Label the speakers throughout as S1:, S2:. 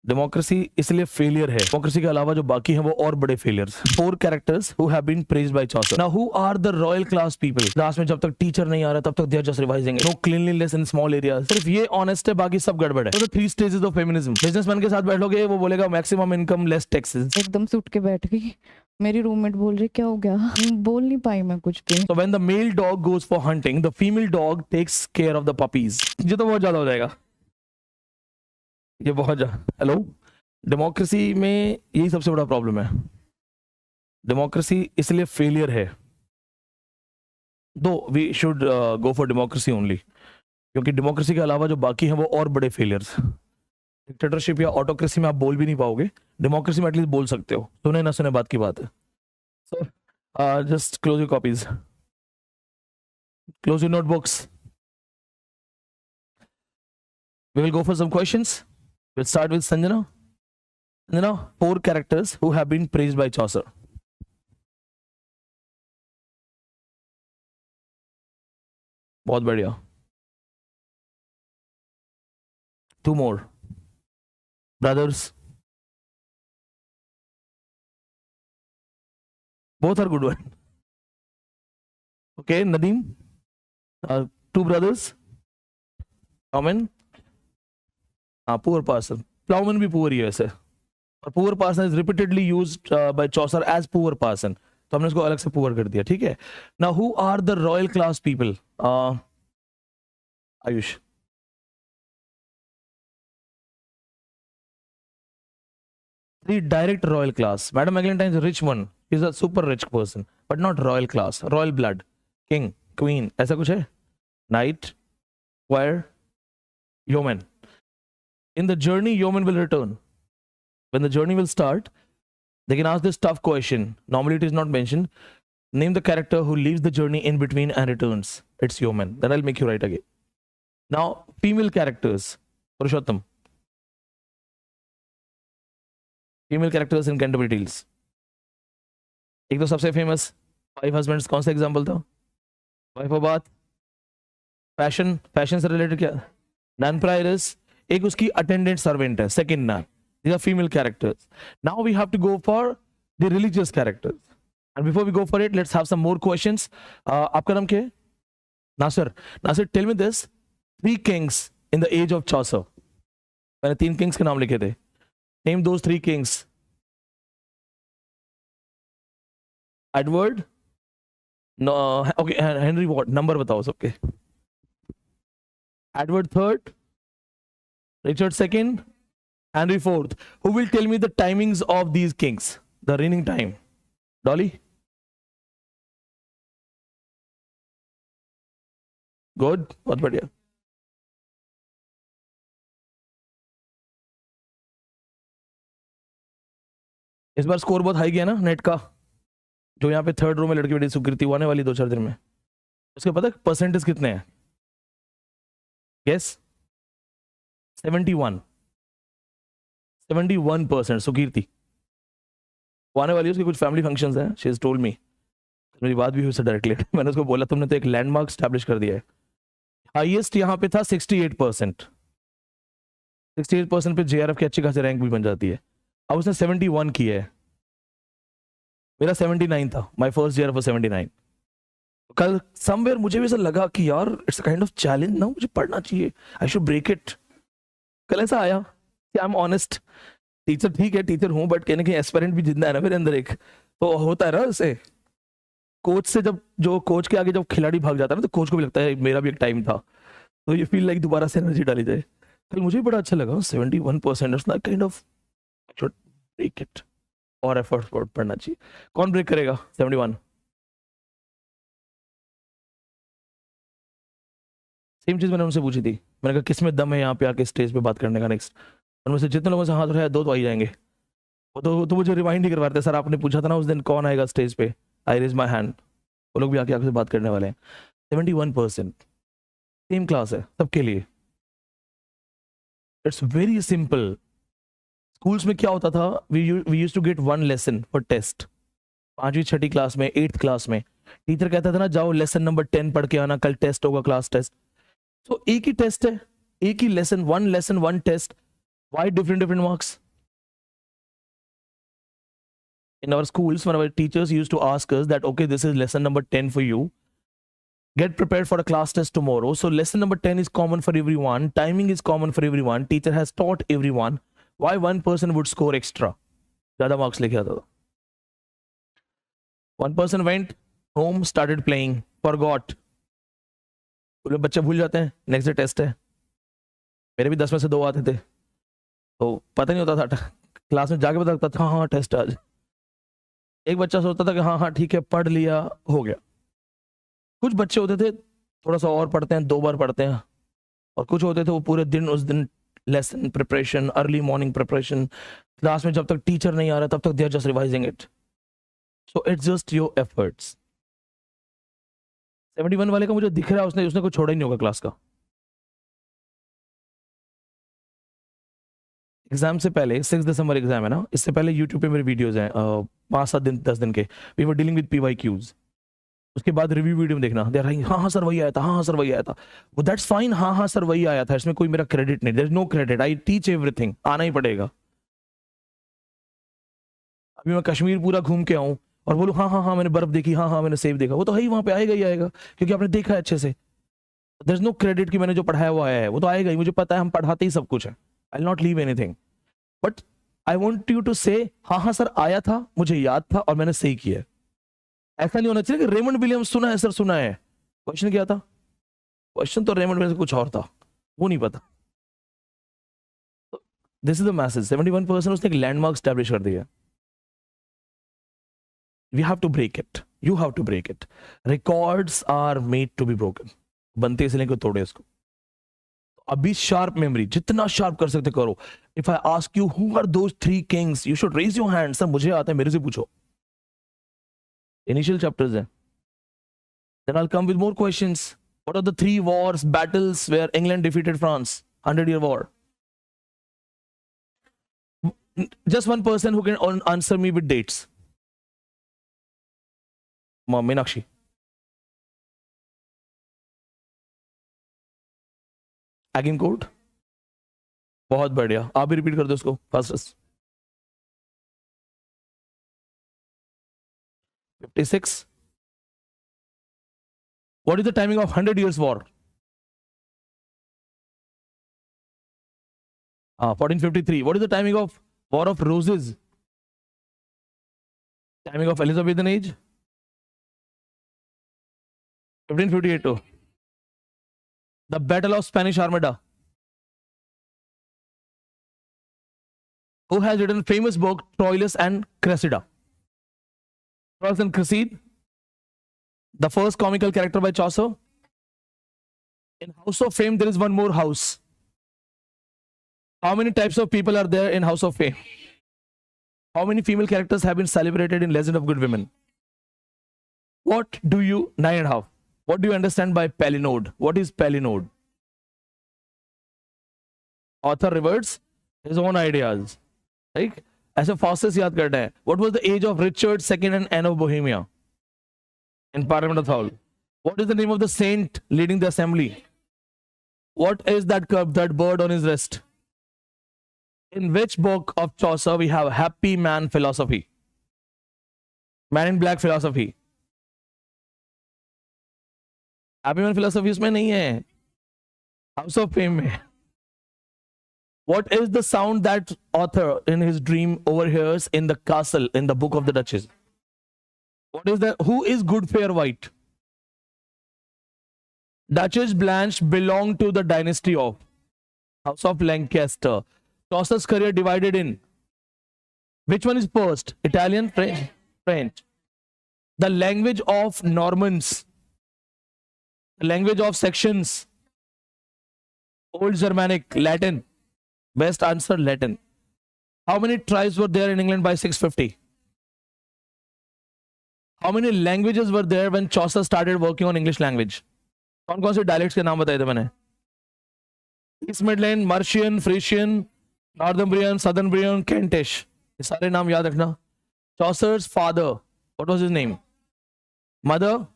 S1: Democracy इसलिए failure है, democracy के अलावा जो बाकी हैं वो और बड़े failures. 4 characters who have been praised by Chaucer. Now who are the royal class people? Class में जब तक टीचर नहीं आ रहा तब तक they are just revising. No cleanliness in small areas. सिर्फ ये ऑनेस्ट है, बाकी सब गड़बड़ है। तो 3 स्टेजेस ऑफ फेमिनिज्म। बिजनेसमैन के साथ बैठोगे वो बोलेगा मैक्सिमम इनकम लेस टैक्सेस।
S2: एकदम से उठ के बैठ गई। मेरी रूममेट बोल रही क्या हो गया, बोल नहीं पाई मैं कुछ भी।
S1: So when the male dog goes for hunting, the female dog takes care of the puppies. ये तो बहुत ज्यादा हो जाएगा, ये बहुत ज्यादा। हेलो, डेमोक्रेसी में यही सबसे बड़ा प्रॉब्लम है। डेमोक्रेसी इसलिए फेलियर है, though we should go for democracy only, क्योंकि डेमोक्रेसी के अलावा जो बाकी हैं वो और बड़े फेलियर्स। डिक्टेटरशिप या ऑटोक्रेसी में आप बोल भी नहीं पाओगे, डेमोक्रेसी में एटलीस्ट बोल सकते हो। सुने ना सुने बात की बात है। So just close your copies, close your notebooks, we will go for some questions. We'll start with Sanjana. Sanjana, 4 characters who have been praised by Chaucer. बहुत बढ़िया। 2 more. Brothers. Both are good one. Okay, Nadeem. 2 brothers. Common. Poor person. Ploughman भी poor ही है वैसे, और poor person is repeatedly used by Chaucer as poor person, तो हमने इसको अलग से पुअर कर दिया। ठीक है, now who are the royal class people? Ayush. The direct royal class. Madam Eglantine is a rich one. She is a super rich person, but not royal class. Royal blood, king, queen, ऐसा कुछ है? Knight, squire, yeoman. In the journey, yeoman will return. When the journey will start, they can ask this tough question. Normally it is not mentioned. Name the character who leaves the journey in between and returns. It's yeoman. Then I'll make you write again. Now, female characters. Purushottam. Female characters in Canterbury Tales. एक तो सबसे famous 5 husbands, कौन सा example था? Wife of Bath, fashion, fashion से related क्या? Nun prioress, एक उसकी अटेंडेंट सर्वेंट है, second nun. These are female characters. Now we have to go for the religious characters. And before we go for it, let's have some more questions. आपका नाम क्या है? Nasir. Nasir, tell me this. 3 kings in the age of Chaucer. मैंने 3 kings के नाम लिखे थे. Name those 3 kings. Edward? No. Okay, Henry what? Number बताओ सबके. Edward III, Richard II, Henry IV. Who will tell me the timings of these kings? The reigning time. Dolly? Good. बहुत बढ़िया। इस बार स्कोर बहुत हाई गया ना net का। जो यहाँ पे 3rd रो में लड़की बेटी सुकृति आने वाली 2-4 दिन में, उसके पता परसेंटेज कितने हैं? Yes? 71% सुकीर्ति वो आने वाली है। उसकी कुछ फैमिली फंक्शंस हैं, शी हैज टोल्ड मी। मेरी बात भी हुई उससे डायरेक्टली। मैंने उसको बोला तुमने तो एक लैंडमार्क स्टैब्लिश कर दिया है। हाईएस्ट यहाँ पे था 68%। 68% पे JRF की अच्छी खासी रैंक भी बन जाती है। अब उसने 71 की है, मेरा 79 था। My first JRF was 79। कल समवेयर मुझे भी ऐसा लगा कि यार it's a kind of challenge ना, मुझे पढ़ना चाहिए, आई शुड ब्रेक इट। कल ऐसा आया कि आई एम ऑनेस्ट, टीचर ठीक है टीचर हूं, बट कहने के एस्पिरेंट भी जिंदा है ना मेरे अंदर एक, तो होता है ना उसे। कोच से जब जो कोच के आगे जब खिलाड़ी भाग जाता है ना, तो कोच को भी लगता है मेरा भी एक टाइम था, तो ये फील लाइक दोबारा से एनर्जी डाली जाए। कल मुझे भी बड़ा अच्छा लगा 71%। It's like kind of should break it और एफर्ट पढ़ना चाहिए। कौन ब्रेक करेगा 71? सेम चीज मैंने उनसे पूछी थी। मैंने कहा किसमें दम है यहाँ पे आके स्टेज पे बात करने का नेक्स्ट। उनमें से जितने लोगों से हाथ उठाया 2 तो आ ही जाएंगे। वो तो मुझे रिमाइंड ही करवाते, सर आपने पूछा था ना उस दिन कौन आएगा स्टेज पे, आई रेज माई हैंड। वो लोग भी आके आपसे बात करने वाले हैं। 71% सेम क्लास है सबके लिए। It's very simple. स्कूल्स में क्या होता था, we used to get 1 lesson for test. 5वीं 6ठी क्लास में, 8th क्लास में टीचर कहता था ना जाओ लेसन नंबर 10 पढ़ के आना, कल टेस्ट होगा, क्लास टेस्ट। तो एक ही टेस्ट है, एक ही lesson, 1 lesson 1 test. Why different marks? In our schools, when our teachers used to ask us that, okay, this is lesson number 10 for you. Get prepared for a class test tomorrow. So lesson number 10 is common for everyone. Timing is common for everyone. Teacher has taught everyone. Why one person would score extra? Zyada marks लेके आता था. One person went home, started playing, forgot. बच्चे भूल जाते हैं, next day test है. मेरे भी 10 में से 2 आते थे, तो पता नहीं होता था. क्लास में जाके पता लगता था हाँ टेस्ट आज. एक बच्चा सोचता था कि हाँ ठीक है पढ़ लिया हो गया. कुछ बच्चे होते थे थोड़ा सा और पढ़ते हैं, 2 बार पढ़ते हैं, और कुछ होते थे वो पूरे दिन उस दिन lesson preparation, early morning preparation, class में जब तक टीचर नहीं आ रहा तब तक they are just revising it. So it's just your efforts. 71 वाले का मुझे दिख रहा है उसने कुछ छोड़ा ही नहीं होगा क्लास का. एग्जाम से पहले 6 दिसंबर एग्जाम है ना, इससे पहले यूट्यूब पे मेरे वीडियोस हैं 5-7 दिन 10 दिन के. We were dealing with PYQs. उसके बाद रिव्यू वीडियो में देखना, देयर हाँ सर वही आया था, हाँ सर वही आया था. वो दैट्स फाइन, हाँ सर वही आया था, इसमें कोई मेरा क्रेडिट नहीं. There is no credit. I teach everything. आना ही पड़ेगा. अभी मैं कश्मीर पूरा घूम के आऊं और बोलूं हाँ मैंने बर्फ देखी, हाँ मैंने सेब देखा, वो तो है ही, वहां पे आएगा ही आएगा क्योंकि आपने देखा है अच्छे से. देयर इज नो क्रेडिट कि मैंने जो पढ़ाया वो आया है, वो तो आएगा ही. मुझे पता है हम पढ़ाते ही सब कुछ है. I will not leave anything, but I want you to say हाँ सर आया था, मुझे याद था और मैंने सही किया. ऐसा नहीं होना चाहिए कि रेमंड विलियम्स सुना है सर, सुना है. क्वेश्चन क्या था? क्वेश्चन तो रेमंड विलियम्स कुछ और था, वो नहीं पता. This is the message. 71% उसने एक लैंडमार्क स्टैब्लिश कर दिया. We have to break it. You have to break it. Records are made to be broken. बनते इसलिए कोई तोड़े इसको. अभी शार्प मेमोरी जितना शार्प कर सकते करो. If I ask you who are those 3 kings, you should raise your hand. Sir मुझे आता है, मेरे से पूछो. Initial chapters हैं. Then I'll come with more questions. What are the 3 wars, battles where England defeated France? 100-year war. Just one person who can answer me with dates. Meenakshi. Agincourt. बहुत बढ़िया. आप भी रिपीट कर दो उसको fast. 56. What is the timing of 100 years war? 1453. What is the timing of War of Roses? Timing of Elizabethan age? 1558 too. The Battle of Spanish Armada. Who has written famous book Troilus and Cressida? Troilus and Cressida. The first comical character by Chaucer. In House of Fame, there is one more house. How many types of people are there in House of Fame? How many female characters have been celebrated in Legend of Good Women? What do you, 9.5. What do you understand by palinode? What is palinode? Author reverts his own ideas. Right? ऐसे fastest याद करना है. What was the age of Richard II and Anne of Bohemia in Parliament of Hall? What is the name of the saint leading the assembly? What is that bird on his wrist? In which book of Chaucer we have happy man philosophy? Man in Black philosophy. Happy man philosophy उसमें नहीं है. House of Fame में. What is the sound that author in his dream overhears in the castle in the book of the Duchess? What is that? Who is good, fair, white? Duchess Blanche belonged to the dynasty of House of Lancaster. Chaucer's career divided in which one is first? Italian, French, French. The language of Normans. The language of sections. Old Germanic, Latin. Best answer, Latin. How many tribes were there in England by 650? How many languages were there when Chaucer started working on English language? कौन कौन से dialects के नाम बताए थे मैंने? East Midland, Mercian, Frisian, Northumbrian, Southumbrian, Kentish. ये सारे नाम याद रखना. Chaucer's father, what was his name? Mother?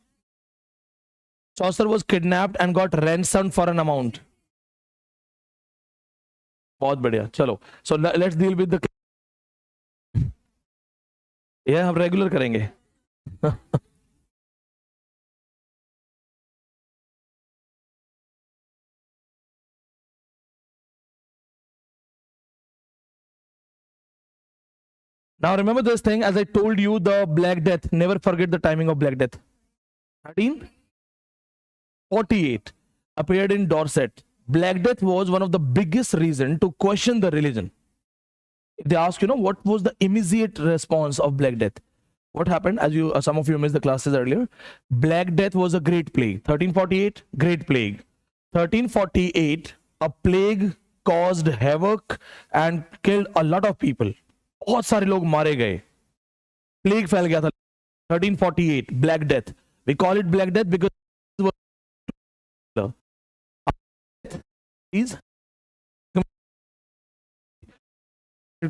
S1: Chaucer was kidnapped and got ransomed for an amount. बहुत बढ़िया, चलो so let's deal with the, ये हम रेगुलर करेंगे. Now remember this thing, as I told you, the Black Death, never forget the timing of Black Death. 1348 appeared in Dorset. Black Death was one of the biggest reason to question the religion. If they ask, what was the immediate response of Black Death? What happened? As you, some of you missed the classes earlier. Black Death was a great plague. 1348, great plague. 1348, a plague caused havoc and killed a lot of people. बहुत सारे लोग मारे गए. Plague फैल गया था. 1348, black death. We call it black death because is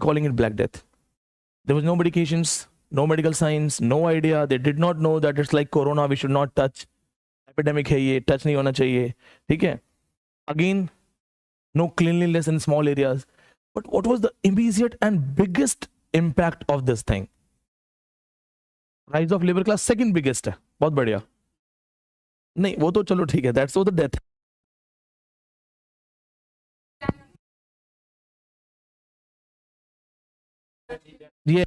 S1: calling it black death. There was no medications, no medical science, no idea. They did not know that it's like corona, we should not touch. Epidemic है ये, touch नहीं होना चाहिए. ठीक है. Again, no cleanliness in small areas. But what was the immediate and biggest impact of this thing? Rise of labor class, second biggest है. बहुत बढ़िया. नहीं, वो तो चलो ठीक है. That's all the death. The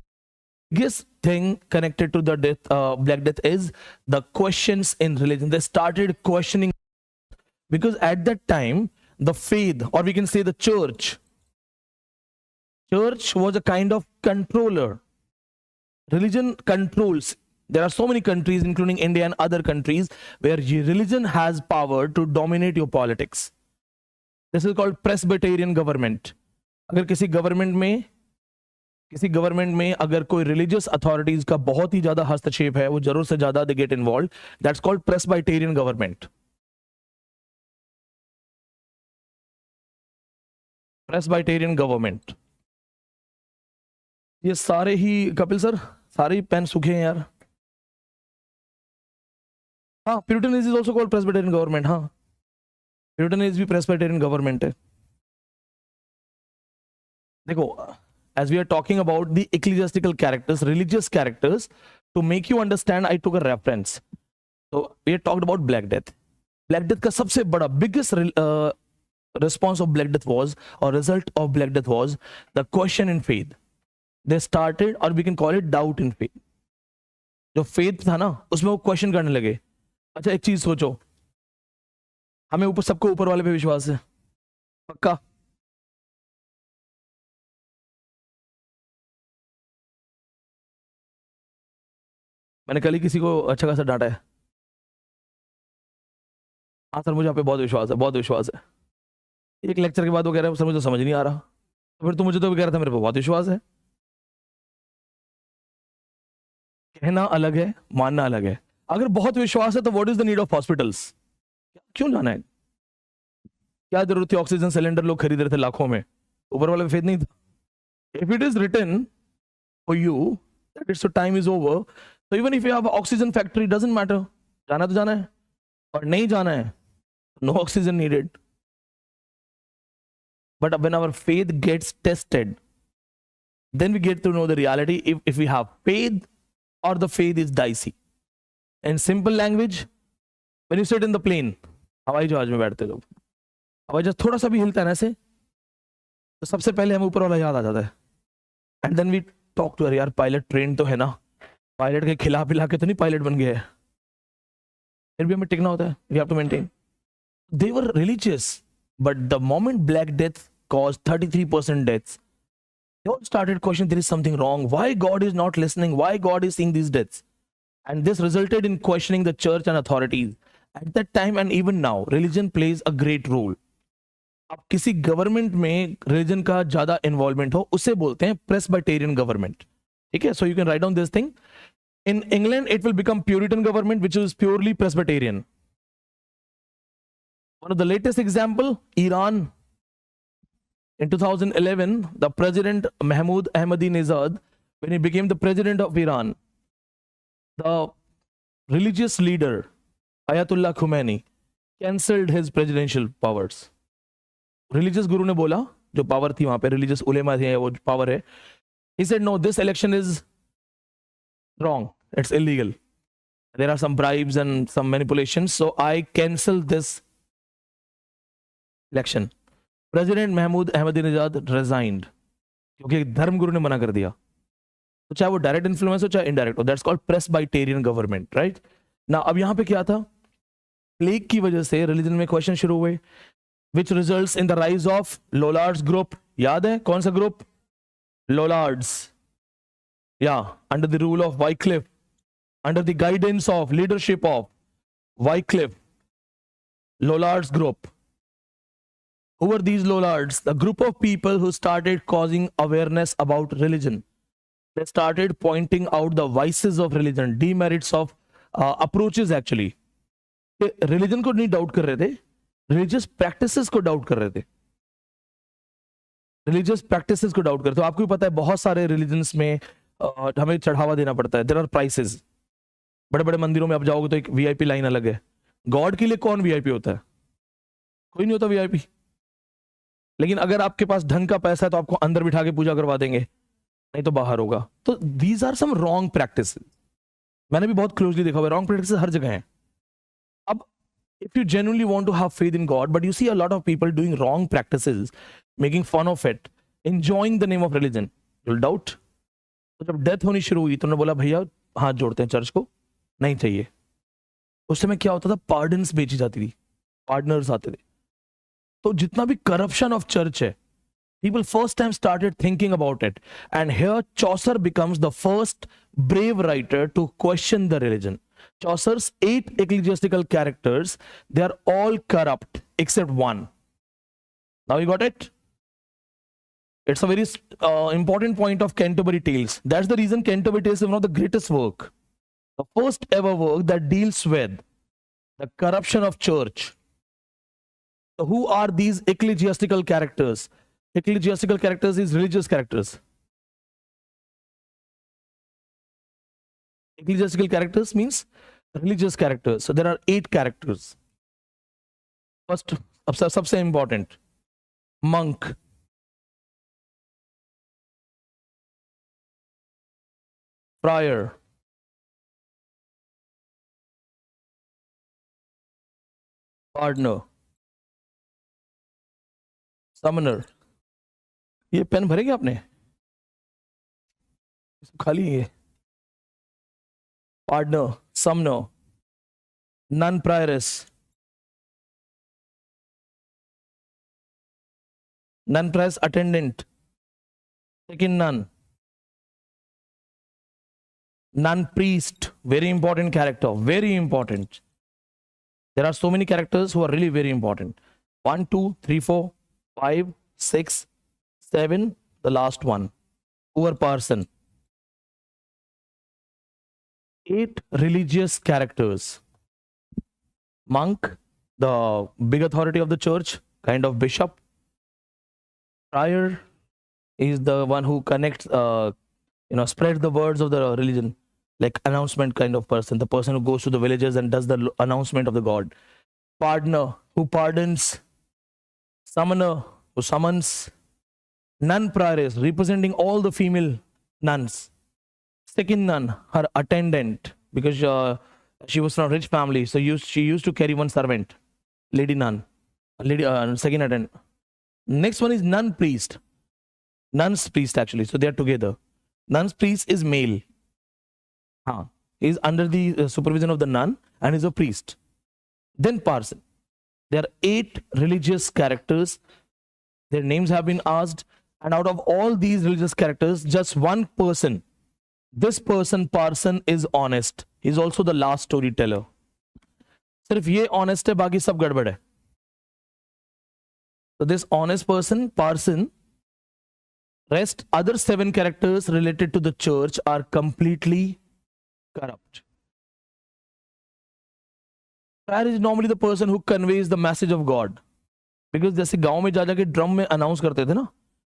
S1: biggest thing connected to the death, Black Death, is the questions in religion. They started questioning, because at that time the faith, or we can say the church was a kind of controller. Religion controls. There are so many countries, including India and other countries, where religion has power to dominate your politics. This is called Presbyterian government. अगर किसी government में अगर कोई religious authorities का बहुत ही ज्यादा हस्तक्षेप है, वो जरूर से ज्यादा they get involve, that's called Presbyterian government. Presbyterian government. ये सारे ही, कपिल सर, सारे ही पेन सूखे हैं यार. हाँ, Puritan is also called Presbyterian government. हाँ, प्यूरिटन इज भी प्रेस्बाइटेरियन गवर्नमेंट है. देखो, as we are talking about the ecclesiastical characters, religious characters, to make you understand, I took a reference. So we had talked about Black Death. Black Death का सबसे बड़ा biggest response of Black Death was, or result of Black Death was, the question in faith. They started, or we can call it doubt in faith. जो faith था ना, उसमें वो question करने लगे. अच्छा, एक चीज सोचो, हमें ऊपर, सबको ऊपर वाले पे विश्वास है पक्का? मैंने कल ही किसी को अच्छा खासा डांटा है. हाँ सर, मुझे आप पे बहुत विश्वास है, बहुत विश्वास है. एक लेक्चर के बाद वो कह रहा है सर मुझे समझ नहीं आ रहा. तो फिर तो मुझे तो भी कह रहा था मेरे पे बहुत विश्वास है. कहना अलग है, मानना अलग है. अगर बहुत विश्वास है तो what is the need of hospitals? क्यों जाना है? क्या जरूरत थी? ऑक्सीजन सिलेंडर लोग खरीद रहे थे लाखों में, ऊपर वाले पे फेथ नहीं था. If it is written for you that its time is over, so even if you have an oxygen factory, doesn't matter. जाना तो जाना है, और नहीं जाना है, no oxygen needed. But when our faith gets tested, then we get to know the reality if we have faith or the faith is dicey. In simple language, when you sit in the plane, हवाई जहाज में बैठते लोग, हवाई जहाज थोड़ा सा भी हिलता है ना ऐसे, तो सबसे पहले हमें ऊपर वाला याद आ जाता है. And then we talk to यार पायलट ट्रेन तो है ना, पायलट के खिला पिला के तो नहीं पायलट बन गया है, फिर भी हमें टिकना होता है. We have to maintain. They were religious, but the moment black death caused 33% deaths, they all started questioning there is something wrong. Why God is not listening? Why God is seeing these deaths? And this resulted in questioning the church and authorities. At that time and even now, religion plays a great role. अब किसी government में religion का ज्यादा involvement हो, उसे बोलते हैं प्रेस्बाइटेरियन government. ठीक है, so you can write down this thing. In England, it will become Puritan government, which is purely Presbyterian. One of the latest example, Iran. In 2011, the president Mahmoud Ahmadinejad, when he became the president of Iran, the religious leader Ayatollah Khomeini cancelled his presidential powers. Religious guru ने बोला जो power थी वहां पे, religious उलेमा थे, वो power है. He said, no, this election is wrong. It's illegal. There are some bribes and some manipulations. So I cancel this election. President Mahmoud Ahmadinejad resigned. क्योंकि धर्मगुरु ने मना कर दिया. तो चाहे वो डायरेक्ट इन्फ्लुएंस हो चाहे इनडायरेक्ट हो, that's called Presbyterian government, right ना. अब यहाँ पे क्या था, प्लेग की वजह से रिलीजन में क्वेश्चन शुरू हुए, which results in the rise of Lollards group. याद है कौन सा ग्रुप? लोलार्ड्स. या under the rule of Wycliffe, under the guidance of leadership of Wycliffe, Lollards group. Who were these Lollards? The group of people who started causing awareness about religion. They started pointing out the vices of religion, demerits of approaches actually. Religion को नहीं doubt कर रहे थे, religious practices को doubt कर रहे थे. Religious practices को डाउट कर रहे थे. तो आपको भी पता है बहुत सारे religions में हमें चढ़ावा देना पड़ता है. There are prices. बड़े बड़े मंदिरों में आप जाओगे तो एक वीआईपी लाइन अलग है. गॉड के लिए कौन वीआईपी होता है? कोई नहीं होता वीआईपी. लेकिन अगर आपके पास ढंग का पैसा है तो आपको अंदर बिठा के पूजा करवा देंगे, नहीं तो बाहर होगा. तो these are some wrong practices. मैंने भी बहुत क्लोजली देखा हुआ, रॉन्ग प्रैक्टिसेस हर जगह हैं. अब if you genuinely want to have faith in God but you see a lot of people doing wrong practices, making fun of it, enjoying the name of religion, you will doubt. तो जब death होनी शुरू हुई तो उन्होंने बोला भैया हाथ जोड़ते हैं, चर्च को नहीं चाहिए. उस समय क्या होता था, पार्डन्स बेची जाती थी, पार्टनर्स आते थे. तो जितना भी करप्शन ऑफ चर्च है, people first time started thinking about it, and here Chaucer becomes the first brave writer to question the religion. Chaucer's 8 ecclesiastical characters, they are all corrupt except one. Now you got it? It's a very important point of Canterbury Tales. That's the reason Canterbury Tales is one of the greatest work. The first ever work that deals with the corruption of church. So who are these ecclesiastical characters? Ecclesiastical characters is religious characters. Ecclesiastical characters means religious characters. So there are 8 characters. First, सबसे important, monk. Friar. Pardoner, summoner. ये pen भरेंगे आपने? खाली है. Pardoner, summoner, nun prioress, nun prioress attendant, second nun, nun priest, very important character, very important. There are so many characters who are really very important. 1, 2, 3, 4, 5, 6, 7, the last one, poor person. 8 religious characters. Monk, the big authority of the church, kind of bishop. Friar is the one who connects, spreads the words of the religion. Like announcement kind of person, the person who goes to the villages and does the announcement of the God. Pardoner, who pardons. Summoner, who summons. Nun prioress, representing all the female nuns. Second nun, her attendant, because she was from a rich family, so she used to carry one servant, lady nun, second attendant. Next one is nun priest. Nun's priest actually, so they are together. Nun's priest is male. He is under the supervision of the nun and is a priest. Then parson. There are 8 religious characters. Their names have been asked, and out of all these religious characters, just one person, this person, parson, is honest. He is also the last storyteller. सिर्फ ये honest है, बाकी सब गड़बड़ है. So this honest person, parson, rest other 7 characters related to the church are completely corrupt. Friar is normally the person who conveys the message of God, because जैसे गांव में जा जाके ड्रम में अनाउंस करते थे ना,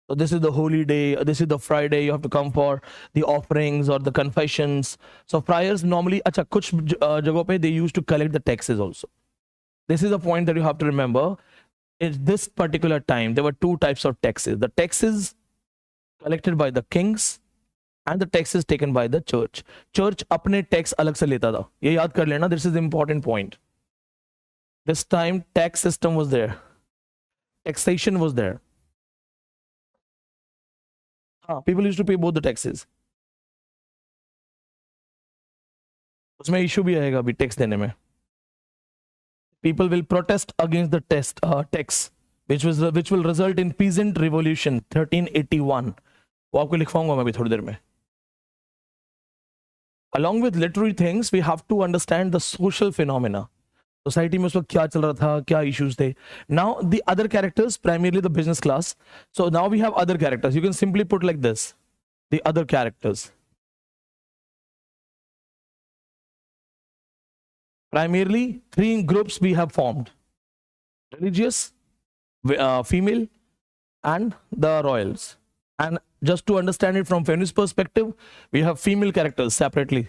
S1: so this is the holy day, this is the Friday, you have to come for the offerings or the confessions. So friars normally, अच्छा कुछ जगहों पे they used to collect the taxes also. This is a point that you have to remember. in this particular time, there were two types of taxes. The taxes collected by the kings and the taxes taken by the church. Church अपने tax अलग से लेता था. ये याद कर लेना. This is the important point. This time tax system was there. Taxation was there. People used to pay both the taxes. उसमें issue भी आएगा अभी tax देने में. People will protest against the tax, which will result in peasant revolution 1381. वो आपको लिखवाऊंगा मैं अभी थोड़ी देर में. Along with literary things, we have to understand the social phenomena. Society में उस वक्त क्या चल रहा था, क्या issues थे. Now the other characters, primarily the business class. So now we have other characters. You can simply put like this: the other characters. Primarily, three groups we have formed: religious, female, and the royals. And just to understand it from feminist perspective, we have female characters separately.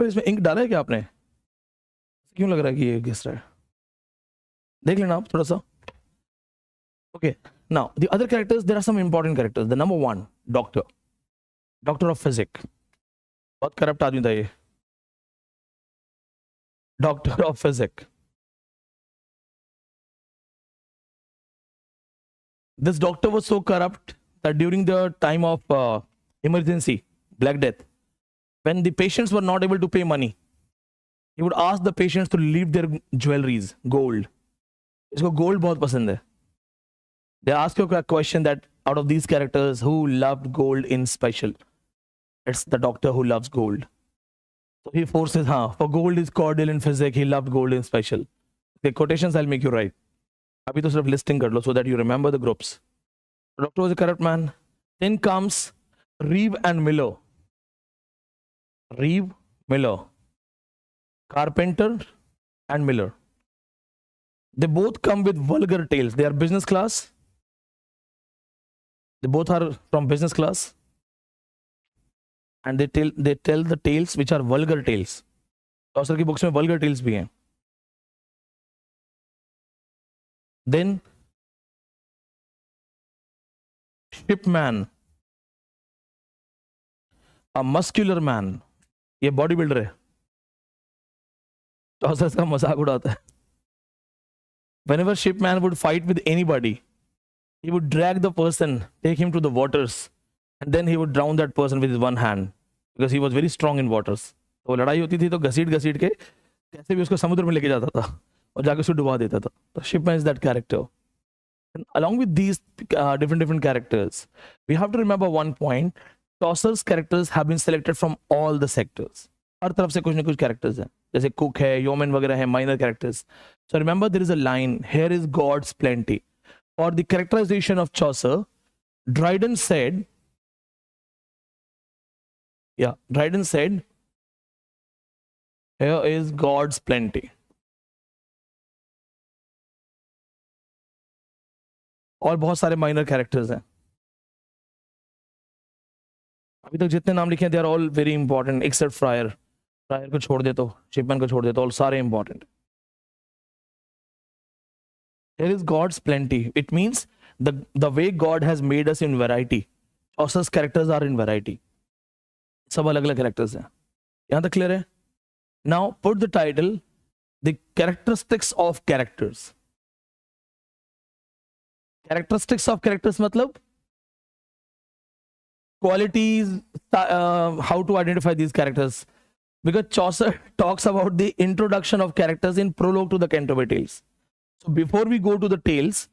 S1: इसमें ink डाला है क्या आपने? क्यों लग रहा है कि ये घिस रहा है? देख लेना आप थोड़ा सा. Okay, now the other characters, there are some important characters. The number one, doctor of physics. बहुत करप्ट आदमी था ये. Doctor of physics. This doctor was so corrupt that during the time of emergency, Black Death, when the patients were not able to pay money, he would ask the patients to leave their jewelries, gold. इसको gold बहुत पसंद है. They ask you a question that out of these characters, who loved gold in special? It's the doctor who loves gold. So he forces, for gold is cordial in physics, he loved gold in special. The quotations I'll make you write. अभी तो सिर्फ listing कर लो so that you remember the groups. The doctor was a corrupt man. Then comes Reeve and Miller. Reeve, Miller. Carpenter and Miller. They both come with vulgar tales. They are business class. They both are from business class. And they tell the tales which are vulgar tales. Chaucer की books में vulgar tales भी हैं. Then shipman, a muscular man. ये body builder है. Chaucer का मजाक उड़ाता है. Whenever shipman would fight with anybody, he would drag the person, take him to the waters, and then he would drown that person with his one hand because he was very strong in waters. तो लड़ाई होती थी तो घसीट के कैसे भी उसको समुद्र में लेके जाता था और जाके उसको डुबा देता था. तो shipman is that character. And along with these different characters, we have to remember one point: Chaucer's characters have been selected from all the sectors. हर तरफ से कुछ ना कुछ characters हैं. जैसे cook है, yeoman वगैरह है, minor characters. So remember, there is a line: "Here is God's plenty." For the characterization of Chaucer, Dryden said, "Here is God's plenty." और बहुत सारे माइनर कैरेक्टर्स हैं. अभी तक जितने नाम लिखे हैं, they are all very important except friar. Friar को छोड़ दे तो, शिपमैन को छोड़ दे तो, ऑल सारे important. There is God's plenty. It means the way God has made us in variety. Chaucer's characters are in variety. सब अलग अलग कैरेक्टर्स हैं. यहाँ तक क्लियर है? Now put the title, the characteristics of characters. Characteristics of characters मतलब qualities, how to identify these characters. Because Chaucer talks about the introduction of characters in prologue to the Canterbury Tales. So before we go to the tales,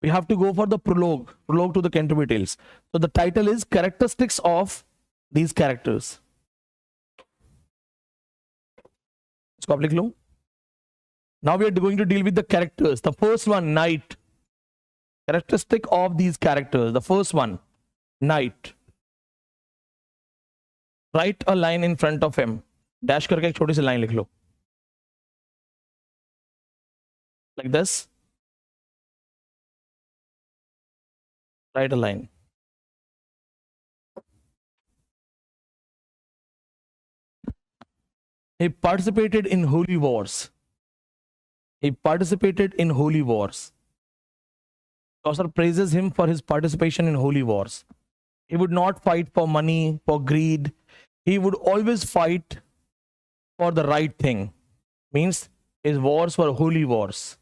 S1: we have to go for the prologue to the Canterbury Tales. So the title is Characteristics of these characters. इसको आप लिख लो. Now we are going to deal with the characters. The first one, knight. Characteristic of these characters. The first one, knight. Write a line in front of him. Dash करके एक छोटी सी line लिख लो. Like this. Write a line. He participated in holy wars. He participated in holy wars. Chaucer praises him for his participation in holy wars. He would not fight for money, for greed. He would always fight for the right thing. Means his wars were holy wars.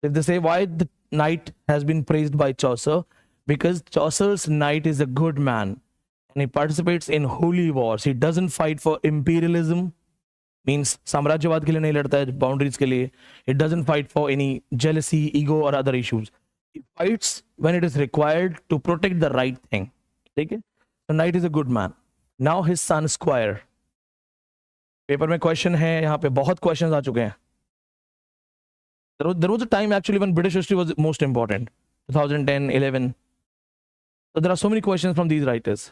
S1: If they say why the knight has been praised by Chaucer, because Chaucer's knight is a good man and he participates in holy wars. He doesn't fight for imperialism, means साम्राज्यवाद के लिए नहीं लड़ता है, boundaries के लिए. It doesn't fight for any jealousy, ego or other issues. He fights when it is required to protect the right thing. ठीक है? The knight is a good man. Now his son Squire. Paper में question है, यहाँ पे बहुत questions आ चुके हैं. There was a time actually when British history was most important, 2010, 11. So there are so many questions from these writers.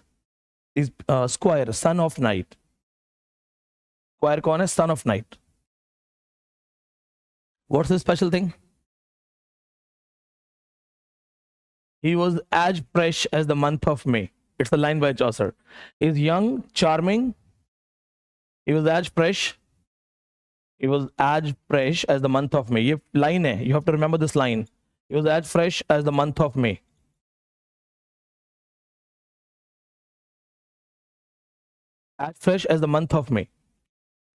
S1: Is Squire, son of knight. Squire कौन है? Son of knight. What's the special thing? He was as fresh as the month of May. It's a line by Chaucer. He's young, charming. He was as fresh. He was as fresh as the month of May. ये line है. You have to remember this line. He was as fresh as the month of May. As fresh as the month of May.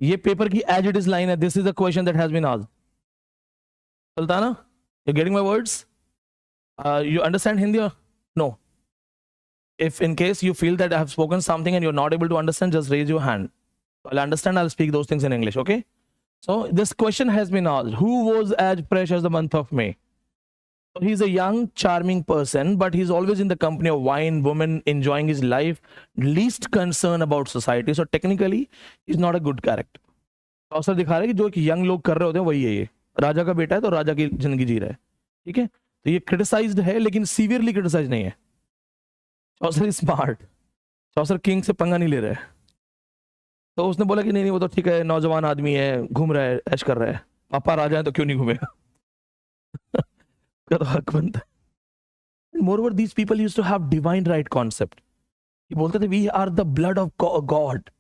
S1: ये paper की as it is line है. This is the question that has been asked. Sultana, you're getting my words? You understand Hindi or no? If in case you feel that I have spoken something and you're not able to understand, just raise your hand. I'll understand. I'll speak those things in English. Okay? So this question has been asked. Who was as fresh as the month of May? So he's a young, charming person, but he's always in the company of wine, women, enjoying his life, least concern about society. So technically, he's not a good character. Chaucer दिखा रहा है कि जो एक young लोग कर रहे होते हैं वही है ये. राजा का बेटा है तो राजा की जिंदगी जी रहा है. ठीक है? तो ये criticized है लेकिन severely criticized नहीं है. Chaucer is smart. Chaucer king से पंगा नहीं ले रहा है. तो उसने बोला कि नहीं वो तो ठीक है, नौजवान आदमी है, घूम रहा है, ऐश कर रहा है. पापा राजा है तो क्यों नहीं घूमेगा? का तो हक बनता है. Moreover, these people used to have divine right concept. ये बोलते थे we are the blood of God.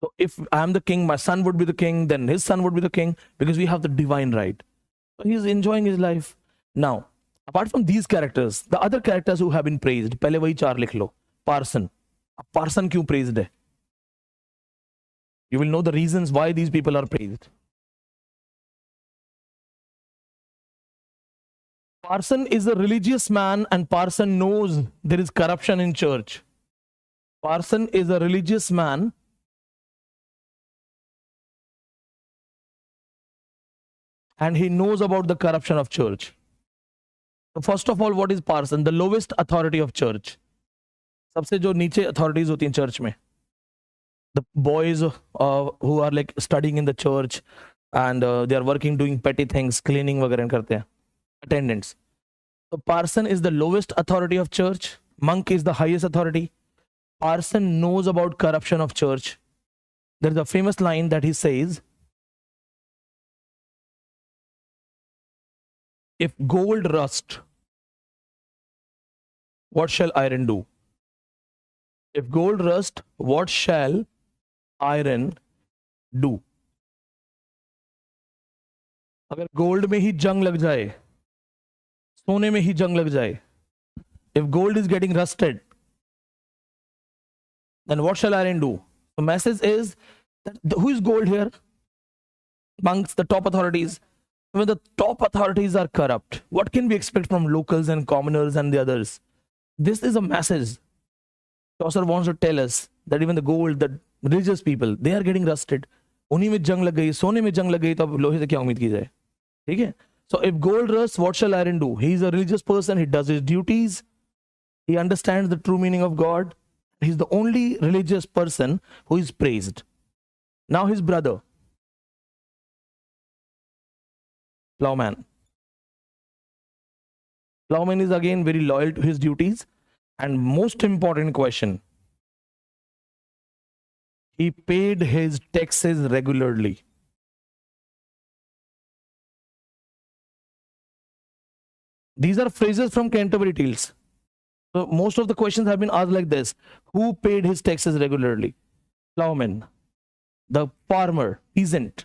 S1: So if I am the king, my son would be the king, then his son would be the king, because we have the divine right. So he's enjoying his life. Now, apart from these characters, the other characters who have been praised, पहले वही चार लिख लो. Parson. Parson क्यों praised है? You will know the reasons why these people are praised. Parson is a religious man and Parson knows there is corruption in church. Parson is a religious man and he knows about the corruption of church. So first of all, what is Parson? The lowest authority of church. सबसे जो नीचे authorities होती हैं church में. The boys who are like studying in the church and they are working doing petty things, cleaning वगैरह करते हैं. Attendants. So parson is the lowest authority of church. Monk is the highest authority. Parson knows about corruption of church. There is a famous line that he says, if gold rust, what shall iron do? If gold rust, what shall iron do? अगर gold में ही जंग लग जाए, सोने में ही जंग लग जाए, if gold is getting rusted, then what shall iron do? The message is that who is gold here? Monks, the top authorities. When the top authorities are corrupt, what can we expect from locals and commoners and the others? This is a message. Chaucer wants to tell us that even the gold, the religious people, they are getting rusted. उन्हीं में जंग लग गई, सोने में जंग लग गई, तो अब लोहे से क्या उम्मीद की जाए? ठीक है? So if gold rusts, what shall iron do? He is a religious person. He does his duties. He understands the true meaning of God. He's the only religious person who is praised. Now his brother, Plowman. Plowman is again very loyal to his duties. And most important question, he paid his taxes regularly. These are phrases from Canterbury Tales. So most of the questions have been asked like this. Who paid his taxes regularly? Plowman. the farmer, peasant.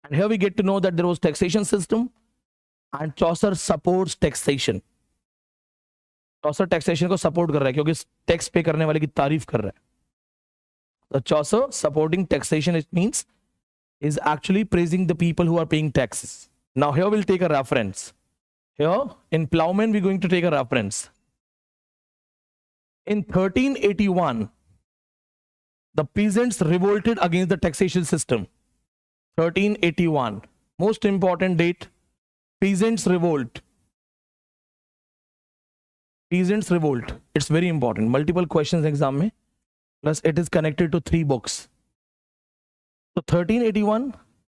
S1: And here we get to know that there was taxation system and Chaucer supports taxation. Chaucer taxation को support कर रहा है क्योंकि tax पे करने वाले की तारीफ कर रहा है. The Chaucer supporting taxation, it means, is actually praising the people who are paying taxes. Now here we'll take a reference. Here in Plowman we're going to take a reference. In 1381, the peasants revolted against the taxation system. 1381, most important date. Peasants revolt. Peasants revolt. It's very important. Multiple questions exam में. Plus it is connected to 3 books. So 1381,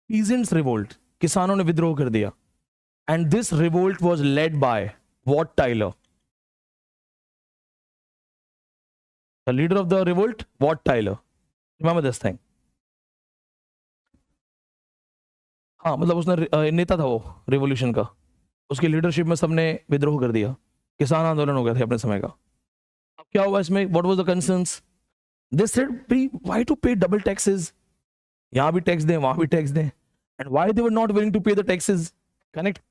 S1: peasants revolt. किसानों ने विद्रोह कर दिया. And this revolt was led by Wat Tyler. The leader of the revolt, Wat Tyler. Remember this thing. हाँ, मतलब उसने नेता था वो रिवॉल्यूशन का. उसकी लीडरशिप में सबने विद्रोह कर दिया. किसान आंदोलन हो गया था अपने समय का. अब क्या हुआ इसमें? What was the concerns? They said, why to pay double taxes? यहाँ भी टैक्स दें, वहां भी टैक्स दें. And why they were not willing to pay the taxes? Connect.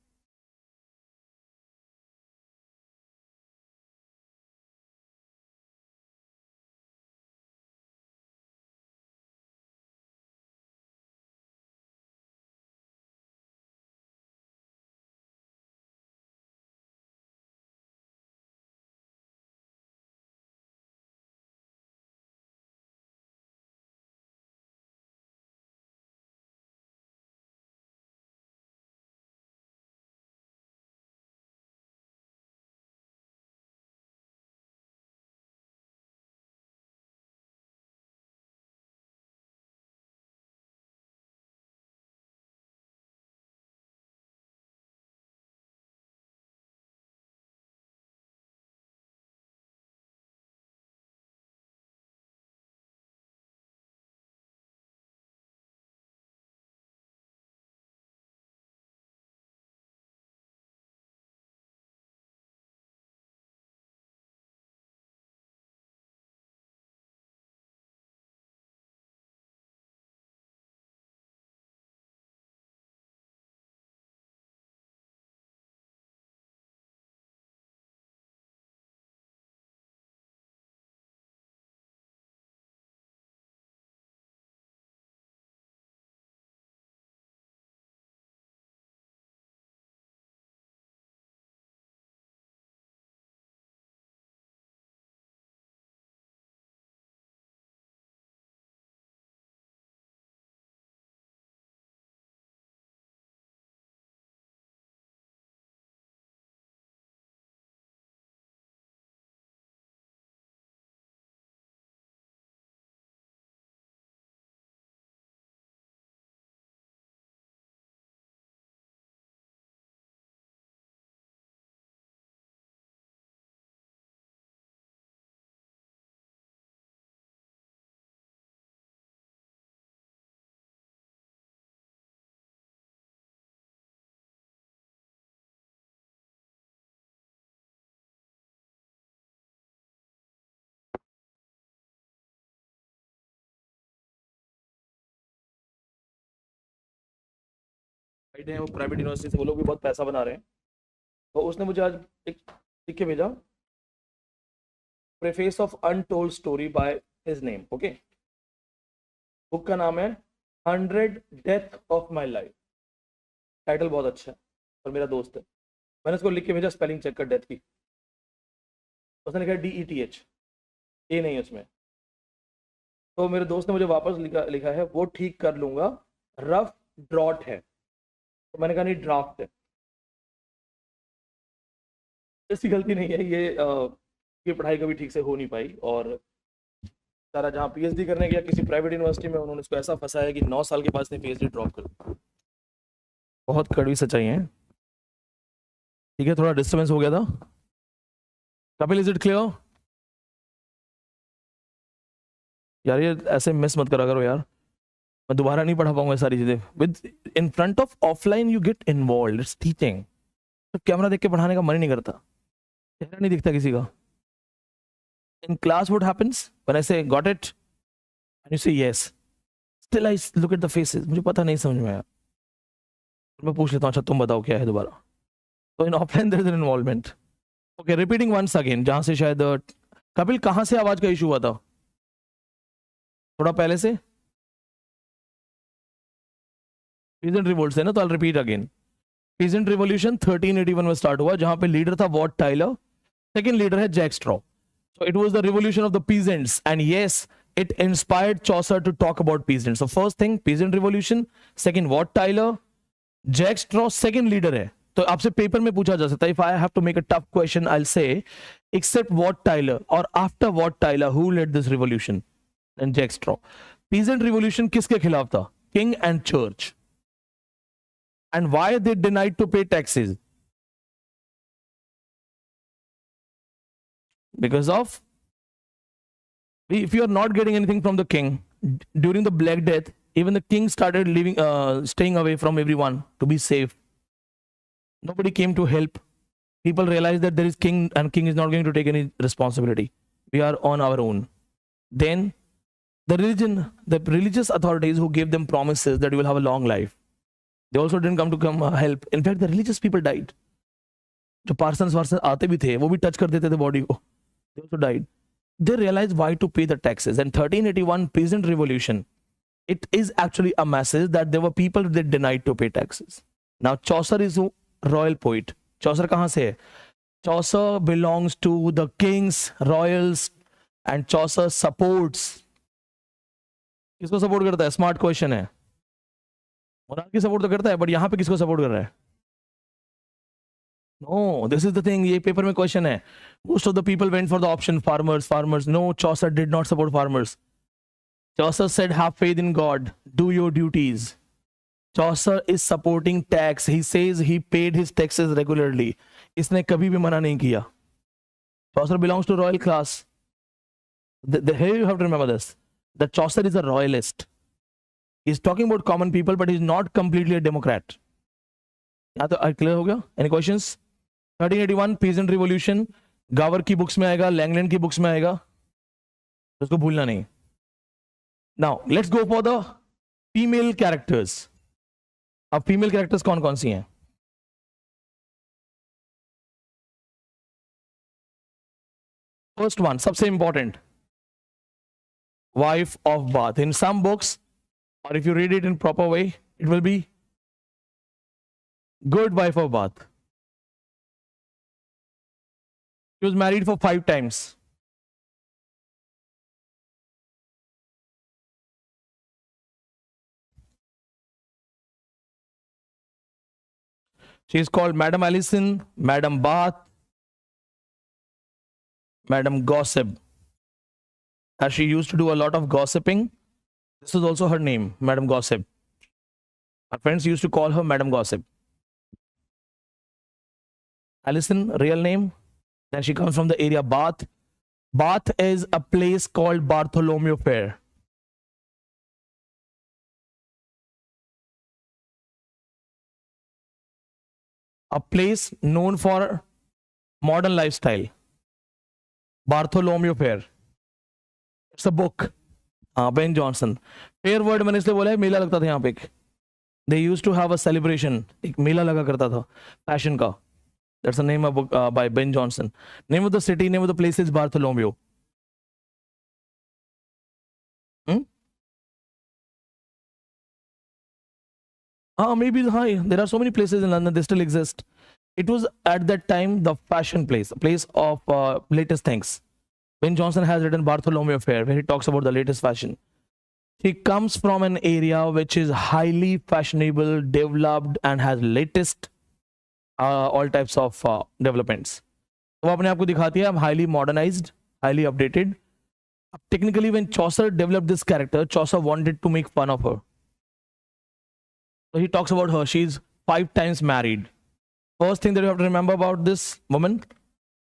S1: हैं वो प्राइवेट यूनिवर्सिटी से, वो लोग भी बहुत पैसा बना रहे हैं. तो उसने मुझे आज एक लिख के भेजा, preface of untold story by his name. Okay, book का नाम है 100 death of my life. Title बहुत अच्छा है और मेरा दोस्त है. मैंने उसको लिख के भेजा, स्पेलिंग चेक कर डेथ की. उसने लिखा DETH, ये नहीं उसमें. तो मेरे दोस्त ने मुझे वापस लिखा है, वो ठीक कर लूंगा, रफ ड्रॉट है. तो मैंने कहा नहीं, ड्राफ्ट है. इसकी गलती नहीं है, ये पढ़ाई कभी ठीक से हो नहीं पाई. और सारा जहाँ PhD करने गया किसी प्राइवेट यूनिवर्सिटी में, उन्होंने इसको ऐसा फंसाया कि 9 साल के बाद इसने PhD ड्रॉप कर दी. बहुत कड़वी सच्चाई है. ठीक है, थोड़ा डिस्टर्बेंस हो गया था. Kapil, is it clear? यार ये ऐसे मिस मत करा करो यार, मैं दोबारा नहीं पढ़ा पाऊंगा सारी चीजें. With in front of offline you get involve, it's teaching. तो कैमरा देख के पढ़ाने का मन ही नहीं करता, चेहरा नहीं दिखता किसी का. In class what happens when I से गॉट इट एंड यू से yes, still I look at the faces. मुझे पता नहीं समझ में आया. मैं पूछ लेता हूँ, अच्छा तुम बताओ क्या है दोबारा. So in offline there is an involvement. Okay, repeating once again. जहाँ से शायद कपिल कहाँ से आवाज का इशू हुआ था? थोड़ा पहले से? Peasant revolt से ना, तो I'll repeat again. Peasant revolution 1381 में स्टार्ट हुआ, जहाँ पे लीडर था वॉट टाइलर, सेकंड लीडर है Jack Straw. So it was the revolution of the peasants, and yes, it inspired Chaucer to talk about peasants. So first thing, peasant revolution, second Wat Tyler, Jack Straw, second leader है. तो आपसे paper में पूछा जा सकता है, if I have to make a tough question, I'll say, except Wat Tyler or after Wat Tyler, who led this revolution? And Jack Straw. Peasant revolution किसके खिलाफ था? King and church. And why they denied to pay taxes? Because of, if you are not getting anything from the king during the Black Death, even the king started living, staying away from everyone to be safe. Nobody came to help. People realized that there is king and king is not going to take any responsibility. We are on our own. Then the religious authorities who gave them promises that you will have a long life, they also didn't come help. In fact, the religious people died. जो Parsons वार्सन आते भी थे, वो भी touch कर देते थे body को. They also died. They realized why to pay the taxes. And 1381 peasant revolution, it is actually a message that there were people that denied to pay taxes. Now Chaucer is a royal poet. Chaucer कहाँ से है? Chaucer belongs to the kings, royals, and Chaucer supports. किसको support करता है? Smart question है. Monarchy support तो करता है, बट यहाँ पे किसको सपोर्ट कर रहा है? No, this is the thing. ये पेपर में क्वेश्चन है. Most of the people went for the option farmers. No, Chaucer did not support farmers. Chaucer said, have faith in God. Do your duties. Chaucer is supporting tax. He says he paid his taxes regularly. इसने कभी भी मना नहीं किया. Chaucer belongs to royal class. Here you have to remember this. That Chaucer is a royalist. He's talking about common people, but he's not completely a democrat. यहाँ तो clear हो गया? Any questions? 1381 peasant revolution, गावर की books में आएगा, Langland की books में आएगा, उसको भूलना नहीं. Now let's go for the female characters. अब फीमेल कैरेक्टर्स कौन कौन सी हैं? First one, सबसे important, wife of Bath. In some books, or if you read it in proper way, it will be good wife of Bath. She was married for 5 times. She is called Madam Alison, Madam Bath, Madam Gossip. As she used to do a lot of gossiping, this is also her name, Madam Gossip. Her friends used to call her Madam Gossip. Alison, real name. Then she comes from the area Bath. Bath is a place called Bartholomew Fair. A place known for modern lifestyle. Bartholomew Fair. It's a book. Ben Jonson. Fair word मैंने इसलिए बोला है, मेला लगता था यहाँ पे. They used to have a celebration. एक मेला लगा करता था fashion का. That's the name of book by Ben Jonson. Name of the city, name of the place is Bartholomew. Maybe there are so many places in London, they still exist. It was at that time the fashion place, a place of latest things. Ben Jonson has written Bartholomew Fair, where he talks about the latest fashion. He comes from an area which is highly fashionable, developed, and has latest all types of developments. वो अपने आप को दिखाती है, I'm highly modernized, highly updated. Technically, when Chaucer developed this character, Chaucer wanted to make fun of her. So he talks about her. She's 5 times married. First thing that you have to remember about this woman,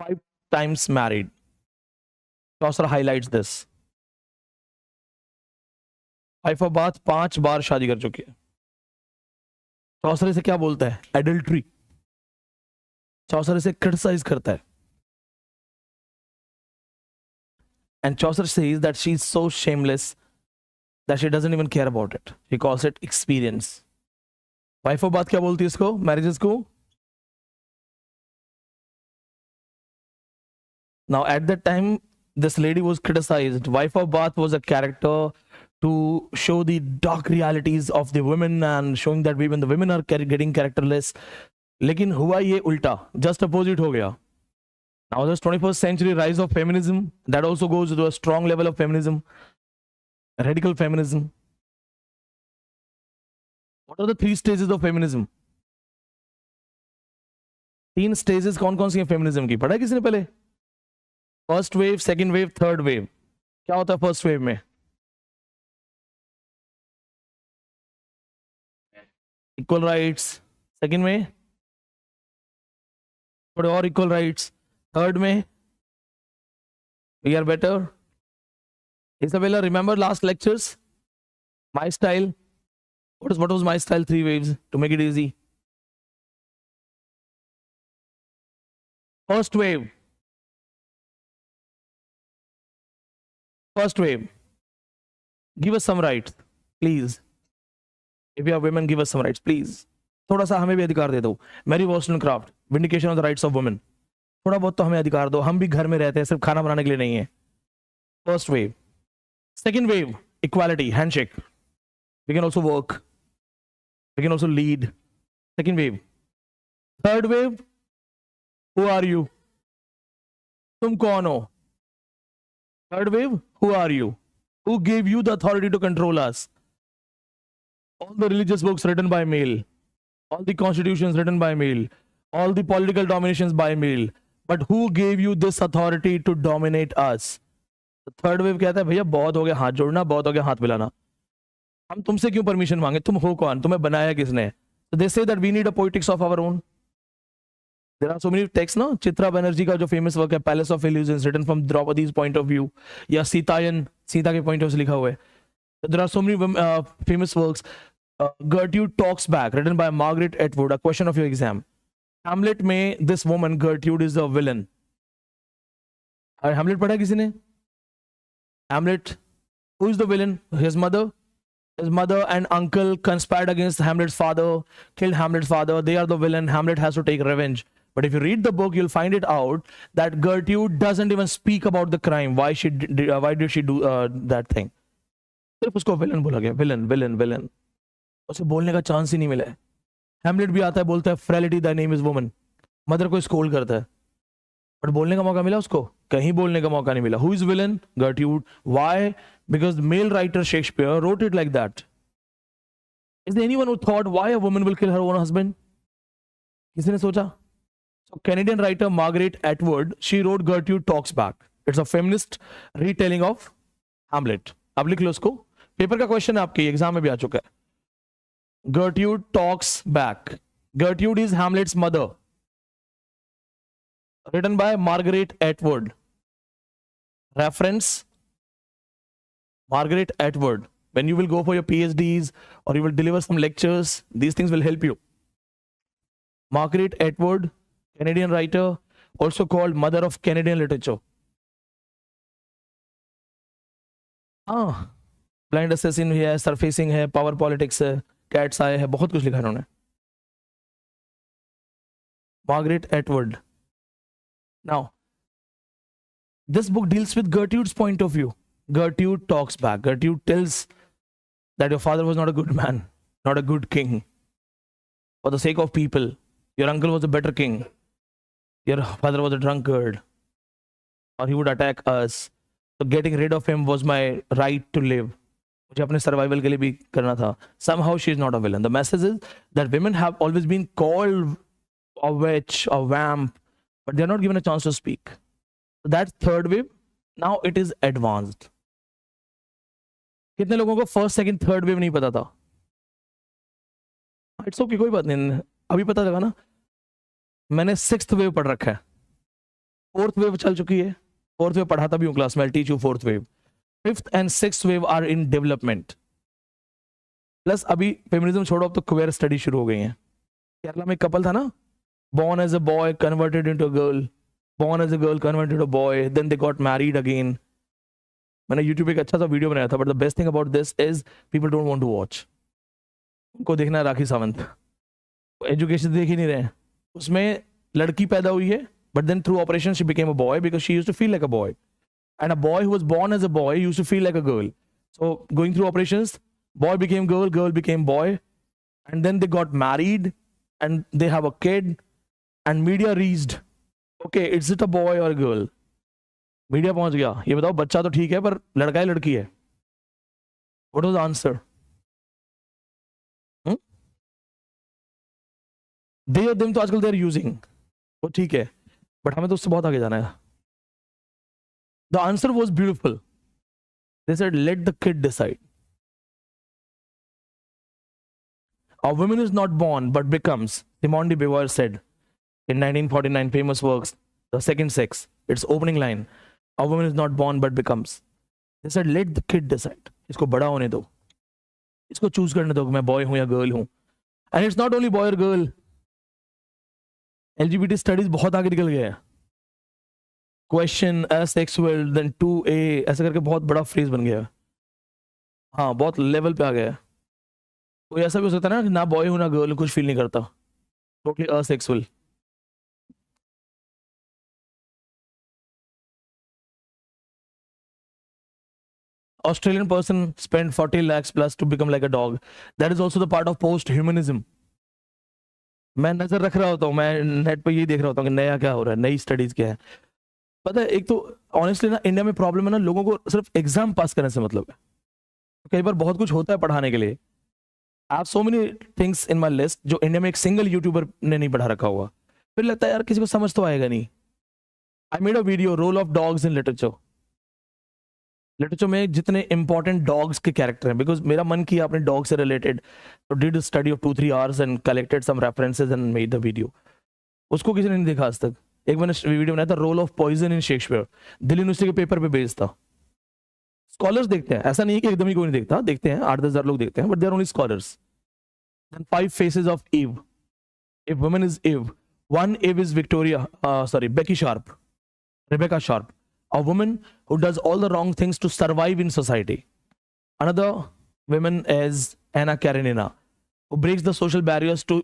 S1: 5 times married. Chaucer highlights this. Wife of Bath 5 बार शादी कर चुकी है. Chaucer इसे क्या बोलता है? Adultery. Chaucer इसे criticize करता है. And Chaucer says that she is so shameless that she doesn't even care about it. She calls it experience. Wife of bath क्या बोलती है इसको, marriages को? Now at that time this lady was criticized. Wife of bath was a character to show the dark realities of the women and showing that even the women are getting characterless. लेकिन हुआ ये उल्टा, just opposite हो गया. Now this 21st century rise of feminism, that also goes to a strong level of feminism, radical feminism. What are the 3 stages of feminism? 3 stages कौन कौन सी हैं feminism की, पढ़ा है किसी ने पहले? First wave, second wave, third wave. क्या होता है फर्स्ट वेव में? Equal rights. सेकंड में थोड़े और इक्वल राइट्स. थर्ड में we are better. Isabella, remember last lectures? My style. What was my style? 3 waves to make it easy. First wave. First wave. Give us some rights, please. If you are women, give us some rights, please. थोड़ा सा हमें भी अधिकार दे दो. Mary Wollstonecraft, Vindication of the Rights of Women. थोड़ा बहुत तो हमें अधिकार दो. हम भी घर में रहते हैं, सिर्फ खाना बनाने के लिए नहीं है. First wave. Second wave, equality, handshake. We can also work. We can also lead. Second wave. Third wave, who are you? तुम कौन हो? Third wave, who are you? Who gave you the authority to control us? All the religious books written by male, all the constitutions written by male, all the political dominations by male. But who gave you this authority to dominate us? Third wave कहता है भैया बहुत हो गया हाथ जोड़ना, बहुत हो गया हाथ मिलाना. हम तुमसे क्यों परमिशन मांगे? तुम हो कौन? तुम्हें बनाया किसने? So they say that we need a poetics of our own. There are so many texts, no? Chitra Banerjee का जो फेमस वर्क है palace of illusions, written from Draupadi's point of view, या सीतायन, सीता के पॉइंट ऑफ से लिखा हुआ है. There are so many famous works. Gertrude Talks Back, written by Margaret Atwood, a question of your exam. Hamlet में this woman Gertrude is the villain. Hamlet पढ़ा किसी ने? Hamlet, who is the villain? His mother. His mother and uncle conspired against Hamlet's father, killed Hamlet's father. They are the villain. Hamlet has to take revenge. But if you read the book, you'll find it out that Gertrude doesn't even speak about the crime. Why did she do that thing? सिर्फ उसको villain बोला गया. Villain. उसे बोलने का chance ही नहीं मिला है. Hamlet भी आता है, बोलता है frailty thy name is woman. Mother को स्कोल्ड करता है. बट बोलने का मौका मिला उसको? कहीं बोलने का मौका नहीं मिला. Who is villain? Gertrude. Why? Because the male writer Shakespeare wrote it like that. Is there anyone who thought why a woman will kill her own husband? किसी ने सोचा? So Canadian writer Margaret Atwood, she wrote Gertrude Talks Back. It's a feminist retelling of Hamlet. अब लिख लो उसको. Paper का question है आपके, exam में भी आ चुका है. Gertrude Talks Back. Gertrude is Hamlet's mother. Written by Margaret Atwood. Reference Margaret Atwood. When you will go for your PhDs or you will deliver some lectures, these things will help you. Margaret Atwood, Canadian writer, also called mother of Canadian literature. Blind assassin है, surfacing है, power politics है, cat's eye है, बहुत कुछ लिखा है उन्होंने. Margaret Atwood. Now, this book deals with Gertrude's point of view. Gertrude talks back. Gertrude tells that your father was not a good man, not a good king. For the sake of people, your uncle was a better king. Your father was a drunkard, or he would attack us. So getting rid of him was my right to live. मुझे अपने survival के लिए भी करना था. Somehow she is not a villain. The message is that women have always been called a witch, a vamp, but they are not given a chance to speak. So that's third wave. Now it is advanced. कितने लोगों को first second third wave नहीं पता था? It's okay, कोई बात नहीं, अभी पता लगा ना. मैंने सिक्स्थ वेव पढ़ रखा है, फोर्थ वेव चल चुकी है, फोर्थ वेव पढ़ाता भी हूँ क्लास में. I teach you fourth wave. Fifth and sixth wave are in development. Plus अभी फेमिनिज्म छोड़ो, अब तो क्वेयर स्टडी शुरू हो गई है. केरला में कपल था ना, born as a boy converted into a girl, born as a girl converted to a boy, then they got married again. मैंने यूट्यूब एक अच्छा सा वीडियो बनाया था, but the best thing about this is people don't want to watch. उनको देखना है Rakhi Sawant, education देख ही नहीं रहे हैं। उसमें लड़की पैदा हुई है, but then through operation she became a boy because she used to feel like a boy, and a boy who was born as a boy used to feel like a girl. So going through operations, boy became girl, girl became boy, and then they got married and they have a kid, and media reached, okay, is it a boy or a girl? Media पहुंच गया, ये बताओ बच्चा तो ठीक है पर लड़का है लड़की है? What was the answer? They or them तो आजकल दे आर यूजिंग, वो ठीक है, बट हमें तो उससे बहुत आगे जाना है। The answer was beautiful, they said let the kid decide. A woman is not born but becomes, Simone de Beauvoir said in 1949 famous works, The Second Sex, its opening line, a woman is not born but becomes. They said let the kid decide. इसको बड़ा होने दो, इसको choose करने दो कि मैं boy हूं या गर्ल हूं। And it's not only boy और गर्ल, LGBT स्टडीज बहुत आगे निकल गए हैं। क्वेश्चन एसेक्सुअल देन 2A ऐसे करके बहुत बड़ा फ्रेज बन गया है। हाँ, बहुत लेवल पे आ गया है। कोई ऐसा भी हो सकता है ना कि ना बॉय हूं ना गर्ल, कुछ फील नहीं करता, totally asexual. Australian person spent 40 lakhs plus to become like a dog. That is also the part of post-humanism. मैं नजर रख रहा होता हूँ, मैं नेट पे यही देख रहा होता हूँ कि नया क्या हो रहा है, नई स्टडीज क्या है। पता है, एक तो ऑनेस्टली ना इंडिया में प्रॉब्लम है ना, लोगों को सिर्फ एग्जाम पास करने से मतलब है। कई बार बहुत कुछ होता है पढ़ाने के लिए। I have so many things in my list जो इंडिया में एक सिंगल यूट्यूबर ने नहीं पढ़ा रखा हुआ, फिर लगता है यार किसी को समझ तो आएगा नहीं। I made a video role of dogs in literature. Literature में जितने इंपॉर्टेंट डॉग्स के कैरेक्टर हैं, बिकॉज मेरा मन किया अपने डॉग से रिलेटेड, तो did a study of 2-3 hours and collected some references and made the video. उसको किसी ने नहीं देखा आज तक। एक मैंने वीडियो बनाया था role of poison in Shakespeare, Delhi university के पेपर पे बेस्ड था। स्कॉलर्स देखते हैं, ऐसा नहीं है कि एकदम ही कोई नहीं देखता, देखते हैं 8-10 हजार लोग देखते हैं, but they are only scholars. Then 5 faces of Eve, if woman is Eve, one Eve is Victoria, sorry Becky Sharp, Rebecca Sharp, a woman who does all the wrong things to survive in society. Another woman is Anna Karenina, who breaks the social barriers to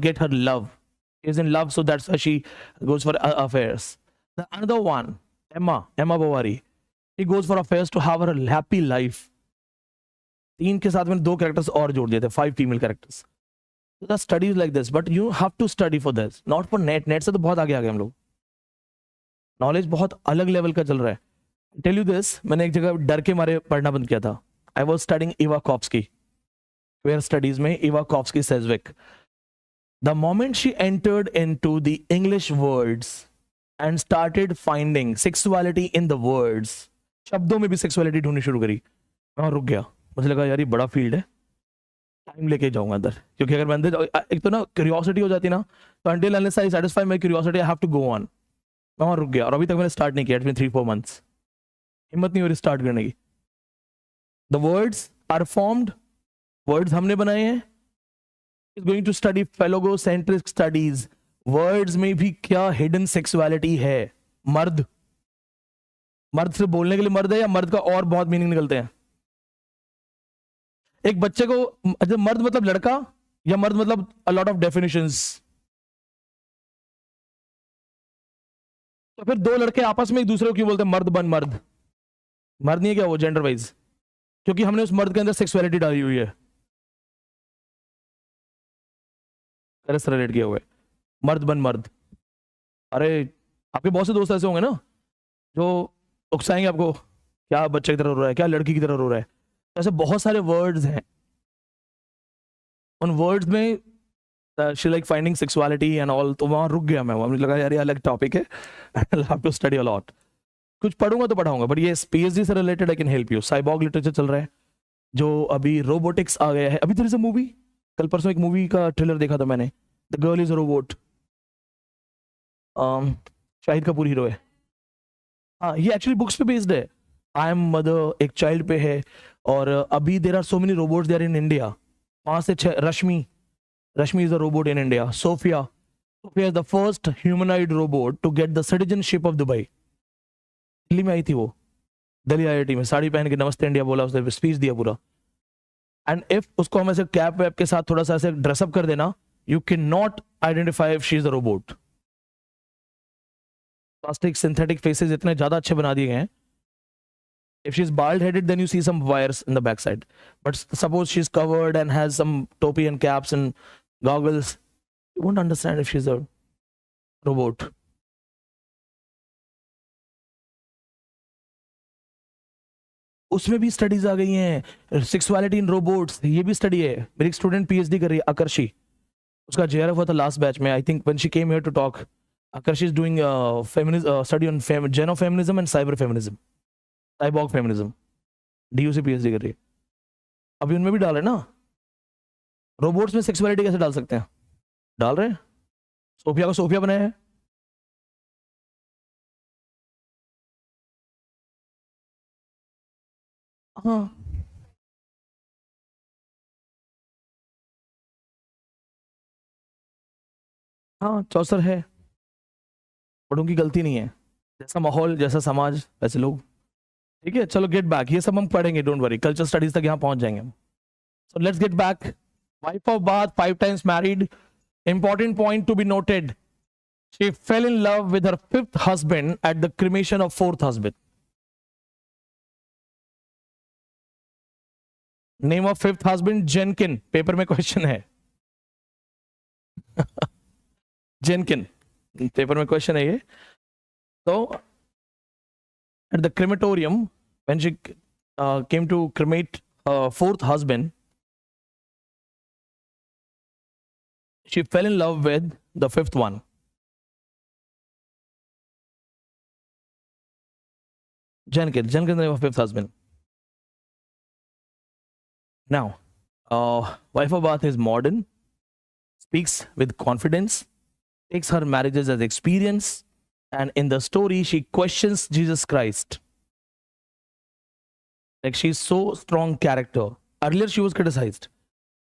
S1: get her love. She is in love, so that's why she goes for affairs. Another one, Emma Bovary, she goes for affairs to have her happy life. 3 के साथ में 2 characters और जोड़ दिए थे, 5 female characters. So the studies like this, but you have to study for this, not for net. Net से तो बहुत आगे आ गए हम लोग। नॉलेज बहुत अलग लेवल का चल रहा है। टेल यू दिस, मैंने एक जगह डर के मारे पढ़ना बंद किया था। I was studying Eve Kosofsky, queer studies में Eve Kosofsky Sedgwick. The moment she entered into the English words and started finding sexuality in the words, शब्दों में भी सेक्सुअलिटी ढूंढनी शुरू करी, मैं रुक गया। मुझे लगा यार ये बड़ा फील्ड है, टाइम लेके जाऊंगा अंदर, क्योंकि अगर मैं अंदर एक तो ना क्यूरियोसिटी हो जाती ना, तो until unless I satisfy my curiosity I have to go on. मैं वहां रुक गया और अभी तक मैंने स्टार्ट नहीं किया। इट्स बीन 3-4 months, हिम्मत नहीं हो रही स्टार्ट करने की। The words are formed, words हमने बनाए हैं। Is going to study phallogocentric studies, words में भी क्या हिडन सेक्सुअलिटी है। मर्द से बोलने के लिए मर्द है, या मर्द का और बहुत मीनिंग निकलते हैं। एक बच्चे को मर्द मतलब लड़का, या मर्द मतलब अ लॉट ऑफ डेफिनेशंस। तो फिर 2 लड़के आपस में एक दूसरे को क्यों बोलते हैं मर्द बन मर्द? मर्द नहीं है क्या वो जेंडर वाइज? क्योंकि हमने उस मर्द के अंदर सेक्सुअलिटी डाली हुई है, रिलेट किया हुआ है, मर्द बन मर्द। अरे आपके बहुत से दोस्त ऐसे होंगे ना जो उकसाएंगे आपको, क्या बच्चे की तरह रो रहा है, क्या लड़की की तरह रो रहा है। तो ऐसे बहुत सारे वर्ड्स हैं, उन वर्ड्स में she like finding sexuality and all, तो वहां रुक गया मैं। मुझे लगा यार ये अलग टॉपिक है, I'll have to study a lot। कुछ पढ़ूंगा तो पढ़ाऊंगा, बट ये PhD से related I can help you. Cyborg literature चल रहा है, जो अभी रोबोटिक्स आ गया है। अभी देयर इज अ मूवी, कल परसों एक मूवी का ट्रेलर देखा था मैंने, the girl is a robot. Shahid Kapoor hero है। हाँ, ये एक्चुअली बुक्स पे बेस्ड है। आई एम मदर एक चाइल्ड पे है, और अभी there are so many robots there in India. 5 से 6, Rashmi is a robot in India. Sophia is the first humanoid robot to get the citizenship of Dubai. Delhi में आई थी वो, दिल्ली आईआईटी में साड़ी पहन के नमस्ते इंडिया बोला, उसने स्पीच दिया पूरा। एंड इफ उसको हम ऐसे कैप वैप के साथ थोड़ा सा ऐसे ड्रेसअप कर देना, you can not identify if she is a robot. Plastic synthetic faces इतने ज्यादा अच्छे बना दिए गए हैं। If she's bald headed, then you see some wires in the backside. But suppose she's covered and has some topi and caps and goggles, you won't understand if she's a robot. उसमें भी studies आ गई हैं, sexuality इन robots, ये भी study है। मेरी एक student PhD कर रही है, आकर्षी, उसका जेआरएफ हुआ था लास्ट बैच में। I think when she came here to talk, Aakarshi is doing feminism study on xeno feminism and cyber feminism, cyborg feminism, DU से पीएचडी कर रही है। अभी उनमें भी डाल रहे ना, रोबोट्स में सेक्सुअलिटी कैसे डाल सकते हैं, डाल रहे हैं। सोफिया को सोफिया बनाया है। हाँ हाँ, चौसर है, बट उनकी गलती नहीं है। जैसा माहौल, जैसा समाज, वैसे लोग। ठीक है, चलो गेट बैक, ये सब हम पढ़ेंगे, डोंट वरी, कल्चर स्टडीज तक यहाँ पहुंच जाएंगे हम। So let's get back. Wife of bath, 5 times married. Important point to be noted. She fell in love with her 5th husband at the cremation of 4th husband. Name of 5th husband, Jenkin. Paper में question है। जेनकिन, paper में question है ये। तो at the crematorium, when she came to cremate her 4th husband, she fell in love with the 5th one. Jenkins is the name of 5th husband. Now, wife of Bath is modern, speaks with confidence, takes her marriages as experience, and in the story, she questions Jesus Christ. Like, she's so strong character. Earlier, she was criticized,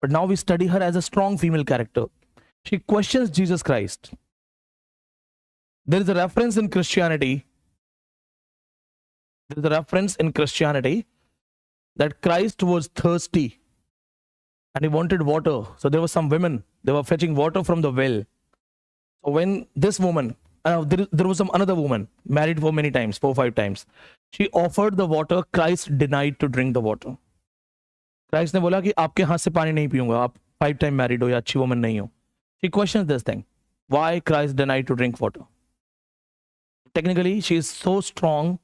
S1: but now we study her as a strong female character. She questions Jesus Christ. There is a reference in Christianity. There is a reference in Christianity that Christ was thirsty and he wanted water. So there were some women, they were fetching water from the well. So when this woman, there was some another woman married for many times, 4-5 times. She offered the water. Christ denied to drink the water. Christ ने बोला कि आपके हाथ से पानी नहीं पीऊंगा, आप 5 time married हो या अच्छी woman नहीं हो. She questions this thing. Why Christ denied to drink water? Technically, she is so strong.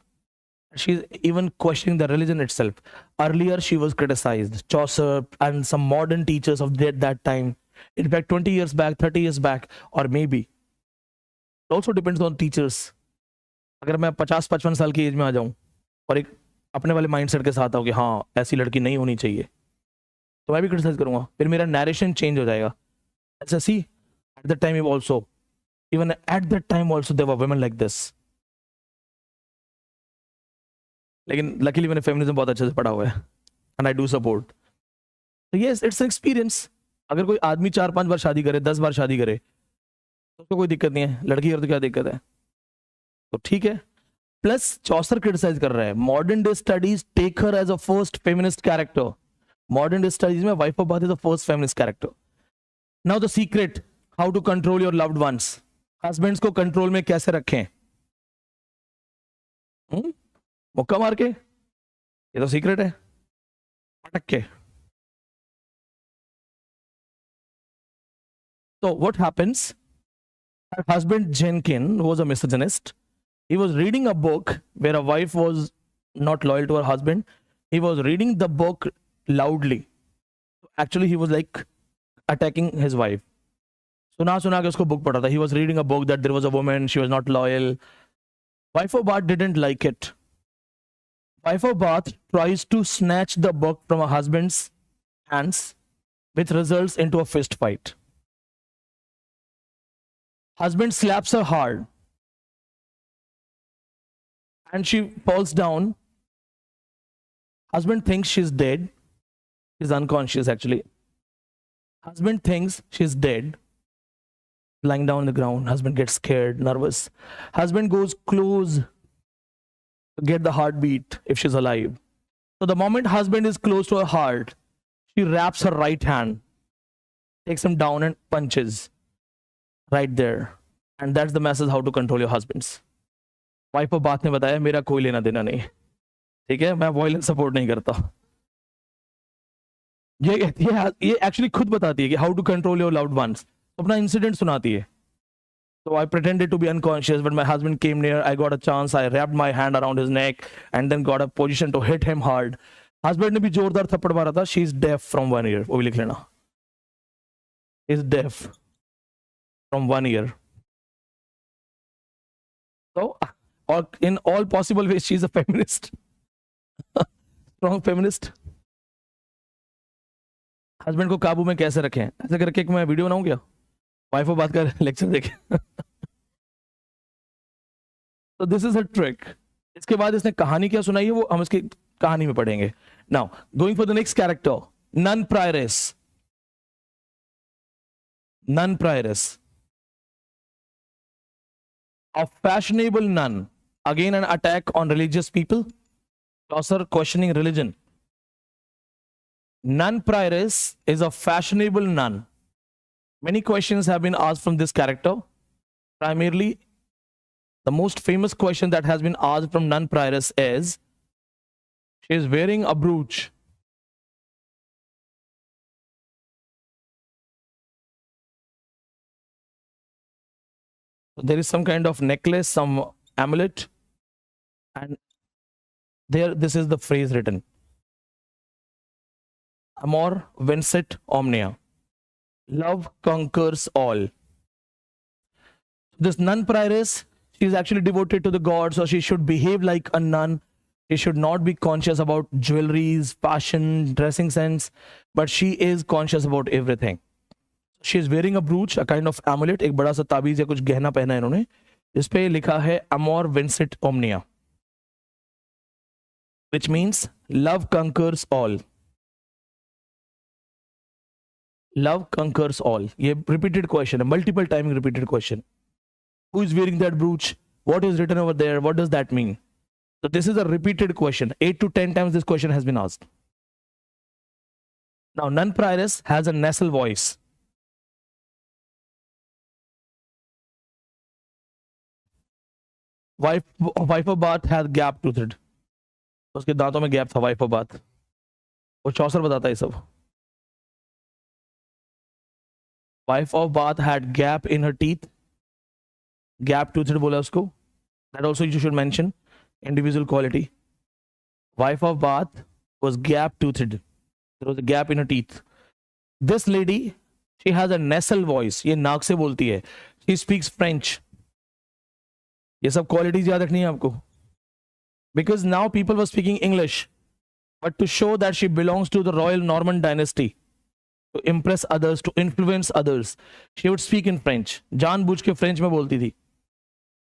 S1: She's even questioning the religion itself. Earlier, she was criticized. Chaucer and some modern teachers of that time. In fact, 20 years back, 30 years back, or maybe. It also depends on teachers. अगर मैं 50-55 साल की as में आ जाऊं और एक अपने वाले माइंडसेट के साथ आऊं कि हाँ ऐसी लड़की नहीं होनी चाहिए, तो मैं भी क्रिटिसाइज करूंगा, फिर मेरा नैरेशन चेंज हो जाएगा. ऐसा सी at that time also, even at that time also there were women like this. लेकिन लकीली मैंने फेमिनिज्म बहुत अच्छे से पढ़ा हुआ है एंड आई डू सपोर्ट. तो यस, इट्स एक्सपीरियंस. अगर कोई आदमी 4-5 बार शादी करे, 10 बार शादी करे, तो उसको कोई दिक्कत नहीं है. लड़की करे तो क्या दिक्कत है? तो ठीक है. प्लस चौसर क्रिटिसाइज कर रहा है. Modern day studies take her as a first feminist character. Modern day studies में wife of Bath is the first feminist character. Now the secret, how to control your loved ones. Husbands को control में कैसे रखें? मुक्का मार के? ये तो सीक्रेट है. अटक के. So what happens? Her husband Jenkin was a misogynist. He was reading a book where a wife was not loyal to her husband. He was reading the book loudly. Actually, he was like attacking his wife. सुना के उसको book पढ़ा था. He was reading a book that there was a woman, she was not loyal. Wife of Bath didn't like it. Wife of Bath tries to snatch the book from her husband's hands, which results into a fist fight. Husband slaps her hard and she falls down. Husband thinks she's dead. She's unconscious actually. Husband thinks she's dead, lying down on the ground. Husband gets scared, nervous. Husband goes close to get the heartbeat if she's alive. So the moment husband is close to her heart, she wraps her right hand, takes him down and punches right there. And that's the message how to control your husbands. Wife और बात ने बताया मेरा कोई लेना देना नहीं, ठीक है, मैं वायलेंस सपोर्ट नहीं करता. ये कहती है, ये एक्चुअली खुद बताती है कि how to control your loved ones. अपना इंसिडेंट सुनाती है. So I pretended to be unconscious, but my husband came near. I got a chance. I wrapped my hand around his neck and then got a position to hit him hard. Husband ने भी जोरदार थप्पड़ मारा था. She is deaf from 1 ear. वो भी लिख लेना. Is deaf from 1 ear. So, or in all possible ways, she is a feminist. Strong feminist. Husband को काबू में कैसे रखें, ऐसे करके एक मैं वीडियो बनाऊं क्या, वाइफ और बात का लेक्चर देखें. तो दिस इज अ ट्रिक. इसके बाद इसने कहानी क्या सुनाई है वो हम इसकी कहानी में पढ़ेंगे. Now going for the next character, nun prioress. Nun prioress, a fashionable nun. Again an attack on religious people. Chaucer questioning religion. Nun prioress is a fashionable nun. Many questions have been asked from this character. Primarily, the most famous question that has been asked from nun prioress is, she is wearing a brooch. There is some kind of necklace, some amulet, and there this is the phrase written: amor vincit omnia. Love conquers all. This nun prioress, she is actually devoted to the gods, so she should behave like a nun. She should not be conscious about jewelries, fashion, dressing sense, but she is conscious about everything. She is wearing a brooch, a kind of amulet, एक बड़ा सा ताबीज या कुछ गहना पहना है इन्होंने, इस पे लिखा है amor vincit omnia, which means love conquers all. Love conquers all. ये repeated question है, multiple time repeated question. Who is wearing that brooch? What is written over there? What does that mean? So this is a repeated question. 8 to 10 times this question has been asked. Now nun prioress has a nasal voice. Wife of Bath had gap toothed. उसके दांतों में gap था wife of बात. वो चौसर बताता है सब. Wife of Bath had gap in her teeth. Gap toothed बोला उसको. That also you should mention. Individual quality. Wife of Bath was gap toothed. There was a gap in her teeth. This lady, she has a nasal voice. ये नाक से बोलती है. She speaks French. ये सब qualities याद रखनी है आपको. Because now people were speaking English, but to show that she belongs to the royal Norman dynasty, to impress others, to influence others, she would speak in French. जानबूझ के French में बोलती थी.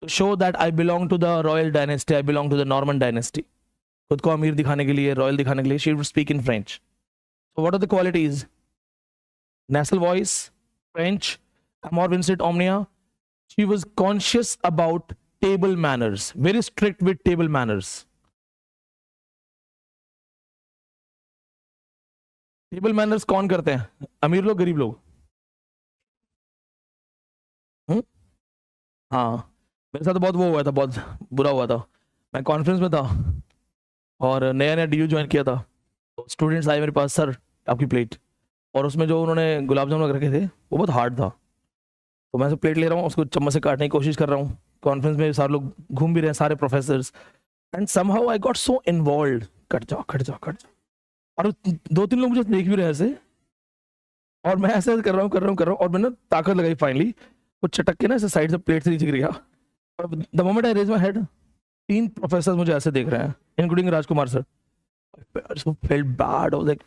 S1: To show that I belong to the royal dynasty, I belong to the Norman dynasty. खुद को अमीर दिखाने के लिए, रॉयल दिखाने के लिए, she would speak in French. So what are the qualities? Nasal voice, French, amor vincit omnia. She was conscious about table manners, very strict with table manners. Table manners कौन करते हैं? अमीर लोग, गरीब लोग. हाँ, मेरे साथ तो बहुत वो हुआ था, बहुत बुरा हुआ था. मैं कॉन्फ्रेंस में था और नया नया डीयू ज्वाइन किया था. स्टूडेंट्स आए मेरे पास, सर आपकी प्लेट, और उसमें जो उन्होंने गुलाब जामुन रखे थे वो बहुत हार्ड था. तो मैं प्लेट ले रहा हूँ, उसको चम्मच से काटने की कोशिश कर रहा हूँ. कॉन्फ्रेंस में सारे लोग घूम भी रहे हैं, सारे professors, and somehow I got so involved. Cut जाओ कट जाओ कट जाओ. और 2-3 लोग मुझे देख भी रहे हैं ऐसे, और मैं ऐसे कर रहा हूँ, और मैंने ताकत लगाई. फाइनली वो चटक के ना ऐसे साइड से प्लेट से नीचे गिर गया. The moment I raise my head, 3 professor मुझे ऐसे देख रहे हैं, including Rajkumar sir. Felt bad. Like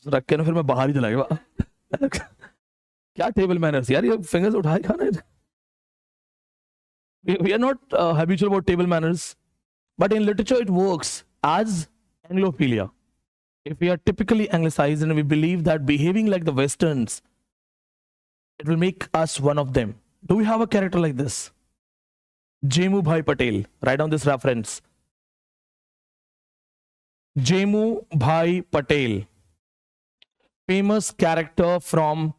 S1: रख के ना फिर मैं बाहर ही चला गया. क्या टेबल मैनर्स यार, ये फिंगर्स उठाए खाना. We are not habitual about table manners, but in literature it works as Anglophilia. If we are typically anglicized and we believe that behaving like the Westerns, it will make us one of them. Do we have a character like this? Jemu Bhai Patel. Write down this reference. Jemu Bhai Patel, famous character from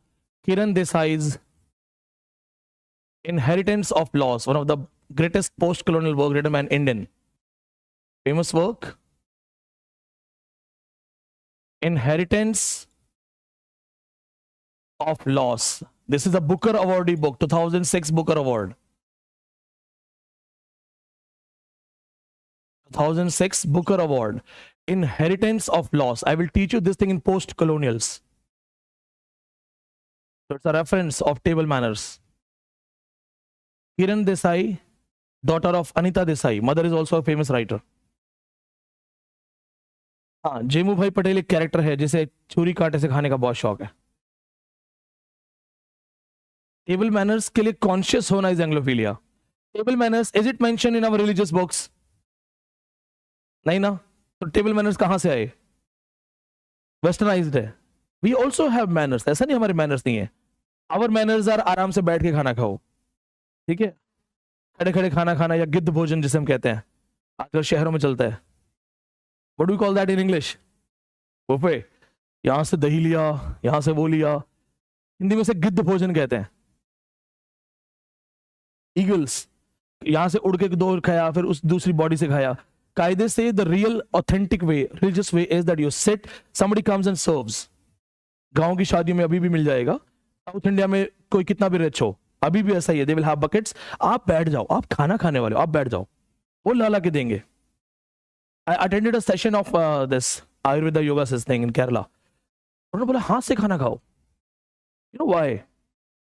S1: Kiran Desai's Inheritance of Laws, one of the greatest post-colonial work written by an Indian. Famous work, Inheritance of Laws. This is a Booker awardee book, 2006 Booker Award. 2006 Booker Award. Inheritance of Laws. I will teach you this thing in post-colonials. So it's a reference of table manners. Kiran Desai, daughter of Anita Desai. Mother is also a famous writer. हाँ, जेमू भाई पटेल एक character है जिसे चूरी कांटे से खाने का बहुत शौक है. टेबल मैनर्स के लिए कॉन्शियस होना is Anglophilia. Table manners, is it mention in our religious books? नहीं ना. तो टेबल मैनर्स कहां से आए? वेस्टर्नाइज्ड है. We also have manners. ऐसा नहीं हमारे मैनर्स नहीं है. आवर मैनर्स आर आराम से बैठ के खाना खाओ, ठीक है, खड़े खड़े खाना खाना, या गिद्ध भोजन जिसे हम कहते हैं, आजकल शहरों में चलता है. What do we call that in English? Buffet. यहां से दही लिया, यहां से वो लिया. हिंदी में से गिद्ध भोजन कहते हैं. ईगल्स, यहां से उड़ के दो खाया, फिर उस दूसरी बॉडी से खाया. कायदे से the real authentic way, religious way is that you sit, somebody comes and serves. गांव की शादियों में अभी भी मिल जाएगा. साउथ इंडिया में कोई कितना भी रिच हो, अभी भी ऐसा ही है. They will have buckets. आप बैठ जाओ, आप खाना खाने वाले हो, आप बैठ जाओ, वो ला के देंगे. I attended a session of this Ayurveda yoga thing in Kerala. उन्होंने बोला हाथ से खाना खाओ. You know why?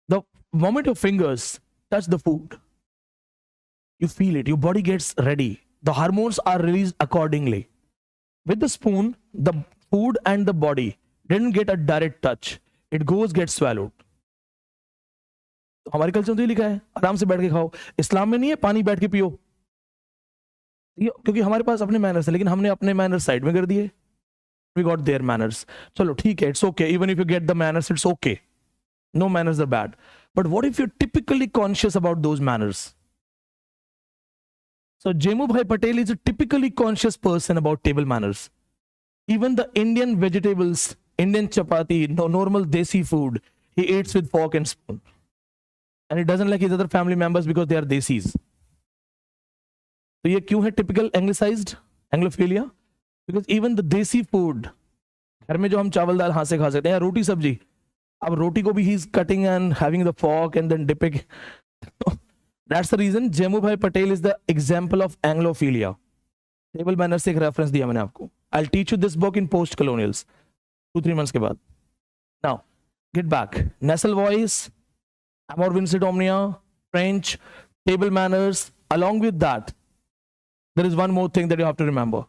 S1: The moment your fingers touch the food, you feel it. Your body gets ready. The hormones are released accordingly. With the spoon, the food and the body didn't get a direct touch. It gets swallowed. हमारे culture में तो ये लिखा है, आराम से बैठ के खाओ. इस्लाम में नहीं है पानी बैठ के पियो, क्योंकि हमारे पास अपने मैनर्स है, लेकिन हमने अपने मैनर्स साइड में कर दिए. We got their manners. चलो ठीक है, it's okay. Even if you get the manners, it's okay. No manners are bad. But what if you typically conscious about those manners? So Jemubhai Patel is a typically conscious person about table manners. Even the Indian vegetables, Indian chapati, normal desi food, he eats with fork and spoon. And he doesn't like his other family members because they are desis. तो ये क्यों है typical anglicized anglophilia? Because even the desi food, घर में जो हम चावल दाल हाथ से खा सकते हैं, या रोटी सब्जी, अब रोटी को भी he is cutting and having the fork and then dipping. That's the reason Jemu Bhai Patel is the example of anglophilia. Table manner से एक रेफरेंस दिया मैंने आपको. I'll teach you this book in post-colonials 2-3 months के बाद. Now, get back. Nasal voice, amor vincit omnia, French, table manners. Along with that, there is one more thing that you have to remember.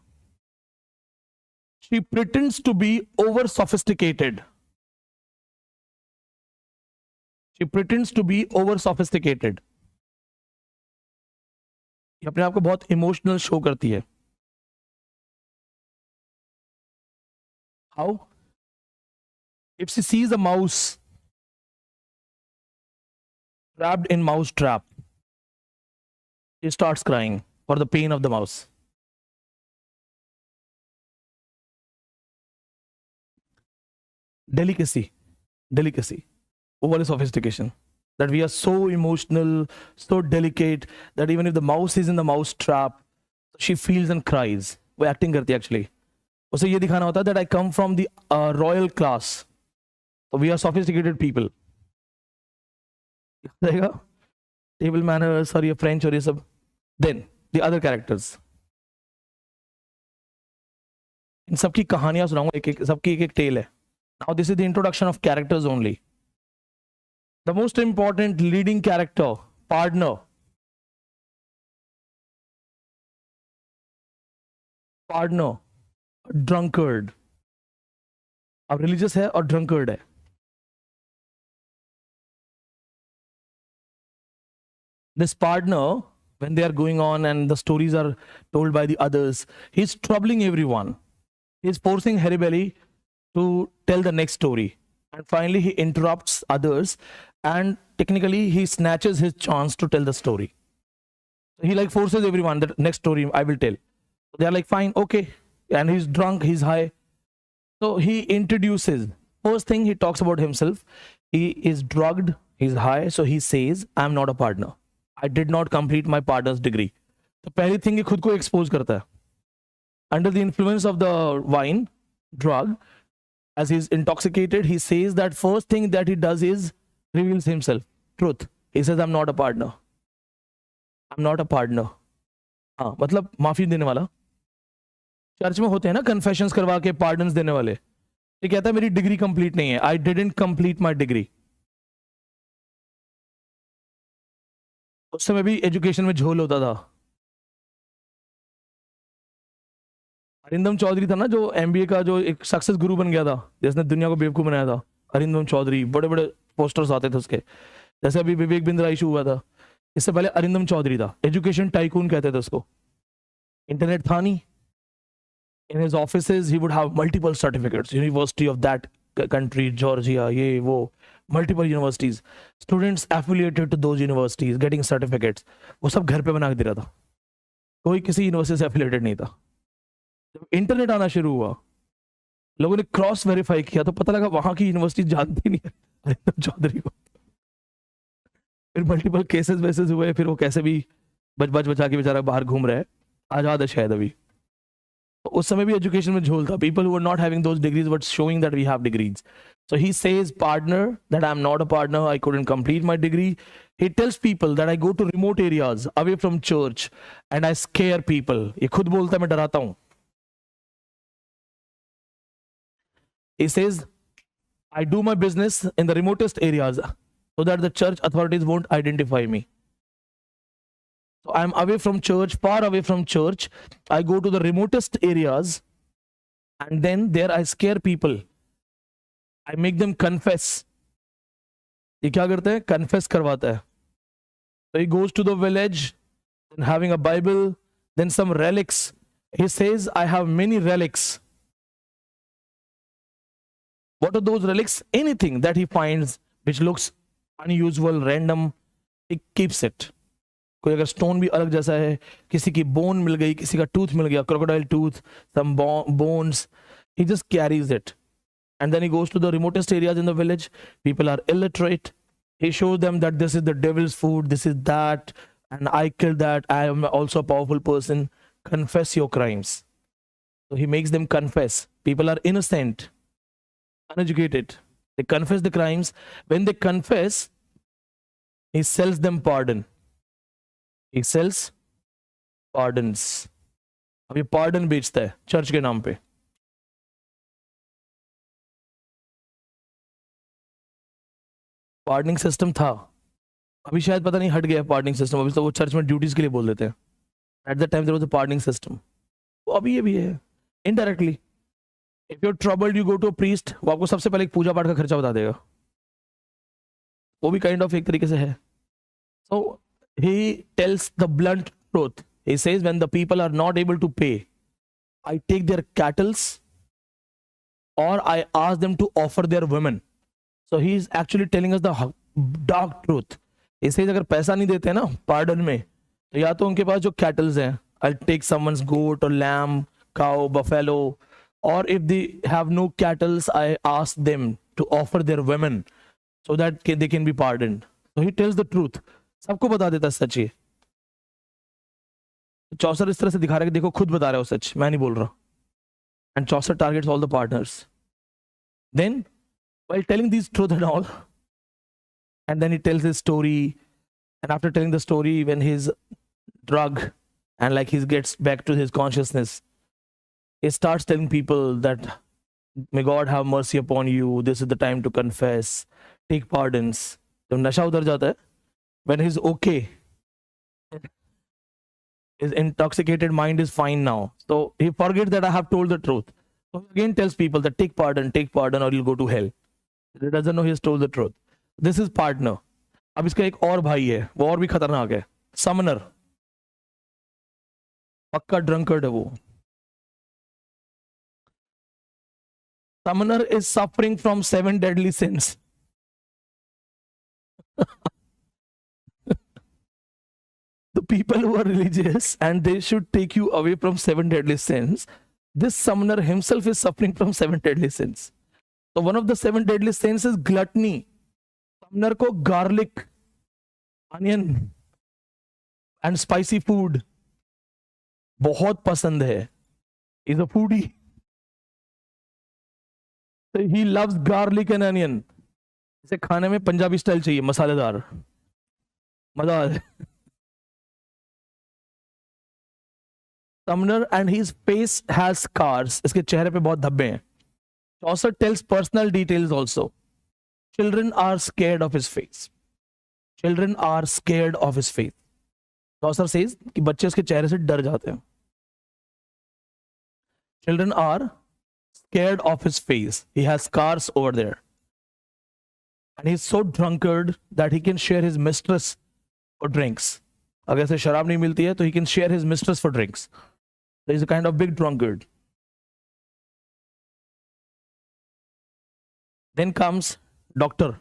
S1: She pretends to be over-sophisticated. She pretends to be over-sophisticated. ये अपने आप को बहुत emotional show करती है. How? If she sees a mouse trapped in mouse trap, she starts crying for the pain of the mouse. Delicacy, over sophistication. That we are so emotional, so delicate that even if the mouse is in the mouse trap, she feels and cries. वो acting करती है actually. उसे ये दिखाना होता है that I come from the royal class. So we are sophisticated people. Table manners और ये French और ये सब. Then the other characters. इन सबकी कहानियां सुनाऊंगा, एक सबकी एक टेल है. Now this is the introduction of characters only. The most important leading character, partner. Drunkard. अब रिलीजियस है और ड्रंकर्ड है. This partner, when they are going on and the stories are told by the others, he's troubling everyone. He's forcing Haribeli to tell the next story. And finally he interrupts others and technically he snatches his chance to tell the story. He like forces everyone that next story I will tell. They are like, fine, okay, and he's drunk, he's high. So he introduces, first thing he talks about himself. He is drugged, he's high, so he says, I'm not a partner. I did not complete my partner's degree. तो पहली thing ये खुद को expose करता है. Under the influence of the wine, drug, as he's intoxicated, he says that first thing that he does is reveals himself, truth. He says, I'm not a partner. I'm not a partner. हाँ, मतलब माफी देने वाला. Church में होते हैं ना confessions करवा के पार्डन्स देने वाले. ये कहता है मेरी डिग्री कंप्लीट नहीं है. I didn't complete my degree. उस समय भी एजुकेशन में झोल होता था. अरिंदम चौधरी था ना जो एमबीए का जो एक सक्सेस गुरु बन गया था, जिसने दुनिया को बेवकूफ बनाया था. अरिंदम चौधरी, बड़े बड़े पोस्टर्स आते थे उसके. जैसे अभी विवेक बिंद्रा इशू हुआ था, इससे पहले अरिंदम चौधरी था. एजुकेशन टाइकून कहते थे उसको. इंटरनेट था नहीं. In his offices, he would have multiple certificates. University of that country, Georgia, ye wo, multiple universities. Students affiliated to those universities, getting certificates. वो सब घर पे बना के दे रहा था. कोई किसी यूनिवर्सिटी से affiliated नहीं था. जब इंटरनेट आना शुरू हुआ, लोगों ने क्रॉस वेरीफाई किया तो पता लगा वहां की यूनिवर्सिटी जानती नहीं है अरिंदम चौधरी को. फिर मल्टीपल केसेस वेसेस हुए. फिर वो कैसे भी बचा के बेचारा बाहर घूम रहा है. आजाद है शायद अभी. उस समय भी एजुकेशन में झोल था. People who were not having those degrees but showing that we have degrees. So he says partner that I am not a partner, I couldn't complete my degree. He tells people that I go to remote areas away from church and I scare people. ये खुद बोलता है मैं डराता हूं. He says I do my business in the remotest areas so that the church authorities won't identify me. So I'm away from church, far away from church. I go to the remotest areas and then there I scare people. I make them confess. ये क्या करते हैं? Confess करवाता है. So he goes to the village and having a Bible, then some relics. He says, I have many relics. What are those relics? Anything that he finds which looks unusual, random, he keeps it. कोई अगर stone भी अलग जैसा है, किसी की bone meal गई, किसी का टूथ मिल गया, crocodile tooth, some bones, he just carries it. And then he goes to the remotest areas in the village. People are illiterate. He shows them that this is the devil's food, this is that, and I killed that. I am also a powerful person. Confess your crimes. So he makes them confess. People are innocent, uneducated. They confess the crimes. When they confess, he sells them pardon. He sells pardons. अब ये pardon बेचता है church के नाम पे. Pardoning system था, अभी शायद पता नहीं हट गया पार्डनिंग सिस्टम. अभी तो वो चर्च में ड्यूटीज के लिए बोल देते हैं. At the time there was a pardoning system. तो अभी ये भी है indirectly. If you are troubled you go to a priest, वो आपको सबसे पहले एक पूजा पाठ का खर्चा बता देगा. वो भी काइंड ऑफ एक तरीके से है. सो he tells the blunt truth. He says when the people are not able to pay, I take their cattles or I ask them to offer their women. So he is actually telling us the dark truth. He says अगर पैसा नहीं देते ना pardon में, तो या तो उनके पास जो cattles हैं, I'll take someone's goat or lamb, cow, buffalo, or if they have no cattles, I ask them to offer their women so that they can be pardoned. So he tells the truth. सबको बता देता है सच. ये चौसर इस तरह से दिखा रहा है कि देखो खुद बता रहा है वो सच, मैं नहीं बोल रहा. And Chaucer targets all the partners. Then while telling this truth and all, and then he tells his story. And after telling the story, when his drug and like he gets back to his consciousness, he starts telling people that may God have mercy upon you, this is the time to confess, take pardons. तो नशा उतर जाता है. When he's okay, his intoxicated mind is fine now. So he forgets that I have told the truth. So he again tells people that take pardon or you'll go to hell. He doesn't know he has told the truth. This is partner. अब इसका एक और भाई है, वो और भी खतरनाक है. Summoner. पक्का ड्रंकर्ड है वो. Summoner is suffering from 7 deadly sins. The people who are religious and they should take you away from 7 deadly sins. This summoner himself is suffering from 7 deadly sins. So one of the 7 deadly sins is gluttony. Summoner को garlic, onion and spicy food बहुत पसंद है. He's a foodie. So he loves garlic and onion. इसे खाने में Punjabi style चाहिए, मसालेदार, मजा आ जाए. Sumner and his face has scars. इसके चेहरे पे बहुत धब्बे हैं. Chaucer tells personal details also. Children are scared of his face. Children are scared of his face. Chaucer says कि बच्चे उसके चेहरे से डर जाते हैं. Children are scared of his face. He has scars over there. And he's so drunkard that he can share his mistress for drinks. अगर से शराब नहीं मिलती है तो he can share his mistress for drinks. So he's a kind of big drunkard. Then comes doctor.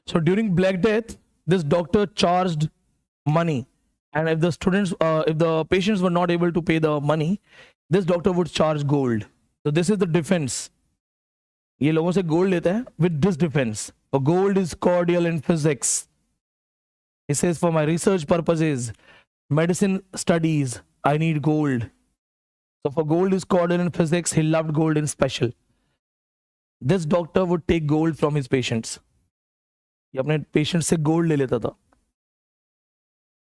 S1: So during Black Death, this doctor charged money, and if the patients were not able to pay the money, this doctor would charge gold. So this is the defense. ये लोगों से gold लेता है with this defense. So gold is cordial in physics. He says, for my research purposes, medicine studies, I need gold. So for gold is cordial in physics, he loved gold in special. This doctor would take gold from his patients. ये अपने patient से gold ले लेता था.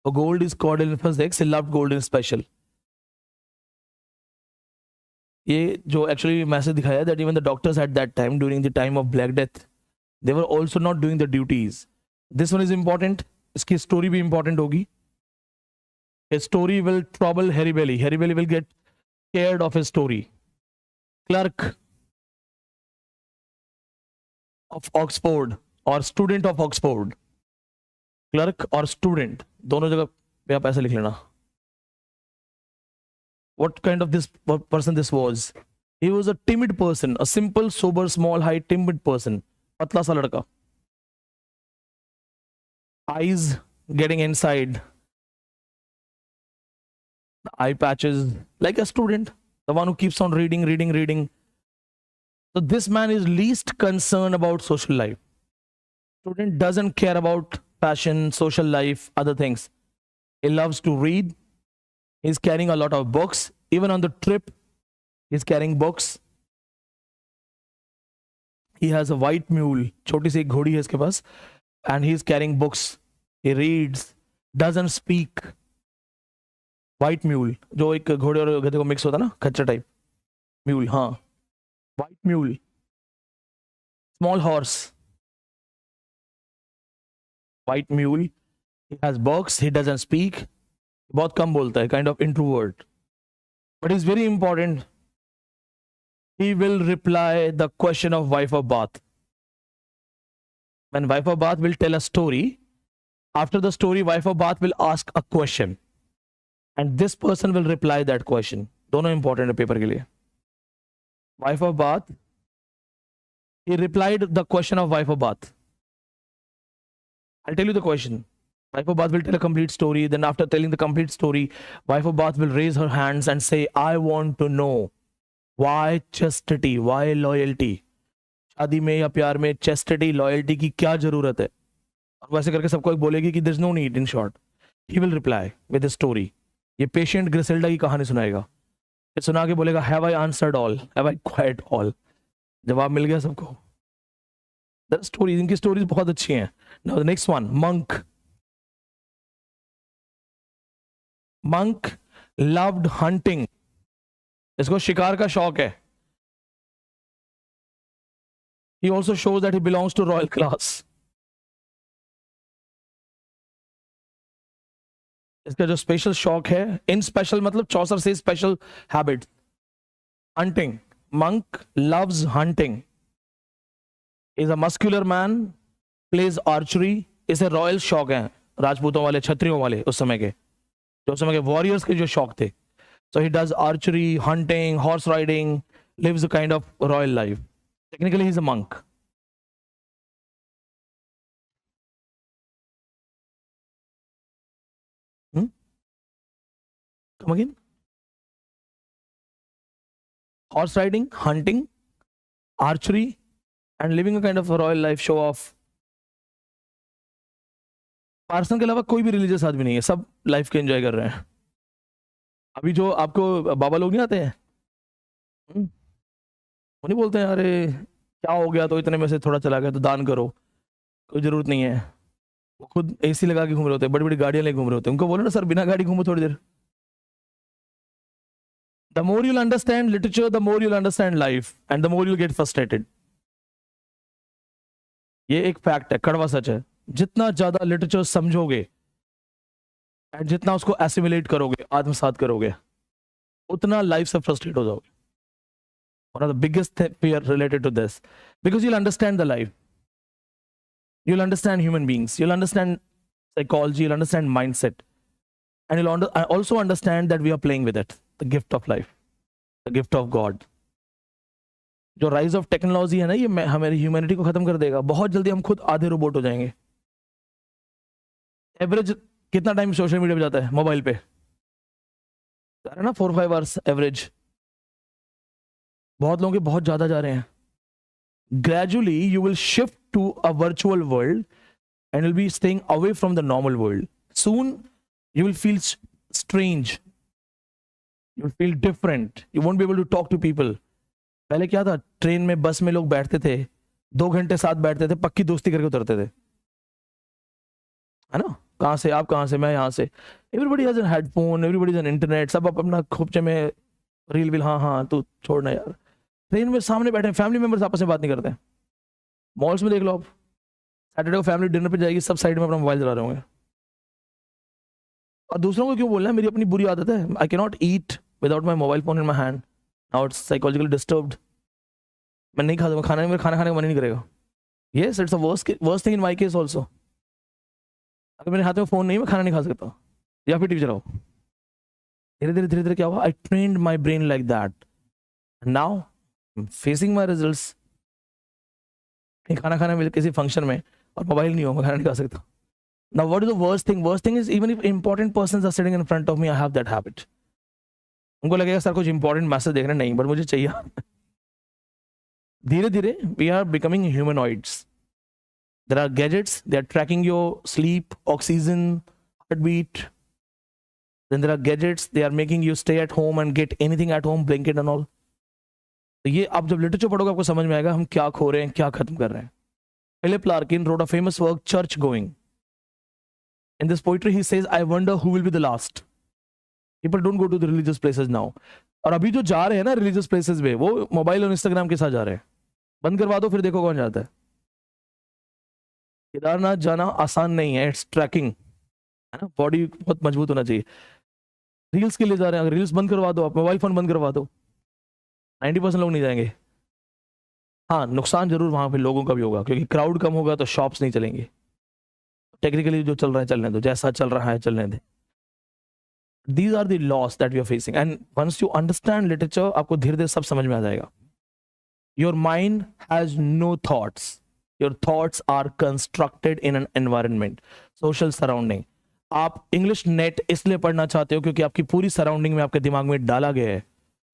S1: So gold is cordial in physics, he loved gold in special. ये जो actually message दिखाया that even the doctors at that time, during the time of Black Death, they were also not doing the duties. This one is important. इसकी story भी important होगी. His story will trouble Harry Bailey. Harry Bailey will get scared of his story. Clerk of Oxford और student of Oxford. Clerk और student दोनों जगह पे आप ऐसे लिख लेना. What kind of this person this was? He was a timid person, a simple, sober, small, height, timid person. पतला सा लड़का. Eyes getting inside. The eye patches, like a student, the one who keeps on reading. So this man is least concerned about social life. Student doesn't care about fashion, social life, other things. He loves to read. He's carrying a lot of books. Even on the trip, he's carrying books. He has a white mule. छोटी सी घोड़ी है इसके पास. And he's carrying books. He reads. Doesn't speak. White mule. जो एक घोड़े और गधे को मिक्स होता है ना, खच्चर टाइप. Mule, हाँ. White mule. Small horse. White mule. He has books. He doesn't speak. बहुत कम बोलता है, kind of introvert. But it's very important. He will reply the question of wife of Bath. When wife of Bath will tell a story, after the story, wife of Bath will ask a question, and this person will reply that question. दोनों important है paper के लिए. Wife of Bath. He replied the question of wife of Bath. I'll tell you the question. Wife of Bath will tell a complete story. Then after telling the complete story, wife of Bath will raise her hands and say, I want to know why chastity, why loyalty. शादी में या प्यार में chastity, loyalty की क्या जरूरत है? और वैसे करके सबको एक बोलेगी कि there's no need. In short, he will reply with a story. ये पेशेंट ग्रिसेल्डा की कहानी सुनाएगा. फिर सुना के बोलेगा, have I answered all? Have I quiet all? जवाब मिल गया सबको. The stories, इनकी stories बहुत अच्छी हैं. Now the next one, monk. Monk loved hunting. इसको शिकार का शौक है. He also shows that he belongs to royal class. इसका जो स्पेशल शौक है, इन स्पेशल मतलब चौसर से special habit. Hunting. Monk loves hunting. Is a muscular man, plays archery, इसे रॉयल शौक हैं राजपूतों वाले, क्षत्रियों वाले, उस समय के, जो उस समय के वॉरियर्स के जो शौक थे. So he does archery, hunting, horse riding, lives a kind of royal life. Technically, he's a monk. Come again? Horse riding, hunting, archery, and living a kind of a royal life, show off. Parson के अलावा कोई भी religious आदमी नहीं है, सब life के enjoy कर रहे हैं. अभी जो आपको बाबा लोग नहीं आते हैं, वो नहीं बोलते हैं अरे क्या हो गया तो इतने में से थोड़ा चला गया तो दान करो, कोई जरूरत नहीं है. वो खुद एसी लगा के घूम रहे होते हैं, बड़ी बड़ी गाड़ियां लेके घूम रहे होते हैं. उनको बोलो ना सर बिना गाड़ी घूमो थोड़ी देर. The more you'll understand literature, the more you'll understand life, and the more you'll get frustrated. ये एक फैक्ट है, कड़वा सच है. जितना ज्यादा लिटरेचर समझोगे एंड जितना उसको एसिमिलेट करोगे, आत्मसात करोगे, उतना लाइफ से फ्रस्ट्रेट हो जाओगे. One of the biggest fear related to this, because you'll understand the life, you'll understand human beings, you'll understand psychology, you'll understand mindset, and you'll also understand that we are playing with it, the gift of life, the gift of God. जो rise of technology है ना, ये हमारी humanity को खत्म कर देगा. बहुत जल्दी हम खुद आधे रोबोट हो जाएंगे. एवरेज कितना टाइम सोशल मीडिया पे जाता है मोबाइल पे? जा रहे हैं ना 4-5 आवर्स एवरेज. बहुत लोगों के बहुत ज्यादा जा रहे हैं. Gradually you will shift to a virtual world and will be staying away from the normal world. Soon you will feel strange, you will feel different, you won't be able to talk to people. पहले क्या था, train में बस में लोग बैठते थे, 2 घंटे साथ बैठते थे, पक्की दोस्ती करके उतरते थे, है ना. कहाँ से आप, कहाँ से मैं, यहाँ से. Everybody has an headphone, everybody has an internet, सब अपना खोपचे में रील विल. हाँ हाँ तू छोड़ना यार. ट्रेन में सामने बैठे फैमिली मेंबर्स आपस में बात नहीं करते. मॉल्स में देख लो आप, सैटरडे को फैमिली डिनर पे जाएगी, सब साइड में अपना मोबाइल चला रहे होंगे. और दूसरों को क्यों बोलना है, मेरी अपनी बुरी आदत है. I can not eat without my mobile phone in my hand. Now it's psychologically disturbed. मैं नहीं खाता, खाना मेरा खाना खाने का मन ही नहीं करेगा. Yes, it's a worst thing in my case also. अगर मेरे हाथ में फोन नहीं, मैं खाना नहीं खा सकता, या फिर टीवी चलाओ. धीरे धीरे क्या हुआ, I trained my brain like that. Now facing my results. खाना खाना मेरे किसी फंक्शन में और मोबाइल नहीं हो, मैं खाना नहीं खा सकता. Now what is the worst thing? Worst thing is even if important persons are sitting in front of me, I have that habit. उनको लगेगा सर कुछ इंपॉर्टेंट मैसेज देख रहे नहीं, बट मुझे चाहिए. धीरे धीरे we are becoming humanoids. There are gadgets, they are tracking your sleep, oxygen, heartbeat. Then there are gadgets, they are making you stay at home and get anything at home, blanket and all. तो ये आप जब literature पढ़ोगे आपको समझ में आएगा हम क्या खो रहे हैं, क्या खत्म कर रहे हैं. Philip Larkin wrote a famous work, Church Going. In this poetry he says, I wonder who will be the last. People don't go to the religious places now. और अभी जो जा रहे हैं ना रिलीजियस प्लेसेस में, वो मोबाइल और इंस्टाग्राम के साथ जा रहे हैं. बंद करवा दो फिर देखो कौन जाता है. केदारनाथ जाना आसान नहीं है, इट्स ट्रैकिंग, है ना. बॉडी बहुत मजबूत होना चाहिए. रील्स के लिए जा रहे हैं, अगर रील्स बंद करवा दो, आप मोबाइल फोन बंद करवा दो, 90% लोग नहीं जाएंगे. हाँ, नुकसान जरूर वहां पे लोगों का भी होगा, क्योंकि क्राउड कम होगा तो शॉप्स नहीं चलेंगे. टेक्निकली जो चल रहा है चलने दो, जैसा चल रहा है चलने दे. These are the laws that we are facing, and once you understand literature, आपको धीरे धीरे सब समझ में आ जाएगा. Your mind has no thoughts. Your thoughts are constructed in an environment, social surrounding. आप इंग्लिश नेट इसलिए पढ़ना चाहते हो क्योंकि आपकी पूरी सराउंडिंग में आपके दिमाग में डाला गया है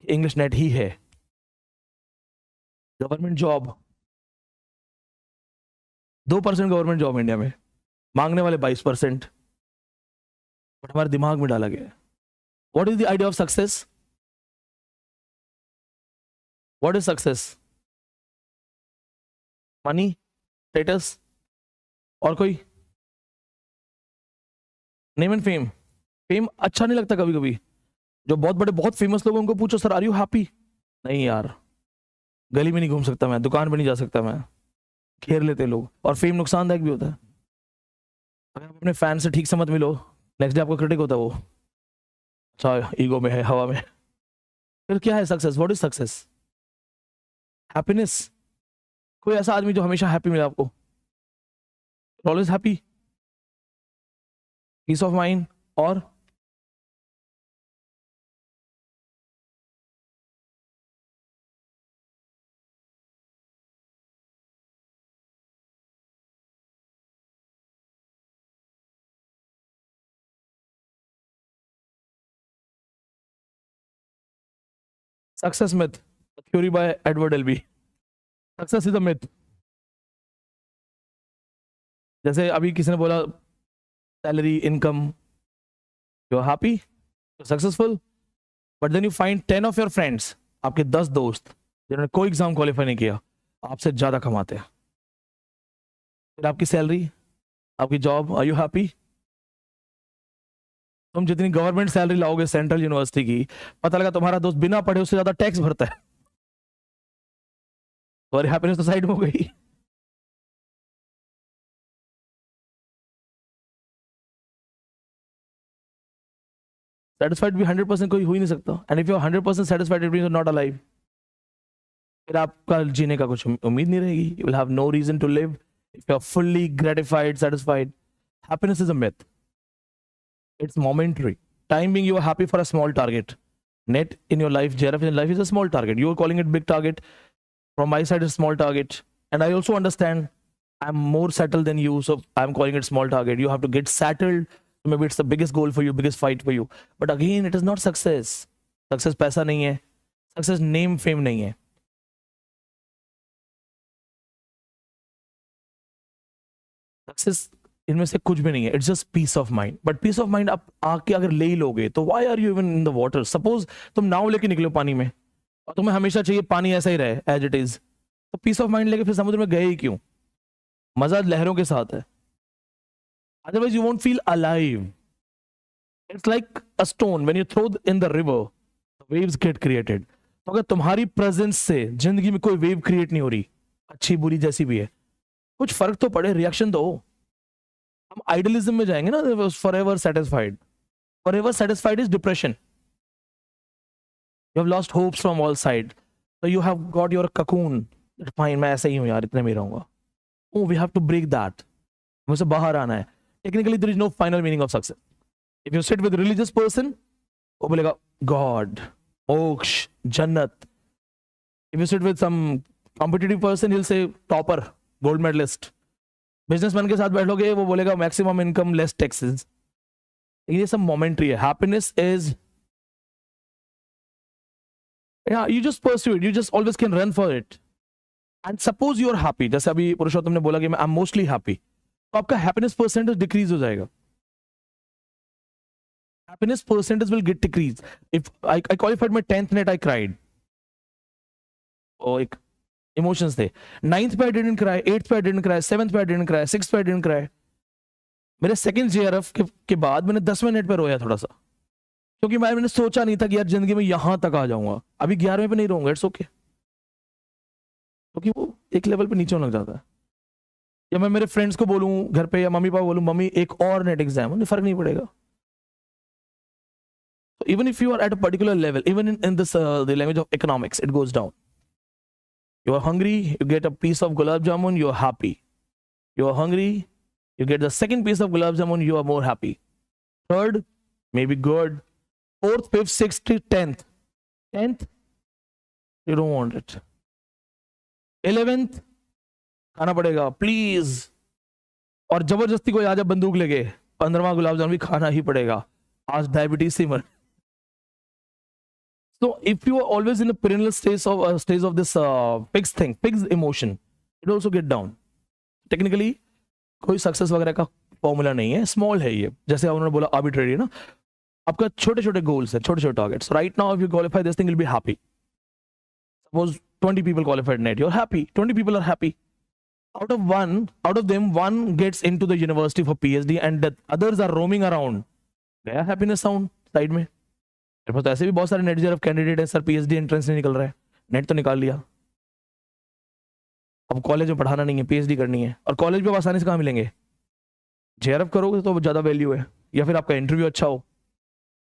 S1: इंग्लिश नेट ही है. Government job, 2% government job India में, मांगने वाले 22%, बट हमारे दिमाग में डाला गया है. What is the idea of success? What is success? Money, status, और कोई? Name and fame. फेम अच्छा नहीं लगता कभी कभी. जो बहुत बड़े बहुत फेमस लोग, उनको पूछो सर आर यू हैप्पी? नहीं यार, गली में नहीं घूम सकता मैं, दुकान पे नहीं जा सकता मैं, घेर लेते लोग. और फेम नुकसानदायक भी होता है. अगर आप अपने फैन से ठीक से मत मिलो, नेक्स्ट डे आपको क्रिटिक होता है वो, अच्छा ईगो में है, हवा में. फिर क्या है success? What is success? Happiness, कोई ऐसा आदमी जो हमेशा हैप्पी मिले आपको? Always happy, peace of mind, और success myth, theory by Edward Albee. Success is a myth. जैसे अभी किसी ने बोला salary, income, you are happy, successful, but then you find 10 of your friends, आपके 10 दोस्त जिन्होंने कोई एग्जाम क्वालिफाई नहीं किया, आपसे ज्यादा कमाते हैं। फिर आपकी सैलरी, आपकी जॉब, आर यू हैप्पी? तुम जितनी गवर्नमेंट सैलरी लाओगे सेंट्रल यूनिवर्सिटी की, पता लगा तुम्हारा दोस्त बिना पढ़े उससे ज्यादा टैक्स भरता है, तुम्हारी हैप्पीनेस तो साइड में हो गई। सेटिस्फाइड भी 100% कोई हो ही नहीं सकता, and if you are 100% satisfied it means you are not alive. फिर आपका जीने का कुछ उम्मीद नहीं रहेगी, you will have no reason to live if you are fully gratified, satisfied. Happiness is a myth, it's momentary. Time being, you are happy for a small target. Net in your life, JRF in your life is a small target. You are calling it big target. From my side, it's small target. And I also understand I'm more settled than you, so I'm calling it small target. You have to get settled. Maybe it's the biggest goal for you, biggest fight for you. But again, it is not success. Success पैसा नहीं है. Success name, fame नहीं है. Success इनमें से कुछ भी नहीं है, it's just peace of mind. But peace of mind आप आके अगर ले ही लोगे तो why are you even in the water? Suppose तुम नाव लेके निकलो पानी में और तुम्हें हमेशा चाहिए पानी ऐसा ही रहे एज इट इज, तो पीस ऑफ माइंड लेके फिर समुद्र में गए ही क्यों? मजा लहरों के साथ है, otherwise you won't feel alive. It's like a stone when you throw in the river, waves get created. तो अगर तुम्हारी प्रेजेंस से जिंदगी में कोई वेव क्रिएट नहीं हो रही, अच्छी बुरी जैसी भी है, कुछ फर्क तो पड़े, रिएक्शन तो हो। हम आइडियलिज्म में जाएंगे ना, forever satisfied. Forever satisfied is depression. You have lost hopes from all side, so you have got your cocoon that fine, मैं ऐसा ही हूँ यार, इतने में रहूंगा। oh we have to break that, मुझसे बाहर आना है। technically there is no final meaning of success. if you sit with a religious person, वो बोलेगा God, मोक्ष, जन्नत। if you sit with some competitive person, he'll say topper, gold medalist। Businessman के साथ बैठोगे वो बोलेगा मैक्सिमम इनकम, लेस टैक्सेस। ये सब मोमेंट्री है। Happiness is yeah, you just pursue it, you just always can run for it. And suppose you are happy, जैसे अभी पुरुषोत्तम ने बोला कि मैं I'm mostly happy, तो आपका हैप्पीनेस परसेंटेज डिक्रीज हो जाएगा। Happiness percentage will get decrease. If I qualified my 10th net, I cried, और एक इमोशंस थे। 9th पे I didn't cry, 8th पे I didn't cry, 7th पे I didn't cry, 6th पे I didn't cry। मेरे सेकंड JRF के बाद मैंने 10वें नेट पे रोया थोड़ा सा, क्योंकि मैंने सोचा नहीं था कि यार जिंदगी में यहां तक आ जाऊंगा। अभी 11वें पे नहीं रहूंगा, इट्स ओके, क्योंकि वो एक लेवल पे नीचे लग जाता है। या मैं मेरे फ्रेंड्स को बोलूं घर पे, या मम्मी पापा बोलूं मम्मी एक और नेट एग्जाम, उन्हें फर्क नहीं पड़ेगा। So even if you are at a particular level, even in this the language of economics, it goes down. You are hungry, you get a piece of gulab jamun, you are happy. You are hungry, you get the second piece of gulab jamun, you are more happy. Third, maybe good. Fourth, fifth, sixth, 10th, you don't want it. 11th, खाना पड़ेगा please, और जबरदस्ती कोई आजा बंदूक लेके 15वां गुलाब जामुन भी खाना ही पड़ेगा, आज डायबिटीज से मर। So if you are always in a perennial stage of this fixed thing, fixed emotion, it also get down. Technically कोई सक्सेस वगैरह का फॉर्मूला नहीं है, स्मॉल है ये। जैसे उन्होंने बोला आर्बिट्रेरी ना, आपका छोटे छोटे गोल्स है, छोटे छोटे targets. Right now if you qualify this thing, will be happy. Suppose 20 people qualified net, you're happy, 20 people are happy. Out of them one gets into the university for PhD and the others are roaming around. गया happiness sound side में। मेरे पास तो ऐसे भी बहुत सारे net JRF candidate है, sir PhD entrance नहीं निकल रहा है, नेट तो निकाल लिया, अब कॉलेज में पढ़ाना नहीं है, PhD करनी है, और कॉलेज भी आसानी से कहाँ मिलेंगे? JRF करोगे तो ज्यादा वैल्यू है, या फिर आपका इंटरव्यू अच्छा हो।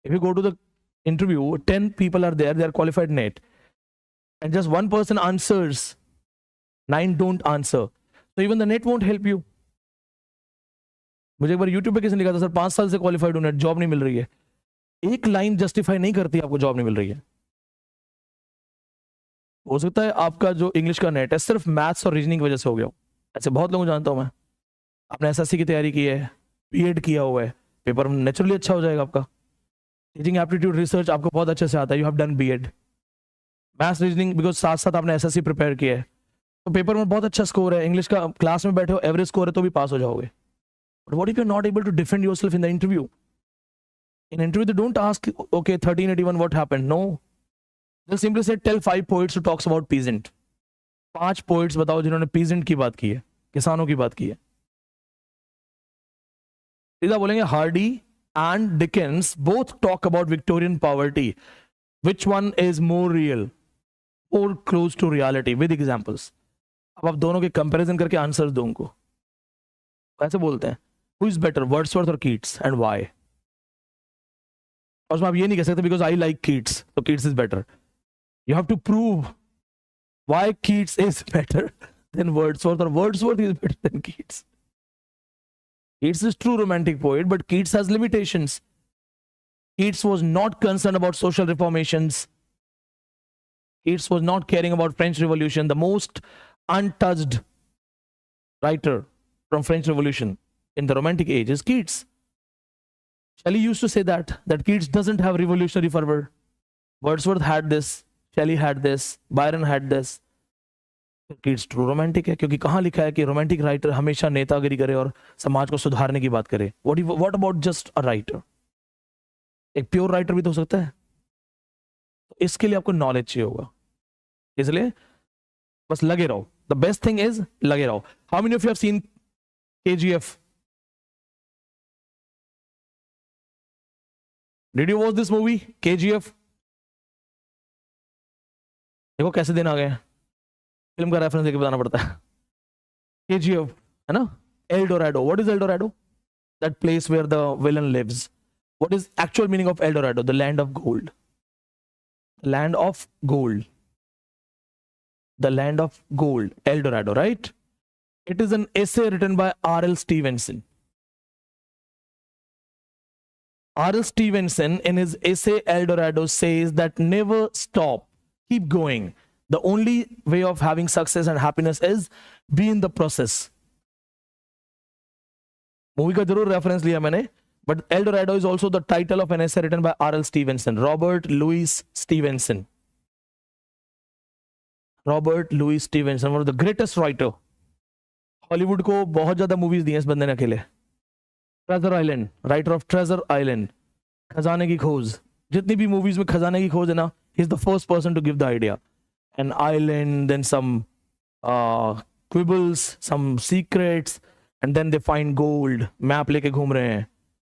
S1: If you go to the interview, 10 people are there, they are qualified net, and just one person answers 9 don't answer. So even the net won't help you. मुझे एक बार YouTube पे किसी ने लिखा था, सर 5 साल से क्वालिफाइड हूं, नेट जॉब नहीं मिल रही है. एक लाइन जस्टिफाई नहीं करती आपको जॉब नहीं मिल रही है. हो सकता है आपका जो इंग्लिश का नेट है सिर्फ मैथ्स और रीजनिंग की वजह से हो गया हो. ऐसे बहुत लोगों को जानता हूं मैं. आपने एसएससी की तैयारी की है, बीएड किया हुआ है, पेपर नेचुरली अच्छा हो जाएगा आपका. टीचिंग एप्टीट्यूड रिसर्च आपको बहुत अच्छे से आता है, you have done BEd. Maths reasoning because साथ साथ आपने एसएससी प्रिपेयर किया है, तो पेपर में बहुत अच्छा स्कोर है. इंग्लिश का क्लास में बैठे हो, एवरेज स्कोर है तो भी पास हो जाओगे. But what if you are not able to defend yourself in the interview? In interview they don't ask okay 1381 what happened. No, they simply say tell 5 poets who talks about peasant. 5 poets बताओ जिन्होंने peasant की बात की है, किसानों की बात की है. सीधा बोलेंगे Hardy and Dickens both talk about Victorian poverty. Which one is more real, more close to reality with examples? अब आप दोनों के कंपैरिजन करके आंसर दो उनको. कैसे बोलते हैं who is better, वर्ड्सवर्थ और कीट्स, and why? और उसमें आप ये नहीं कह सकते because I like Keats, तो Keats is better. You have to prove why Keats is better than Wordsworth or Wordsworth is better than Keats. Keats is true romantic poet, but Keats has limitations. Keats was not concerned about social reformations. Keats was not caring about French Revolution. The most untouched writer from French Revolution in the Romantic age is Keats. Shelley used to say that Keats doesn't have revolutionary fervor. Wordsworth had this, Shelley had this, Byron had this. Keats true romantic है, क्योंकि कहाँ लिखा है कि romantic writer हमेशा नेतागिरी करे और समाज को सुधारने की बात करे. What about just a writer? एक प्योर राइटर भी तो हो सकता है. तो इसके लिए आपको नॉलेज चाहिए होगा, इसलिए बस लगे रहो. द बेस्ट थिंग इज लगे रहो. How many of you have seen KGF? Did you watch this movie KGF? देखो कैसे दिन आ गए, फिल्म का रेफरेंस लेके बताना पड़ता है. KGF है ना, El Dorado. What is El Dorado? That place where the villain lives. What is actual meaning of El Dorado? The land of gold. The land of gold. The land of gold. El Dorado, right? It is an essay written by R.L. Stevenson. R.L. Stevenson in his essay El Dorado says that never stop. Keep going. The only way of having success and happiness is be in the process. Movie का जरूर reference लिया मैंने. But El Dorado is also the title of an essay written by R.L. Stevenson, Robert Louis Stevenson. Robert Louis Stevenson, one of the greatest writer. Hollywood को बहुत ज्यादा movies दी हैं इस बंदे ने अकेले. Treasure Island, writer of Treasure Island, खजाने की खोज. जितनी भी मूवीज में खजाने की खोज है ना, he is the first person to give the idea. An island, then some quibbles, some secrets, and then they find gold. Map लेके घूम रहे हैं.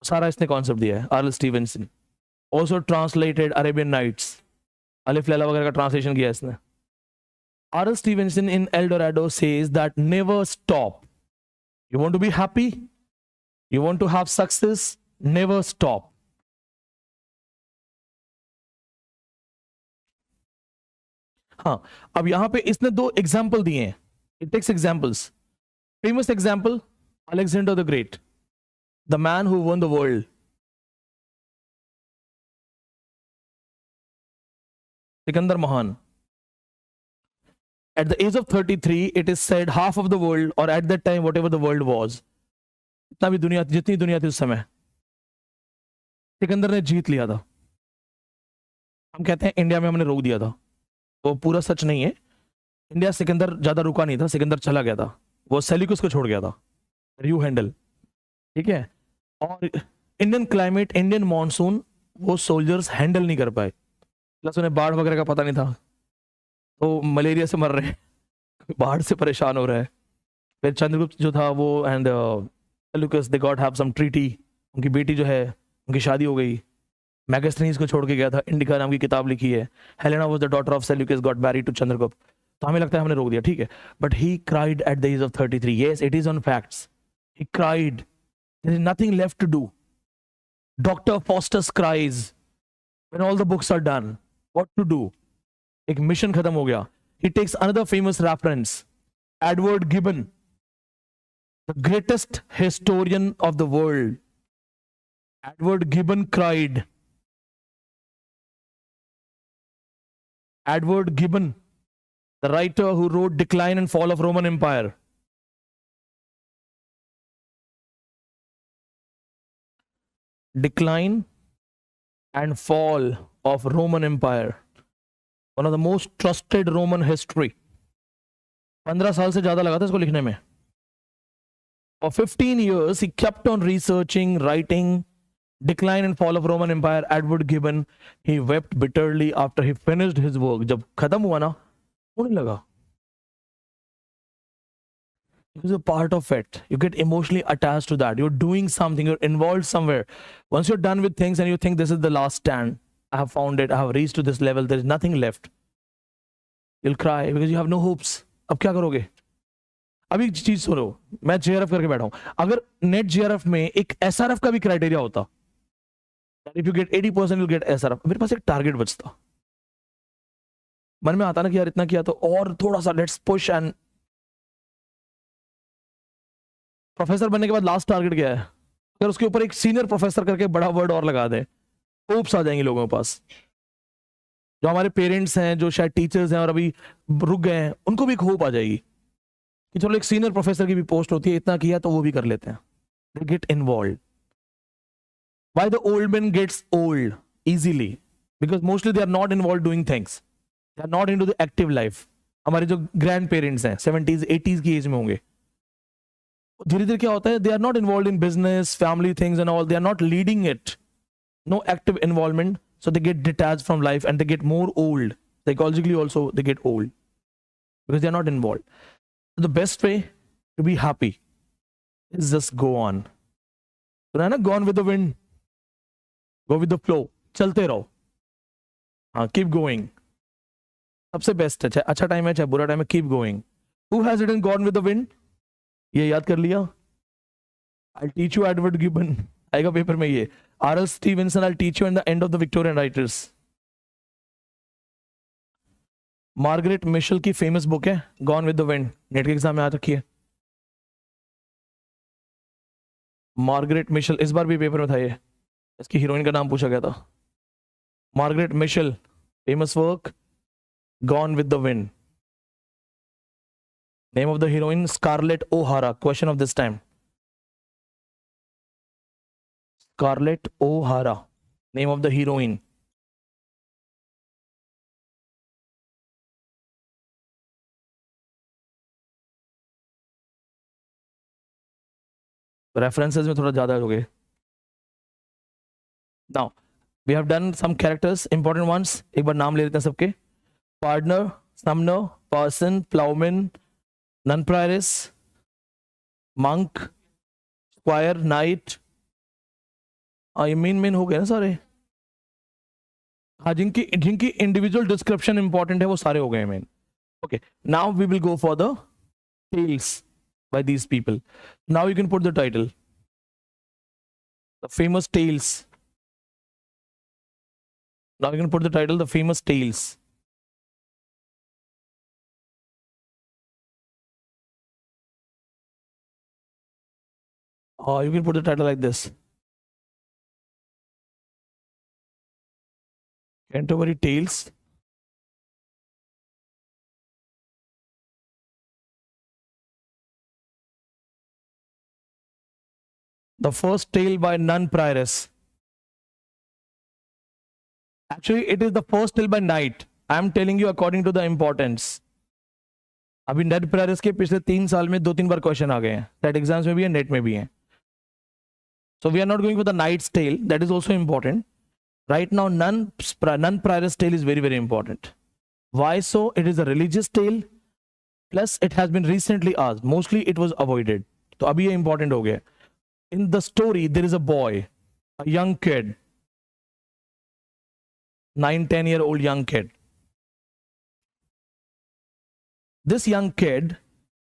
S1: सारा इसने कॉन्सेप्ट दिया है. RL Stevenson also translated Arabian Nights, Alif Laila वगैरह का ट्रांसलेशन किया इसने. RL Stevenson in El Dorado says that never stop. You want to be happy, you want to have success, never stop. हाँ, अब यहां पे इसने 2 एग्जाम्पल दिए हैं. It takes examples. Famous example Alexander the great, the man who won the world. Sikandar Mahan. At the age of 33, it is said half of the world, or at that time whatever the world was, इतना भी दुनिया, जितनी दुनिया थी उस समय, सिकंदर ने जीत लिया था. हम कहते हैं इंडिया में हमने रोक दिया था, वो पूरा सच नहीं है. इंडिया सिकंदर ज्यादा रुका नहीं था, सिकंदर चला गया था, वो सेल्यूकस को छोड़ गया था. यू हैंडल, ठीक है. और इंडियन क्लाइमेट, इंडियन मॉनसून वो सोल्जर्स हैंडल नहीं कर पाए. प्लस उन्हें बाढ़ वगैरह का पता नहीं था, तो मलेरिया से मर रहे हैं, बाढ़ से परेशान हो रहा है. फिर चंद्रगुप्त जो था वो and Seleucus they got have some treaty. उनकी बेटी जो है उनकी शादी हो गई. मैगस्थनीज को छोड़ के गया था, इंडिका नाम की किताब लिखी है. Helena was the daughter of Seleucus, got married to Chandragupta. तो हमें लगता है हमने रोक दिया, ठीक है. But he cried at the age of 33. Yes, it is on facts. He cried. There is nothing left to do. Dr. Faustus cries when all the books are done. What to do? एक mission खत्म हो गया. He takes another famous reference. Edward Gibbon, the greatest historian of the world. Edward Gibbon cried. Edward Gibbon, the writer who wrote Decline and Fall of Roman Empire. Decline and Fall of Roman Empire. One of the most trusted Roman history. 15 साल से ज्यादा लगा था इसको लिखने में. For 15 years, he kept on researching, writing Decline and Fall of Roman Empire. Edward Gibbon, he wept bitterly after he finished his work. जब खत्म हुआ ना, होने लगा. Because you're part of it. You get emotionally attached to that. You're doing something, you're involved somewhere. Once you're done with things and you think this is the last stand, I have found it, I have reached to this level, there is nothing left. You'll cry because you have no hopes. अब क्या करोगे? अभी एक चीज सुनो, मैं JRF करके बैठा हूं. अगर नेट JRF में एक SRF का भी क्राइटेरिया होता, if you get 80% you'll get SRF, मेरे पास एक टारगेट बचता. मन में आता ना कि यार इतना किया तो और थोड़ा सा लेट्स पुश. एंड प्रोफेसर बनने के बाद लास्ट टारगेट क्या है? अगर उसके ऊपर एक सीनियर प्रोफेसर करके बड़ा वर्ड और लगा दे, होप्स आ जाएंगे लोगों के पास. जो हमारे पेरेंट्स हैं, जो शायद टीचर्स हैं और अभी रुक गए हैं, उनको भी एक होप आ जाएगी कि चलो एक सीनियर प्रोफेसर की भी पोस्ट होती है, इतना किया तो वो भी कर लेते हैं. They get involve. Why the old man gets old easily? Because mostly they are not involve doing things. They are not into the active life. हमारे जो ग्रैंड पेरेंट्स हैं 70s 80s की एज में होंगे, धीरे धीरे क्या होता है, they are not involve in business, family things and all. They are not leading it. No active involvement, so they get detached from life and they get more old. Psychologically also they get old because they are not involved. So the best way to be happy is just go on. So ना, go on with the wind, go with the flow, चलते रहो. हाँ, keep going. सबसे best है, चाहे अच्छा time है चाहे बुरा टाइम है, keep going. Who has written Gone with the Wind? ये याद कर लिया? I'll teach you Edward Gibbon. आएगा पेपर में ये. R.L. Stevenson, I'll teach you in the end of the Victorian writers. Margaret Mitchell की फेमस बुक है gone with the wind. NET के एग्जाम में आ रखी है. मार्गरेट मिशेल, इस बार भी पेपर में था ये. इसकी हीरोइन का नाम पूछा गया था. Margaret Mitchell, famous work gone with the wind. Name of the heroine Scarlett O'Hara. Question of this time. Scarlett O'Hara, name of the heroine. References में थोड़ा ज्यादा हो गए. Now we have done some characters, important ones. एक बार नाम ले लेते हैं सबके. Pardner, Sumner, Parson, Plowman, Nunprioress, Monk, Squire, Knight. ये मेन हो गए ना सारे. हाँ, जिनकी इंडिविजुअल डिस्क्रिप्शन इंपॉर्टेंट है वो सारे हो गए men. Okay, now we will go for the tales by these people. Now you can put the title, the famous tales. Now you can put the title, the famous tales. You can put the title like this. Canterbury Tales. The first tale by Nunprioress. Actually, it is the first tale by Knight. I am telling you according to the importance. अभी Nunprioress के पिछले 3 साल में 2-3 बार question आ गए हैं. Set exams में भी है, नेट में भी है. So we are not going for the Knight's tale. That is also important. Right now, Nunprioress tale is very, very important. Why so? It is a religious tale. Plus, it has been recently asked. Mostly, it was avoided. So, abhi ye important ho gaya. In the story, there is a boy, a young kid, 9-10-year-old young kid. This young kid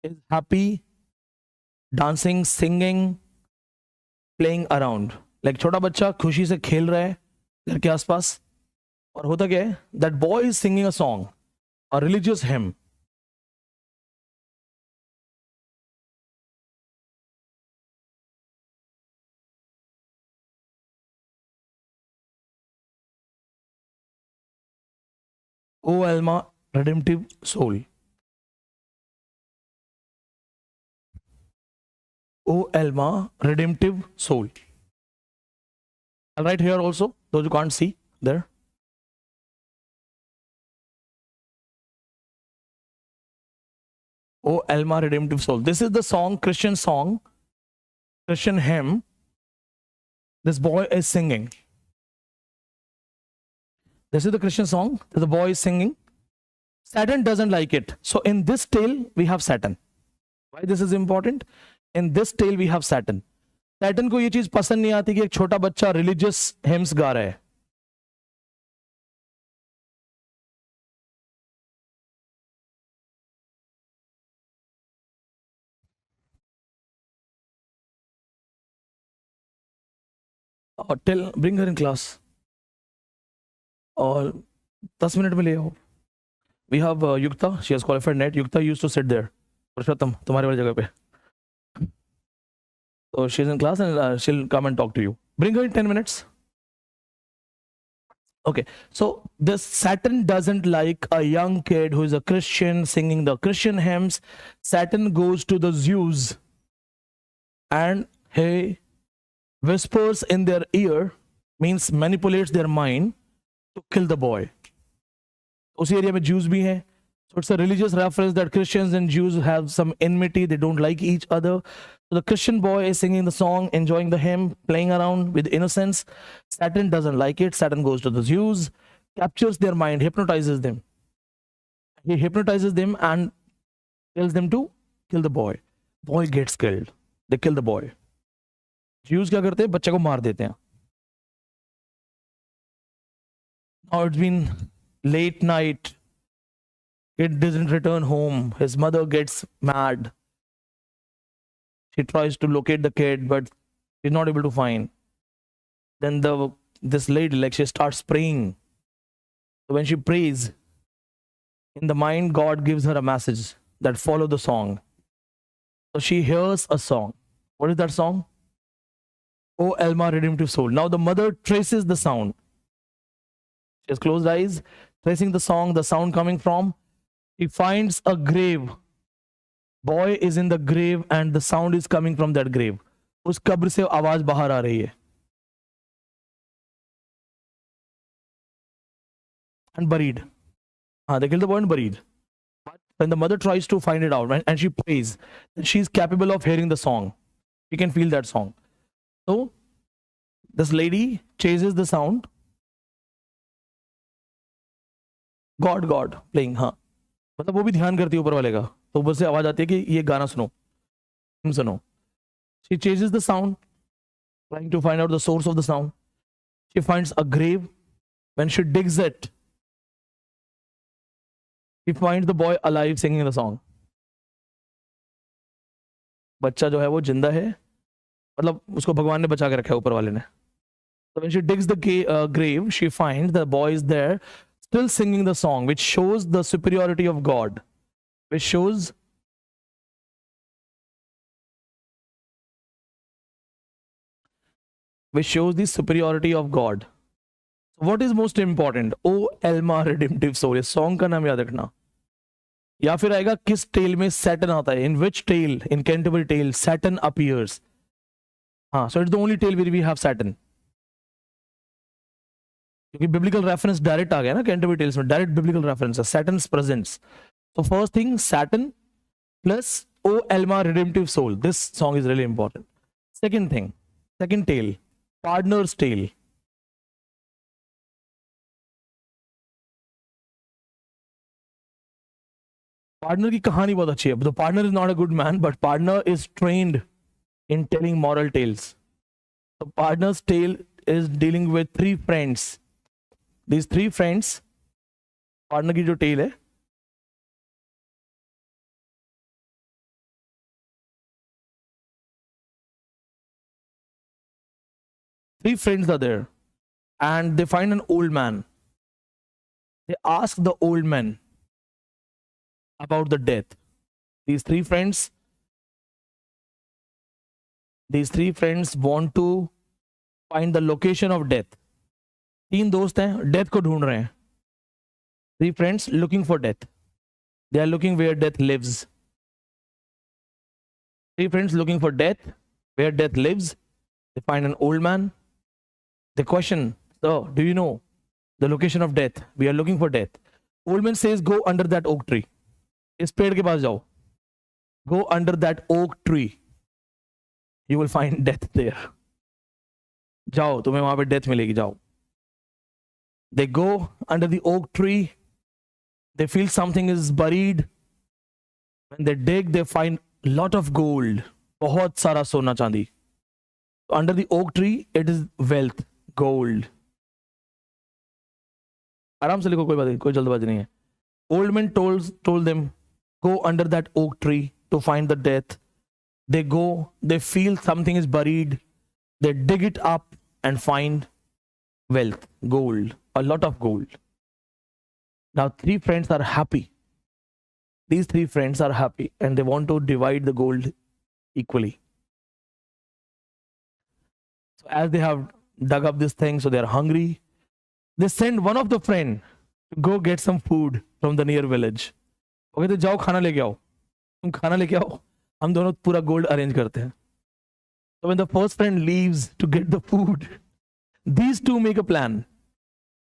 S1: is happy, dancing, singing, playing around. Like छोटा बच्चा खुशी से खेल रहा है घर के आसपास. और होता क्या है, that boy is singing a song, a religious hymn. O Alma, redemptive soul. O Alma, redemptive soul. I'll write here also, those you can't see there. O Alma, redemptive soul. This is the song, Christian hymn. This boy is singing. This is the Christian song that the boy is singing. Saturn doesn't like it. So in this tale, we have Saturn. Why this is important? In this tale, we have Saturn. Saturn को ये चीज पसंद नहीं आती कि एक छोटा बच्चा religious hymns गा रहा है. Bring her in class. और 10 मिनट में ले आओ. We have Yukta. She has qualified NET. Yukta used to sit there. पुरुषोत्तम तुम्हारे वाली जगह पे. So she's in class and she'll come and talk to you. Bring her in 10 minutes. Okay. So this Saturn doesn't like a young kid who is a Christian singing the Christian hymns. Saturn goes to the Zeus and he whispers in their ear, means manipulates their mind to kill the boy. उसी area में Jews भी हैं. So it's a religious reference that Christians and Jews have some enmity. They don't like each other. So the Christian boy is singing the song, enjoying the hymn, playing around with innocence. Saturn doesn't like it. Saturn goes to the Jews, captures their mind, hypnotizes them. He hypnotizes them and tells them to kill the boy. Boy gets killed. They kill the boy. Jews क्या करते हैं? बच्चे को मार देते हैं. Now it's been late night. Kid doesn't return home. His mother gets mad. She tries to locate the kid, but she's not able to find. Then this lady, like, she starts praying. So when she prays, in the mind, God gives her a message that follow the song. So she hears a song. What is that song? O Alma, redemptive soul. Now the mother traces the sound. She has closed eyes, tracing the sound coming from. He finds a grave. Boy is in the grave and the sound is coming from that grave. उस कब्र से आवाज बाहर आ रही है. And buried. They killed the boy and buried. But when the mother tries to find it out, and she prays, then she is capable of hearing the song. She can feel that song. So this lady chases the sound. God playing. मतलब वो भी ध्यान करती है ऊपर वाले का. तो ऊपर से आवाज आती है कि ये गाना सुनो. She chases the sound, trying to find out the source of the sound. She finds a grave. When she digs it, she finds the boy alive singing the song. बच्चा जो है वो जिंदा है, मतलब उसको भगवान ने बचा के रखा है ऊपर वाले ने. So when she digs the grave, she finds the boy is there, still singing the song, which shows the superiority of God, which shows the superiority of God. So what is most important? O Alma, redemptive soul. इस song का नाम याद रखना. या फिर आएगा किस tale में Saturn आता है? In which tale? In Canterbury tale, Saturn appears. So it's the only tale where we have Saturn. क्योंकि biblical reference direct आ गया ना Canterbury tales में, direct biblical reference है, Saturn's presence. So first thing, Saturn plus O Alma, redemptive soul. This song is really important. Second thing, second tale, Partner's tale. Partner की कहानी बहुत अच्छी है. The partner is not a good man, but partner is trained in telling moral tales. So Partner's tale is dealing with three friends. These three friends, partner की जो tale है, three friends are there and they find an old man. They ask the old man about the death. These three friends want to find the location of death. तीन दोस्त हैं, death को ढूंढ रहे हैं. Three friends looking for death. They are looking where death lives. Three friends looking for death, where death lives. They find an old man. They question, "Sir, do you know the location of death? We are looking for death." Old man says, "Go under that oak tree." इस पेड़ के पास जाओ. Go under that oak tree. You will find death there. जाओ, तुम्हें वहां पे death मिलेगी, जाओ. They go under the oak tree. They feel something is buried. When they dig, they find lot of gold. बहुत सारा सोना चांदी. Under the oak tree, it is wealth, gold. आराम से लिखो, कोई बात नहीं, कोई जल्दबाजी नहीं है. Old man told them, go under that oak tree to find the death. They go, they feel something is buried. They dig it up and find wealth, gold, a lot of gold. Now three friends are happy. These three friends are happy and they want to divide the gold equally. So as they have dug up this thing, so they are hungry. They send one of the friend to go get some food from the near village. Okay, तो जाओ खाना लेके आओ. तुम खाना लेके आओ, हम दोनों पूरा gold arrange करते हैं. So when the first friend leaves to get the food, these two make a plan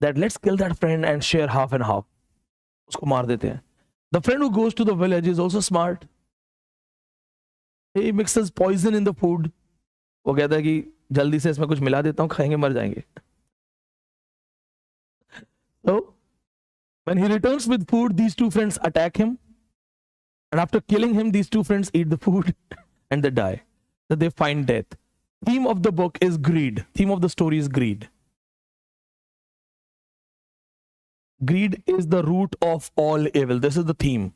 S1: that let's kill that friend and share half and half. उसको मार देते हैं. The friend who goes to the village is also smart. He mixes poison in the food. वो कहता है कि जल्दी से इसमें कुछ मिला देता हूँ, खाएंगे मर जाएंगे. So when he returns with food, these two friends attack him. And after killing him, these two friends eat the food and they die. So they find death. Theme of the book is greed. Theme of the story is greed. Greed is the root of all evil. This is the theme.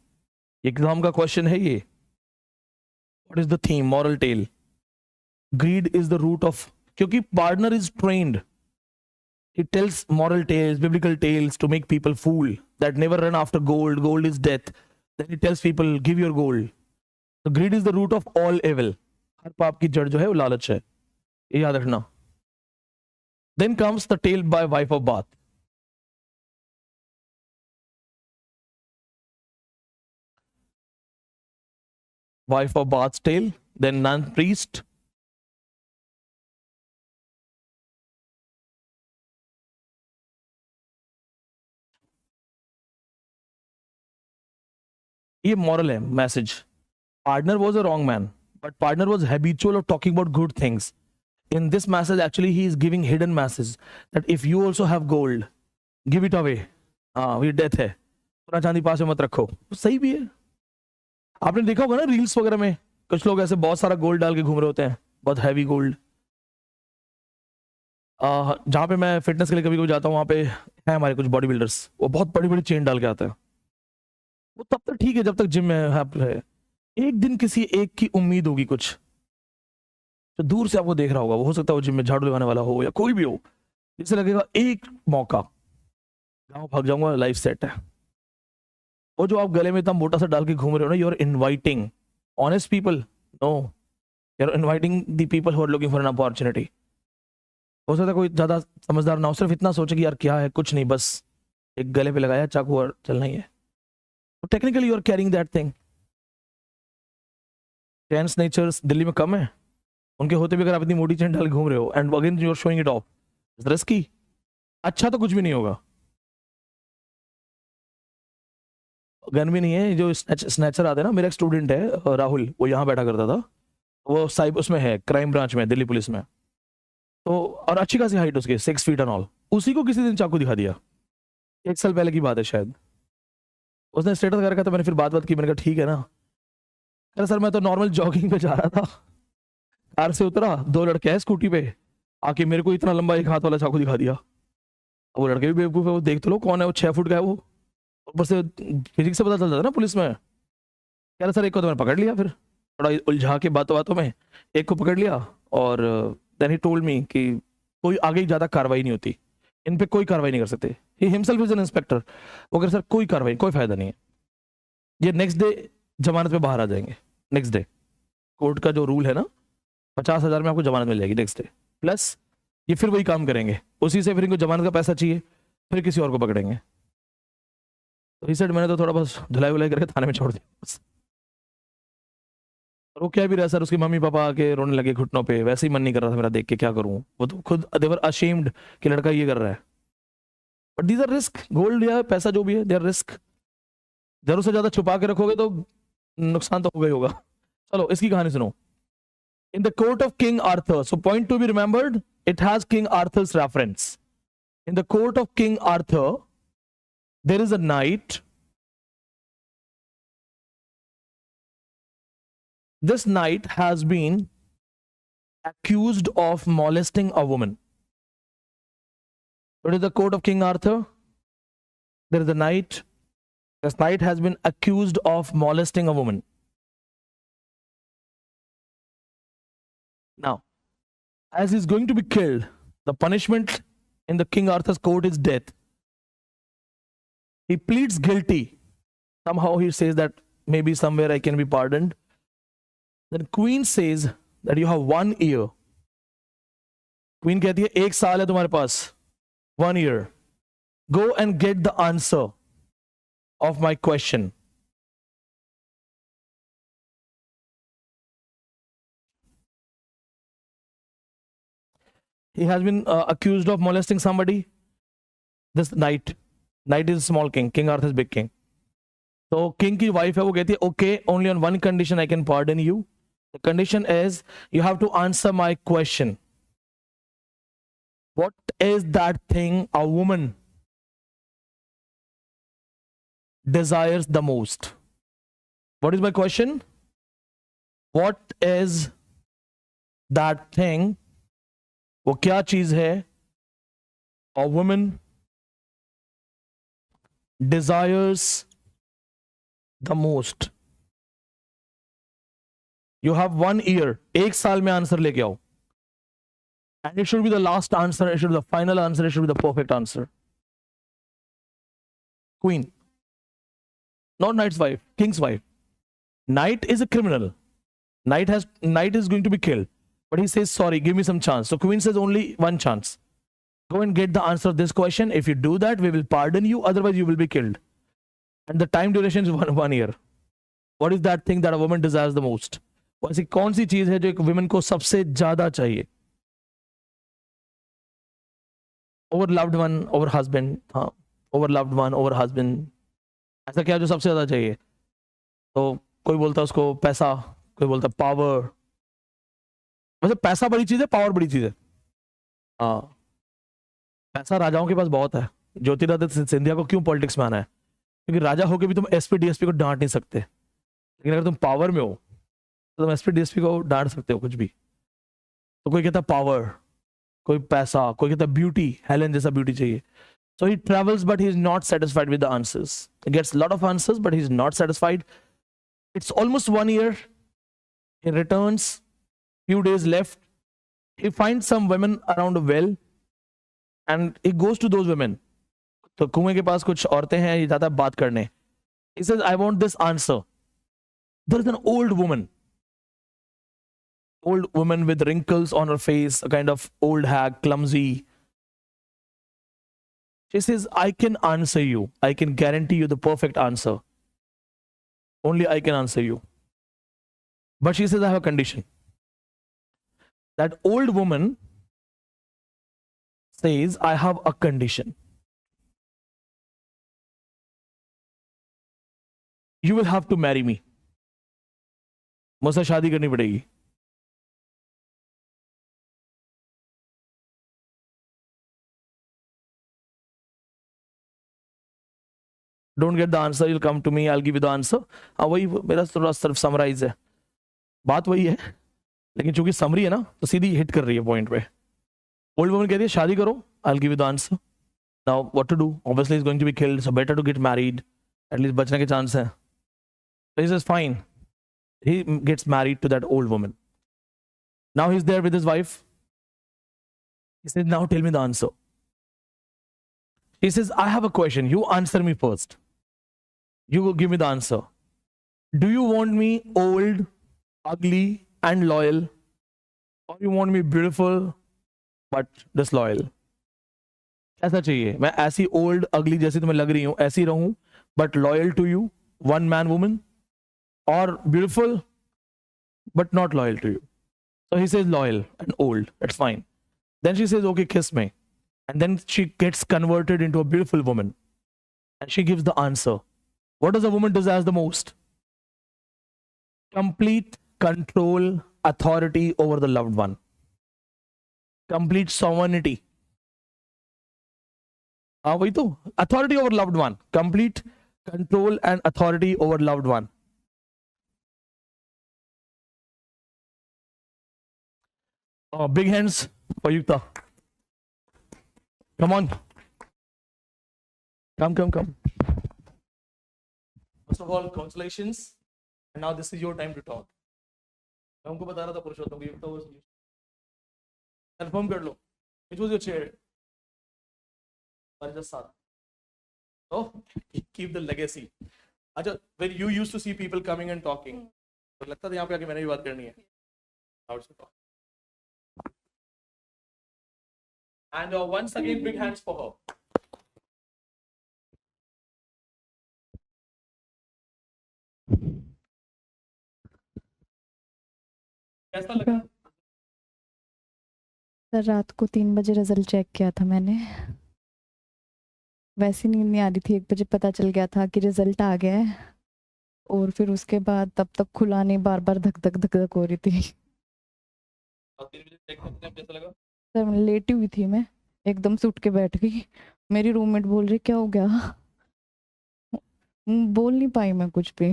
S1: Exam का question है ये. What is the theme? Moral tale. Greed is the root of, क्योंकि partner is trained. He tells moral tales, biblical tales to make people fool that never run after gold. Gold is death. Then he tells people, give your gold. So greed is the root of all evil. हर पाप की जड़ जो है वो लालच है. ये याद रखना. Then comes the tale by wife of Bath. Wife of Bath's tale. Then nun priest. ये moral है, message. Partner was a wrong man, but partner was habitual of talking about good things. In this message, actually, he is giving hidden message that if you also have gold, give it away. हाँ, ये death है. सोना चांदी पास में मत रखो. सही भी है. आपने देखा होगा ना रील्स वगैरह में, कुछ लोग ऐसे बहुत सारा गोल्ड डाल के घूम रहे होते हैं, बहुत हैवी गोल्ड. जहाँ पे मैं फिटनेस के लिए कभी कभी जाता हूँ, वहाँ पे है हमारे कुछ बॉडी बिल्डर्स, वो बहुत बड़ी बड़ी चेन डाल के आते हैं. वो तब तक ठीक है जब तक जिम में है. एक दिन किसी एक की उम्मीद होगी कुछ, तो दूर से आपको देख रहा होगा, वो हो सकता है वो जिम में झाड़ू लगाने वाला हो या कोई भी हो, जिससे लगेगा एक मौका गाँव भाग जाऊंगा, लाइफ सेट है. वो जो आप गले में इतना मोटा सा डाल के घूम रहे हो ना, you are inviting honest people. No, you are inviting the people who are looking for an opportunity. हो सकता है कोई ज्यादा समझदार ना हो, सिर्फ इतना सोचे कि यार क्या है, कुछ नहीं, बस एक गले पे लगाया चाकू और चलना ही है. तो technically you are carrying that thing. Tense natures Delhi में कम है, उनके होते भी अगर आप इतनी मोटी चेन डाल के घूम रहे हो and again you are showing it off, it's risky. अच्छा तो कुछ भी नहीं होगा. गन भी नहीं है. जो स्नैचर आते हैं ना, मेरा एक स्टूडेंट है राहुल, वो यहाँ बैठा करता था, वो साइबर उसमें है, क्राइम ब्रांच में, दिल्ली पुलिस में. तो और अच्छी खासी हाइट उसके, 6 फीट एंड ऑल. उसी को किसी दिन चाकू दिखा दिया, 1 साल पहले की बात है शायद. उसने स्टेटस कर रखा था, मैंने फिर बात की, मैंने कहा ठीक है ना. अरे सर मैं तो नॉर्मल जॉगिंग पे जा रहा था, कार से उतरा, 2 लड़के हैं स्कूटी पे, आके मेरे को इतना लंबा एक हाथ वाला चाकू दिखा दिया. वो लड़के भी बेवकूफ है, वो देख तो लो कौन है, वो 6 फुट का है. वो ऊपर से फिजिक्स से पता चल जाता ना पुलिस में. कह रहा सर एक को तो मैंने पकड़ लिया, फिर थोड़ा उलझा के बातों बातों में एक को पकड़ लिया. और देन ही टोल्ड मी कि कोई आगे ज़्यादा कार्रवाई नहीं होती, इन पे कोई कार्रवाई नहीं कर सकते. He himself is an inspector. वो कह सर कोई कार्रवाई, कोई फायदा नहीं है, ये नेक्स्ट डे जमानत पे बाहर आ जाएंगे. नेक्स्ट डे कोर्ट का जो रूल है ना, 50,000 में आपको जमानत मिल जाएगी नेक्स्ट डे. प्लस ये फिर वही काम करेंगे, उसी से फिर इनको जमानत का पैसा चाहिए, फिर किसी और को पकड़ेंगे. तो he said, मैंने तो थोड़ा बस धुलाई वुलाई करके थाने में छोड़ दिया बस। और वो क्या भी रहा सर, उसकी मम्मी पापा आके रोने लगे घुटनों पे, वैसे ही मन नहीं कर रहा था मेरा देख के, क्या करूं। वो तो खुद देवर अशेम्ड कि लड़का ये कर रहा है। But these are risk, gold या पैसा जो भी है, दे आर रिस्क। जरूर से ज्यादा छुपा के रखोगे तो नुकसान तो होगा ही होगा। चलो इसकी कहानी सुनो। In the court of King Arthur, so point to be remembered, it has King Arthur's reference. In the court of King Arthur, there is a knight. This knight has been accused of molesting a woman. What is the court of King Arthur? There is a knight. This knight has been accused of molesting a woman. Now, as he's going to be killed, the punishment in the King Arthur's court is death. He pleads guilty. Somehow he says that maybe somewhere I can be pardoned. Then Queen says that you have 1 year. Queen कहती है 1 साल है तुम्हारे पास, 1 year. Go and get the answer of my question. He has been accused of molesting somebody. This knight is small king. King Arthur is big king. So king की wife है, वो कहती है okay, only on one condition I can pardon you. The condition is you have to answer my question. What is that thing a woman desires the most? What is my question? What is that thing? वो क्या चीज है a woman desires the most? You have 1 year. 1 साल में answer लेके आओ. And it should be the last answer. It should be the final answer. It should be the perfect answer. Queen. Not knight's wife. King's wife. Knight is a criminal. Knight is going to be killed. But he says, sorry, give me some chance. So Queen says only one chance. Go and get the answer of this question. If you do that, we will pardon you. Otherwise, you will be killed. And the time duration is one year. What is that thing that a woman desires the most? ऐसी कौन सी चीज है जो एक women को सबसे ज्यादा चाहिए? Over loved one, over husband. हाँ, over loved one, over husband. ऐसा क्या जो सबसे ज्यादा चाहिए? तो कोई बोलता है उसको पैसा, कोई बोलता है पावर. वैसे पैसा बड़ी चीज है, पावर बड़ी चीज है. हाँ, पैसा राजाओं के पास बहुत है. ज्योतिरादित्य सिंधिया को क्यों पॉलिटिक्स में आना है? क्योंकि राजा होके भी तुम एसपी डीएसपी को डांट नहीं सकते. लेकिन अगर तुम पावर में हो तो तुम एसपी डीएसपी को डांट सकते हो कुछ भी. तो कोई कहता पावर, कोई पैसा, कोई कहता ब्यूटी, हेलेन जैसा ब्यूटी चाहिए. So he travels, but he is not satisfied with the answers. He gets a lot of answers, but he is not satisfied. It's almost 1 year. He returns. Few days left. He finds some women around a well, and he goes to those women. तो कुएं के पास कुछ औरतें हैं, ये जाता है बात करने. He says, I want this answer. There is an old woman with wrinkles on her face, a kind of old hag, clumsy. She says, I can answer you. I can guarantee you the perfect answer. Only I can answer you. But she says, I have a condition. That old woman says, I have a condition. You will have to marry me. मुझसे शादी करनी पड़ेगी. Don't get the answer, you'll come to me, I'll give you the answer. हाँ, वही मेरा थोड़ा सिर्फ summarise है. बात वही है, लेकिन चूंकि समरी है ना, तो सीधी हिट कर रही है पॉइंट पे. ओल्ड वुमन कहती है शादी करो, I'll give you the answer. Now what to do? Obviously he's going to be killed, so better to get married. At least बचने के चांस है. So he says fine. He gets married to that old woman. Now he's there with his wife. He says, now tell me the answer. He says, I have a question. You answer me first. You will give me the answer. Do you want me old, ugly, and loyal? Or you want me beautiful, but disloyal? ऐसा चाहिए. मैं ऐसी old, ugly जैसी तुम्हें लग रही हूँ, ऐसी रहूं, but loyal to you, one man woman, or beautiful but not loyal to you. So he says loyal and old, that's fine. Then she says, okay, kiss me. And then she gets converted into a beautiful woman. And she gives the answer. What does a woman desire the most? Complete control, authority over the loved one. Complete sovereignty. वही तो, authority over loved one. Complete control and authority over loved one. Big hands for Yukta. Come on. Come. First of all, congratulations. And now this is your time to talk. मैं उनको बता रहा था पुरुषोत्तम को युक्ता was confirm कर लो. Which was your chair? Just साथ. Oh, keep the legacy. अच्छा, when you used to see people coming and talking, तो लगता था यहाँ पे आके मैंने भी बात करनी है. Now it's talk. And once again, big hands for her. कैसा लगा?
S2: सर रात को 3 बजे रिजल्ट चेक किया था मैंने, वैसी नींद नहीं आ रही थी। 1 बजे पता चल गया था कि रिजल्ट आ गया है, और फिर उसके बाद तब तक खुला नहीं, बार बार धक धक हो रही थी।
S1: 3 बजे चेक करते कैसा लगा?
S2: सर लेटी हुई थी मैं, एकदम से उठ के बैठ गई। मेरी रूममेट बोल रही क्या हो गया, बोल नहीं पाई मैं कुछ भी।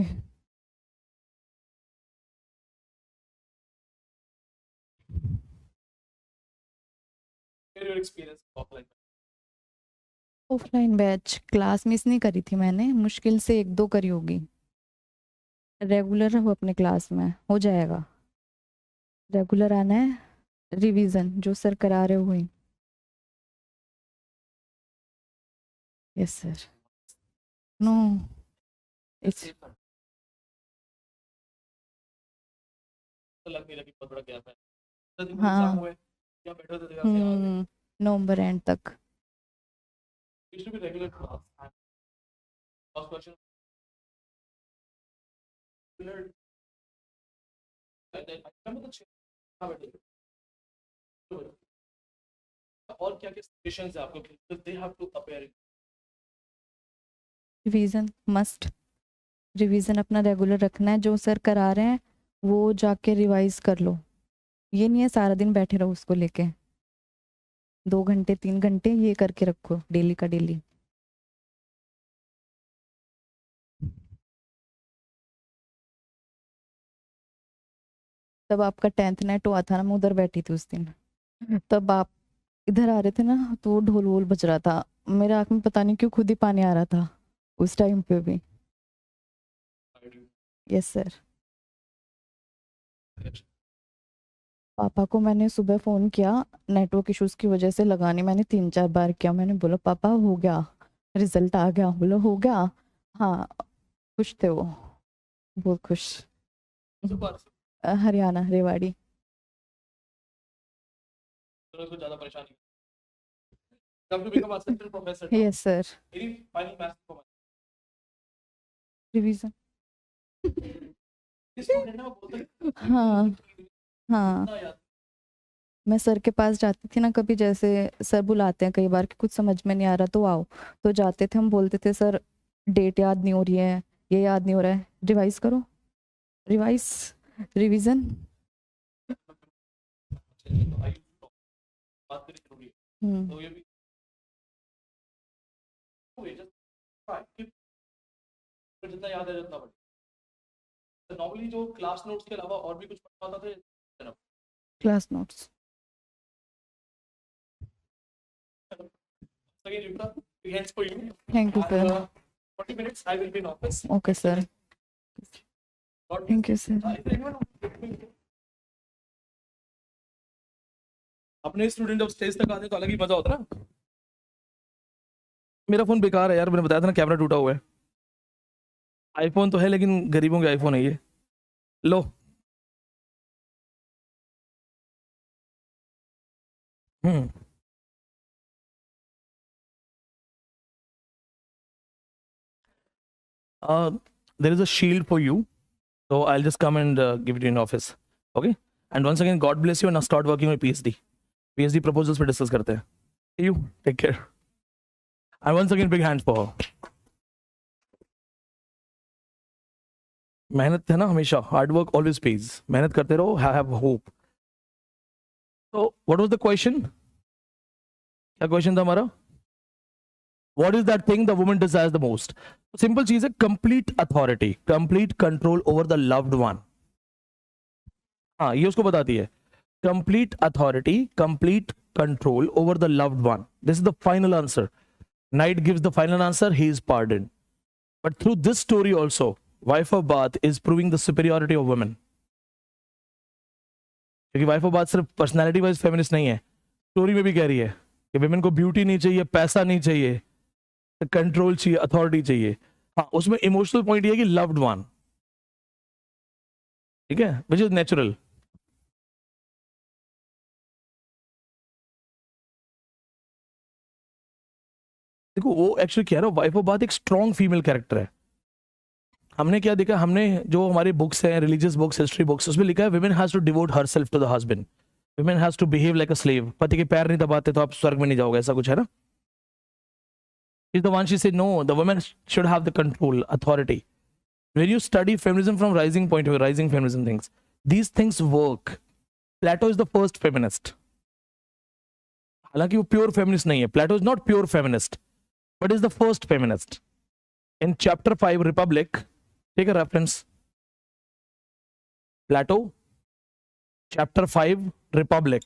S2: ऑफलाइन बैच क्लास मिस नहीं करी थी मैंने, मुश्किल से 1-2 करी होगी। रेगुलर रहो अपने क्लास में, हो जाएगा। रेगुलर आना है, रिवीजन जो सर करा रहे हो वही। Yes sir. नो इट्स
S1: लग नहीं लगी बहुत बड़ा गैप है।
S2: हाँ
S1: क्या बैठे थे यहाँ
S2: नवंबर एंड तक।
S1: It should be regular class. Last question. I remember the chair. हाँ बैठे थे। और क्या क्या situations है आपको? They have to appear.
S2: Revision must, revision अपना रेगुलर रखना है। जो सर करा रहे हैं वो जाके रिवाइज कर लो। ये नहीं है सारा दिन बैठे रहो उसको लेके। 2 घंटे 3 घंटे ये करके रखो डेली का डेली। तब आपका 10th नेट हुआ था ना, मैं उधर बैठी थी उस दिन, तब आप इधर आ रहे थे ना, तो वो ढोल वोल बज रहा था। मेरे आँख में पता नहीं क्यों खुद ही पानी आ रहा था उस टाइम पे भी। Yes sir. पापा को मैंने सुबह फ़ोन किया, नेटवर्क इश्यूज़ की वजह से लगाने मैंने 3-4 बार किया। मैंने बोला पापा हो गया, रिजल्ट आ गया। बोला हो गया, हाँ। खुश थे वो, बहुत खुश। हरियाणा रेवाड़ी।
S1: ज़्यादा परेशानी प्रोफेसर।
S2: Yes sir. रिवीजन। हाँ हाँ, मैं सर के पास जाती थी ना कभी, जैसे सर बुलाते हैं कई बार कि कुछ समझ में नहीं आ रहा तो आओ, तो जाते थे। हम बोलते थे सर डेट याद नहीं हो रही है, ये याद नहीं हो रहा है, रिवाइज करो, रिवाइज, रिवीजन।
S1: जितना याद है जितना बढ़िया। नॉर्मली जो क्लास नोट्स के अलावा और भी कुछ पढ़ा होता था?
S2: Class notes.
S1: Thank you sir. 40 minutes I will be in office.
S2: Okay sir. Thank you sir.
S1: अपने स्टूडेंट जब स्टेज तक आते तो अलग ही मजा होता ना। मेरा फोन बेकार है यार, मैंने बताया था ना, कैमरा टूटा हुआ है। आईफोन तो है लेकिन गरीबों के आईफोन है ये। लो there is a shield for you, so I'll just come and give it in office. Okay, and once again God bless you, and now start working on PhD proposals पे discuss करते हैं. See you, take care, and once again big hands for her. मेहनत है ना हमेशा, hard work always page, मेहनत करते रहो, have hope. So what was the question? क्या क्वेश्चन था हमारा? What is that thing the woman desires the most? Simple चीज है, complete authority, complete control over the loved one. हाँ, ये उसको बताती है. Complete authority, complete control over the loved one. This is the final answer. Knight gives the final answer, he is pardoned. But through this story also, wife of Bath is proving the superiority of women. क्योंकि wife of बात सिर्फ personality wise feminist नहीं है, story में भी कह रही है कि विमेन को ब्यूटी नहीं चाहिए, पैसा नहीं चाहिए, कंट्रोल चाहिए, अथॉरिटी चाहिए. हाँ, उसमें इमोशनल पॉइंट ये है कि लव्ड वन, ठीक है, विच इज नेचुरल. देखो वो एक्चुअली क्या है ना, वाइफ ऑफ बात एक स्ट्रॉन्ग फीमेल कैरेक्टर है. हमने क्या देखा, हमने जो हमारे बुक्स हैं, रिलीजियस बुक्स, हिस्ट्री बुक्स, उसमें लिखा है women has to devote herself to the husband, women has to behave like a slave. पति के पैर नहीं दबाते तो आप स्वर्ग में नहीं जाओगे, ऐसा कुछ है ना. Is the one she said no, the women should have the control, authority. When you study feminism from rising point of view, rising feminism things, these things work. Plato is the first feminist. हालांकि वो pure feminist नहीं है, Plato is not pure feminist, but is the first feminist. In chapter 5 Republic, take a reference, Plato, chapter 5 Republic.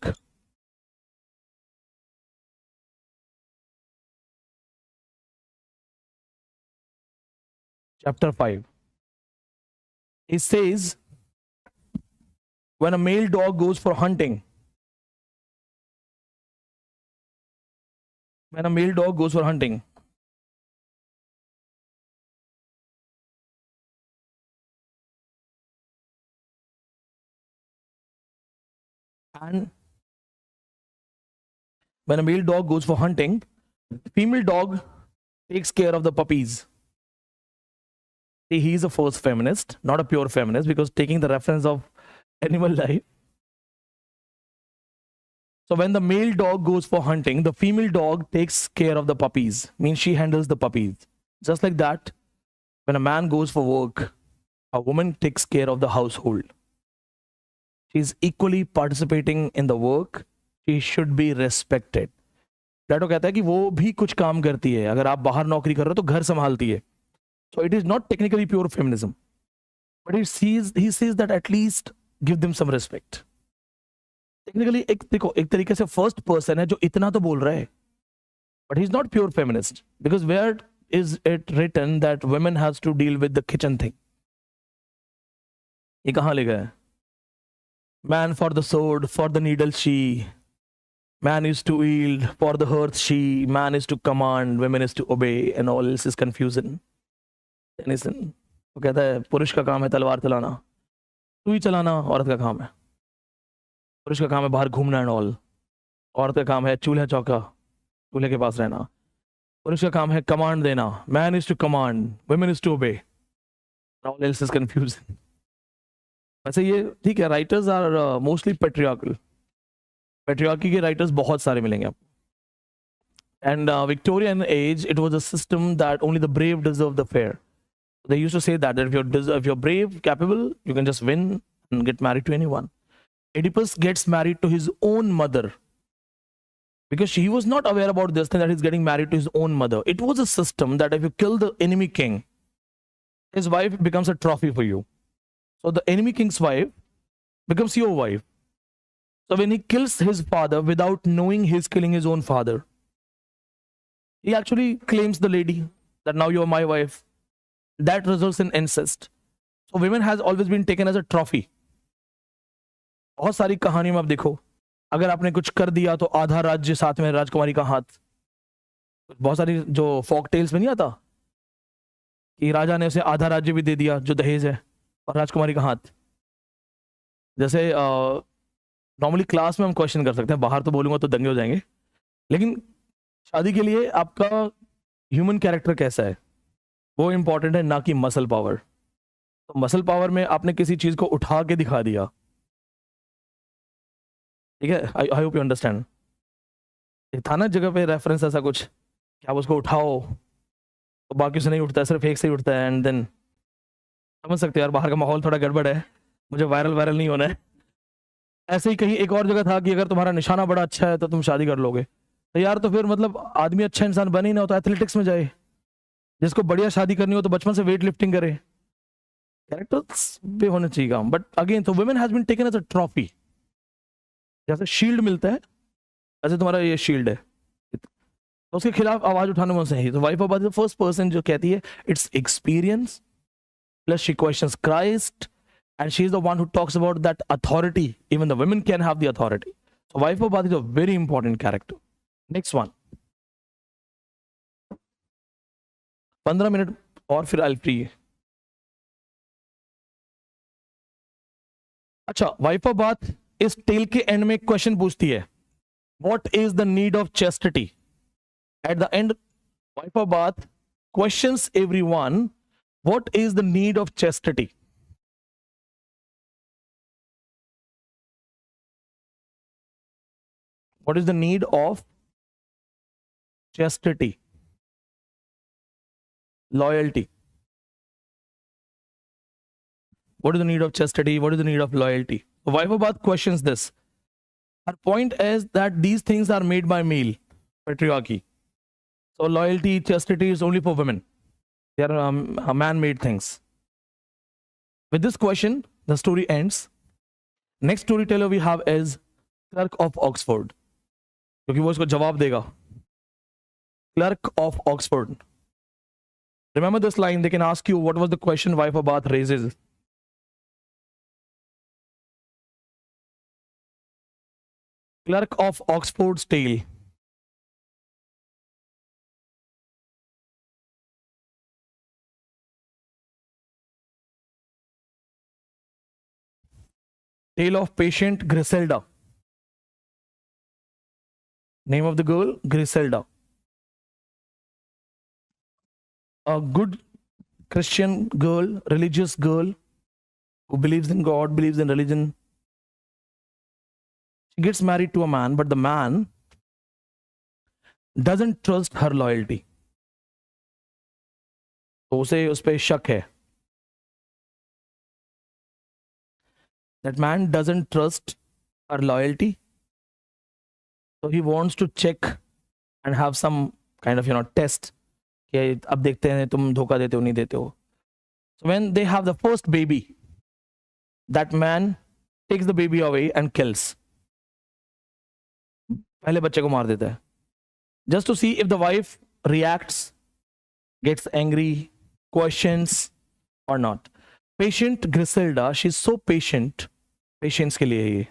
S1: Chapter 5. He says, when a male dog goes for hunting, and when a male dog goes for hunting, the female dog takes care of the puppies. See, he is a first feminist, not a pure feminist, because taking the reference of animal life. So when the male dog goes for hunting, the female dog takes care of the puppies, means she handles the puppies. Just like that, when a man goes for work, a woman takes care of the household. She is equally participating in the work. She should be respected. प्लेटो कहता है कि वो भी कुछ काम करती है, अगर आप बाहर नौकरी कर रहे हो तो घर संभालती है. So it is not technically pure feminism, but he says that at least give them some respect. Technically एक देखो, एक तरीके से फर्स्ट पर्सन है जो इतना तो बोल रहा है, but he is not pure feminist, because where is it written that women has to deal with the kitchen thing? ये कहाँ लिखा है? Man for the sword, for the needle she, man is to yield, for the hearth she, man is to command, women is to obey, and all else is confusion. Tennyson वो कहता है पुरुष का काम है तलवार चलाना, सुई चलाना औरत का काम है. पुरुष का काम है बाहर घूमना एंड ऑल, औरत का काम है चूल्हा चौका, चूल्हे के पास रहना. पुरुष का काम है कमांड देना, man is to command, women is to obey, all else is confusing. वैसे ये ठीक है, writers are mostly patriarchal, patriarchy के राइटर्स बहुत सारे मिलेंगे आपको. And Victorian age, it was a system that only the brave deserve the fair. They used to say that if you're brave, capable, you can just win and get married to anyone. Oedipus gets married to his own mother because he was not aware about this thing, that he's getting married to his own mother. It was a system that if you kill the enemy king, his wife becomes a trophy for you. So the enemy king's wife becomes your wife. So when he kills his father without knowing he's killing his own father, he actually claims the lady that now you're my wife. That results in incest. So women has always been taken as a trophy. बहुत सारी कहानियों में आप देखो, अगर आपने कुछ कर दिया तो आधा राज्य साथ में राजकुमारी का हाथ. बहुत सारी जो फोक टेल्स में नहीं आता कि राजा ने उसे आधा राज्य भी दे दिया जो दहेज है, और राजकुमारी का हाथ. जैसे नॉर्मली क्लास में हम क्वेश्चन कर सकते हैं, बाहर तो बोलूंगा तो दंगे हो जाएंगे, लेकिन शादी के लिए आपका ह्यूमन कैरेक्टर कैसा है, वो इंपॉर्टेंट है, ना कि मसल पावर। तो मसल पावर में आपने किसी चीज को उठा के दिखा दिया, ठीक है, आई होप यू अंडरस्टैंड। था ना जगह पे रेफरेंस ऐसा कुछ कि आप उसको उठाओ तो बाकी से नहीं उठता है, सिर्फ एक से ही उठता है, एंड देन समझ सकते हो यार बाहर का माहौल थोड़ा गड़बड़ है, मुझे वायरल नहीं होना है। ऐसे ही कहीं एक और जगह था कि अगर तुम्हारा निशाना बड़ा अच्छा है तो तुम शादी कर लोगे। तो यार तो फिर मतलब आदमी अच्छा इंसान बने ही ना, हो तो एथलेटिक्स में जाए। जिसको बढ़िया शादी करनी हो तो बचपन से वेट लिफ्टिंग करे। कैरेक्टर्स भी होने चाहिए काम, बट अगेन तो women has been taken as a trophy. जैसे शील्ड मिलता है ऐसे तुम्हारा ये शील्ड है, तो उसके खिलाफ आवाज उठाने में सही। तो वाइफ ऑफ बात फर्स्ट पर्सन जो कहती है it's experience, plus she questions Christ, and she is the one who talks about that authority. Even the women can have the authority. So wife of Bath is a very important character. Next one. 15 minute और फिर I'll free. अच्छा, wife of bath इस tell के and में एक question पूछती है, what is the need of chastity? At the end, wife of bath questions everyone, what is the need of chastity? What is the need of chastity? Loyalty. What is the need of chastity? What is the need of loyalty? Wife of Bath questions this. Her point is that these things are made by male patriarchy. So loyalty, chastity is only for women. They are man-made things. With this question, the story ends. Next storyteller we have is Clerk of Oxford. क्योंकि वो इसको जवाब देगा. Clerk of Oxford. Remember this line, they can ask you what was the question wife of Bath raises. Clerk of Oxford's tale. Tale of patient Griselda. Name of the girl, Griselda. A good Christian girl, religious girl who believes in God, believes in religion. She gets married to a man, but the man doesn't trust her loyalty. तो उसे उस पे शक है. That man doesn't trust her loyalty. So he wants to check and have some kind of, test. कि अब देखते हैं तुम धोखा देते हो नहीं देते हो. So when they have the first baby, that man takes the baby away and kills. पहले बच्चे को मार देता है. Just to see if the wife reacts, gets angry, questions or not. Patient Griselda, she's so patient. Patience के लिए ये.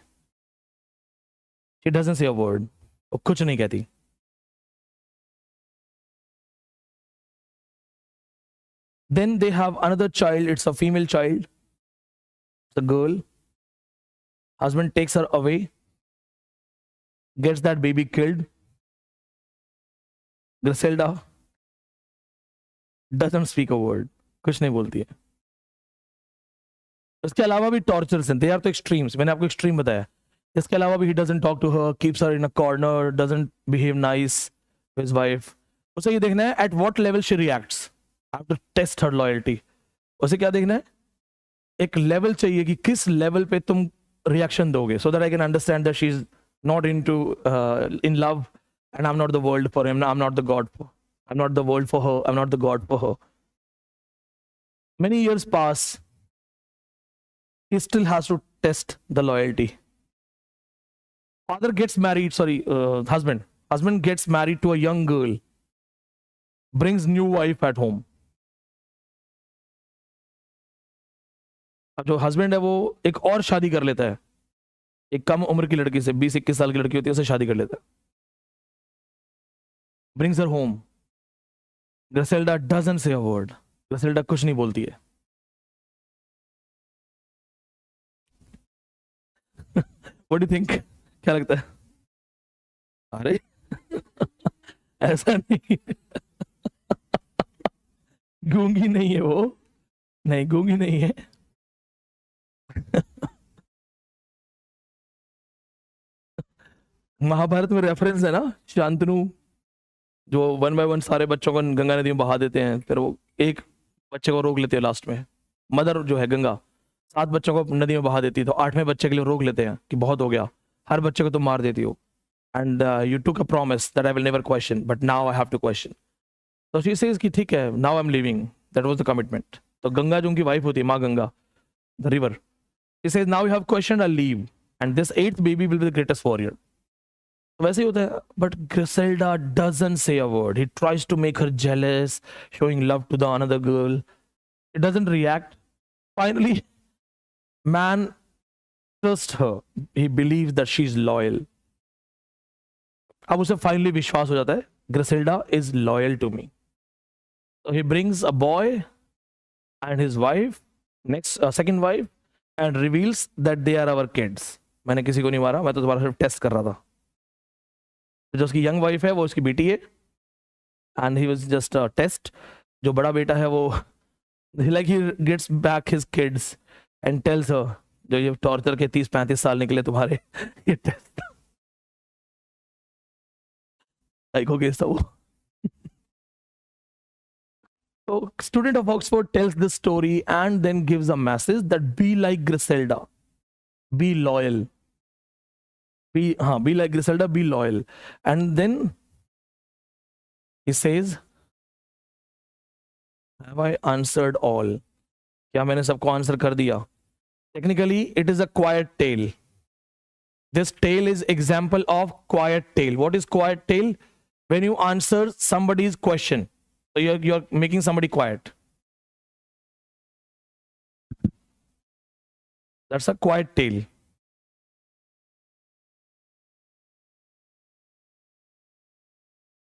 S1: She doesn't say a word. वो कुछ नहीं कहती. Then they have another child. It's a female child. It's a girl. Husband takes her away. Gets that baby killed. Griselda doesn't speak a word. कुछ नहीं बोलती है. इसके अलावा भी टॉर्चर्स हैं. They are the extremes. मैंने आपको एक्सट्रीम बताया. इसके अलावा भी he doesn't talk to her, keeps her in a corner, doesn't behave nice to his wife. उसे ये देखना है at what level she reacts. I have to test her loyalty. उसे क्या देखना है? एक लेवल चाहिए कि किस लेवल पे तुम रिएक्शन दोगे, so that I can understand that she's not into in love and I'm not the world for him. I'm not the God for. I'm not the world for her. I'm not the God for her. Many years pass. He still has to test the loyalty. Father gets married. Husband gets married to a young girl. Brings new wife at home. अब जो husband है वो एक और शादी कर लेता है. एक कम उम्र की लड़की से, 20-21 साल की लड़की होती है, उससे शादी कर लेता है. Brings her home. Griselda doesn't say a word. Griselda कुछ नहीं बोलती है. What do you think? क्या लगता है? अरे ऐसा नहीं. गूंगी नहीं है वो, नहीं गूंगी नहीं है। महाभारत में रेफरेंस है ना, शांतनु जो 1 बाय 1 सारे बच्चों को गंगा नदी में बहा देते हैं, फिर वो एक बच्चे को रोक लेते हैं लास्ट में। मदर जो है गंगा 7 बच्चों को नदी में बहा देती है, तो 8वें बच्चे के लिए रोक लेते हैं कि बहुत हो गया, हर बच्चे को तुम मार देती हो, and you took a promise that I will never question but now I have to question. तो शी सेज कि ठीक है, now I am living, that was the commitment. तो गंगा जो उनकी वाइफ होती है, माँ Ganga, the river, she says now you have questioned, I leave and this 8th baby will be the greatest warrior. वैसे ही होता है, but Griselda doesn't say a word. He tries to make her jealous, showing love to the another girl. It doesn't react. Finally, man trusts her. He believes that she's loyal. अब उसे finally विश्वास हो जाता है, Griselda is loyal to me. So he brings a boy and his wife, second wife, and reveals that they are our kids. मैंने किसी को नहीं मारा, मैं तो तुम्हारा सिर्फ टेस्ट कर रहा था। जो उसकी यंग वाइफ है वो उसकी बेटी है, and he was just a test. जो बड़ा बेटा है वो like he gets back his kids and tells her, जो ये टॉर्चर के 30-35 साल निकले तुम्हारे, ये टेस्ट लाइक हो गया वो। So student of Oxford tells this story and then gives a message that be like Griselda, be loyal. Be like Griselda, be loyal. And then he says, have I answered all? क्या मैंने सबको answer कर दिया? Technically, it is a quiet tale. This tale is example of quiet tale. What is quiet tale? When you answer somebody's question, so you're making somebody quiet. That's a quiet tale.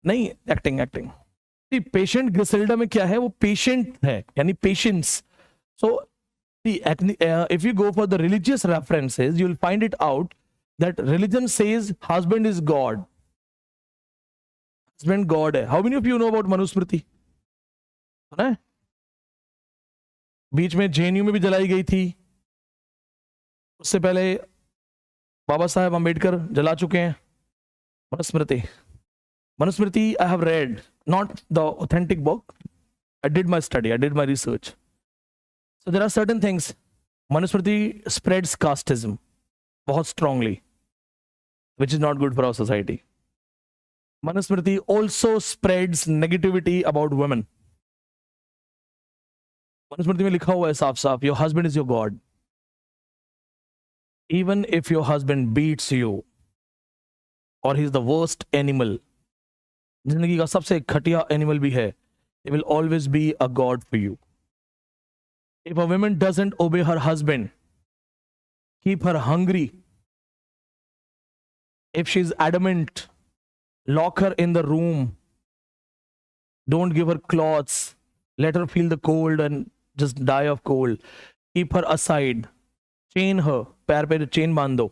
S1: नहीं, acting. Patient Griselda में क्या है, वो patient है, यानी patience. So if you go for the religious references you will find it out that religion says husband is God, husband God है। How many of you know about Manusmriti? सुना है? बीच में जेएनयू में भी जलाई गई थी, उससे पहले बाबा साहेब अंबेडकर जला चुके हैं Manusmriti. Manusmriti, I have read, not the authentic book. I did my study, I did my research. So there are certain things. Manusmriti spreads casteism बहुत strongly, which is not good for our society. Manusmriti also spreads negativity about women. Manusmriti में लिखा हुआ है साफ साफ, your husband is your God. Even if your husband beats you, or he is the worst animal, जिंदगी का सबसे घटिया एनिमल भी है, he will always be a god for you. If a woman doesn't obey her husband, keep her hungry. If she's adamant, lock her in the room. Don't give her clothes. Let her feel the cold and just die of cold. Keep her aside. Chain her. पैर पे chain बांध दो.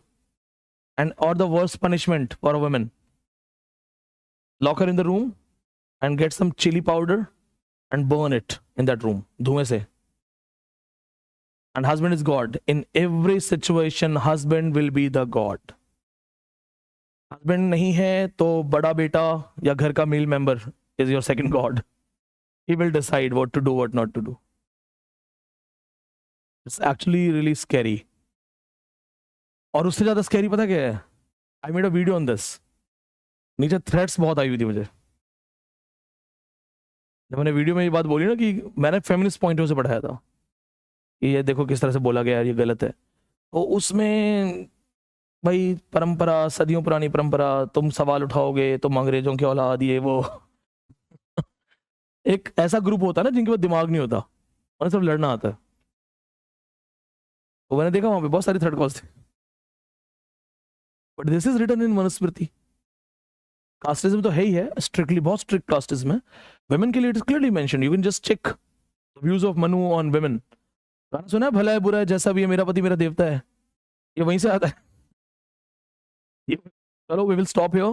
S1: And or the worst punishment for a woman, lock her in the room and get some chili powder and burn it in that room, धुएं से. And husband is God. In every situation, husband will be the God. Husband नहीं है तो बड़ा बेटा या घर का male member is your second God. He will decide what to do, what not to do. It's actually really scary. और उससे ज्यादा scary पता क्या है? I made a video on this. नीचे थ्रेड्स बहुत आई हुई थी मुझे जब मैंने वीडियो में ये बात बोली ना कि मैंने फेमिनिस्ट पॉइंट ऑफ से पढ़ाया था कि ये देखो किस तरह से बोला गया है, ये गलत है। तो उसमें भाई परंपरा, सदियों पुरानी परंपरा, तुम सवाल उठाओगे, तुम अंग्रेजों की औलाद, ये वो एक ऐसा ग्रुप होता है ना जिनके पास दिमाग नहीं होता, उन्हें सिर्फ लड़ना आता है। तो मैंने देखा वहां पे बहुत सारी थ्रेड कॉल्स थी, but this is written in Manusmriti. Casteism तो है ही है, स्ट्रिक्टली बहुत स्ट्रिक्ट कास्टिज्म है। वुमेन के लिए it is clearly mentioned, you can just check views of Manu on women. गाना सुना है, भला है बुरा है जैसा भी है मेरा पति मेरा देवता है, ये वहीं से आता है। चलो वी विल स्टॉप हियर।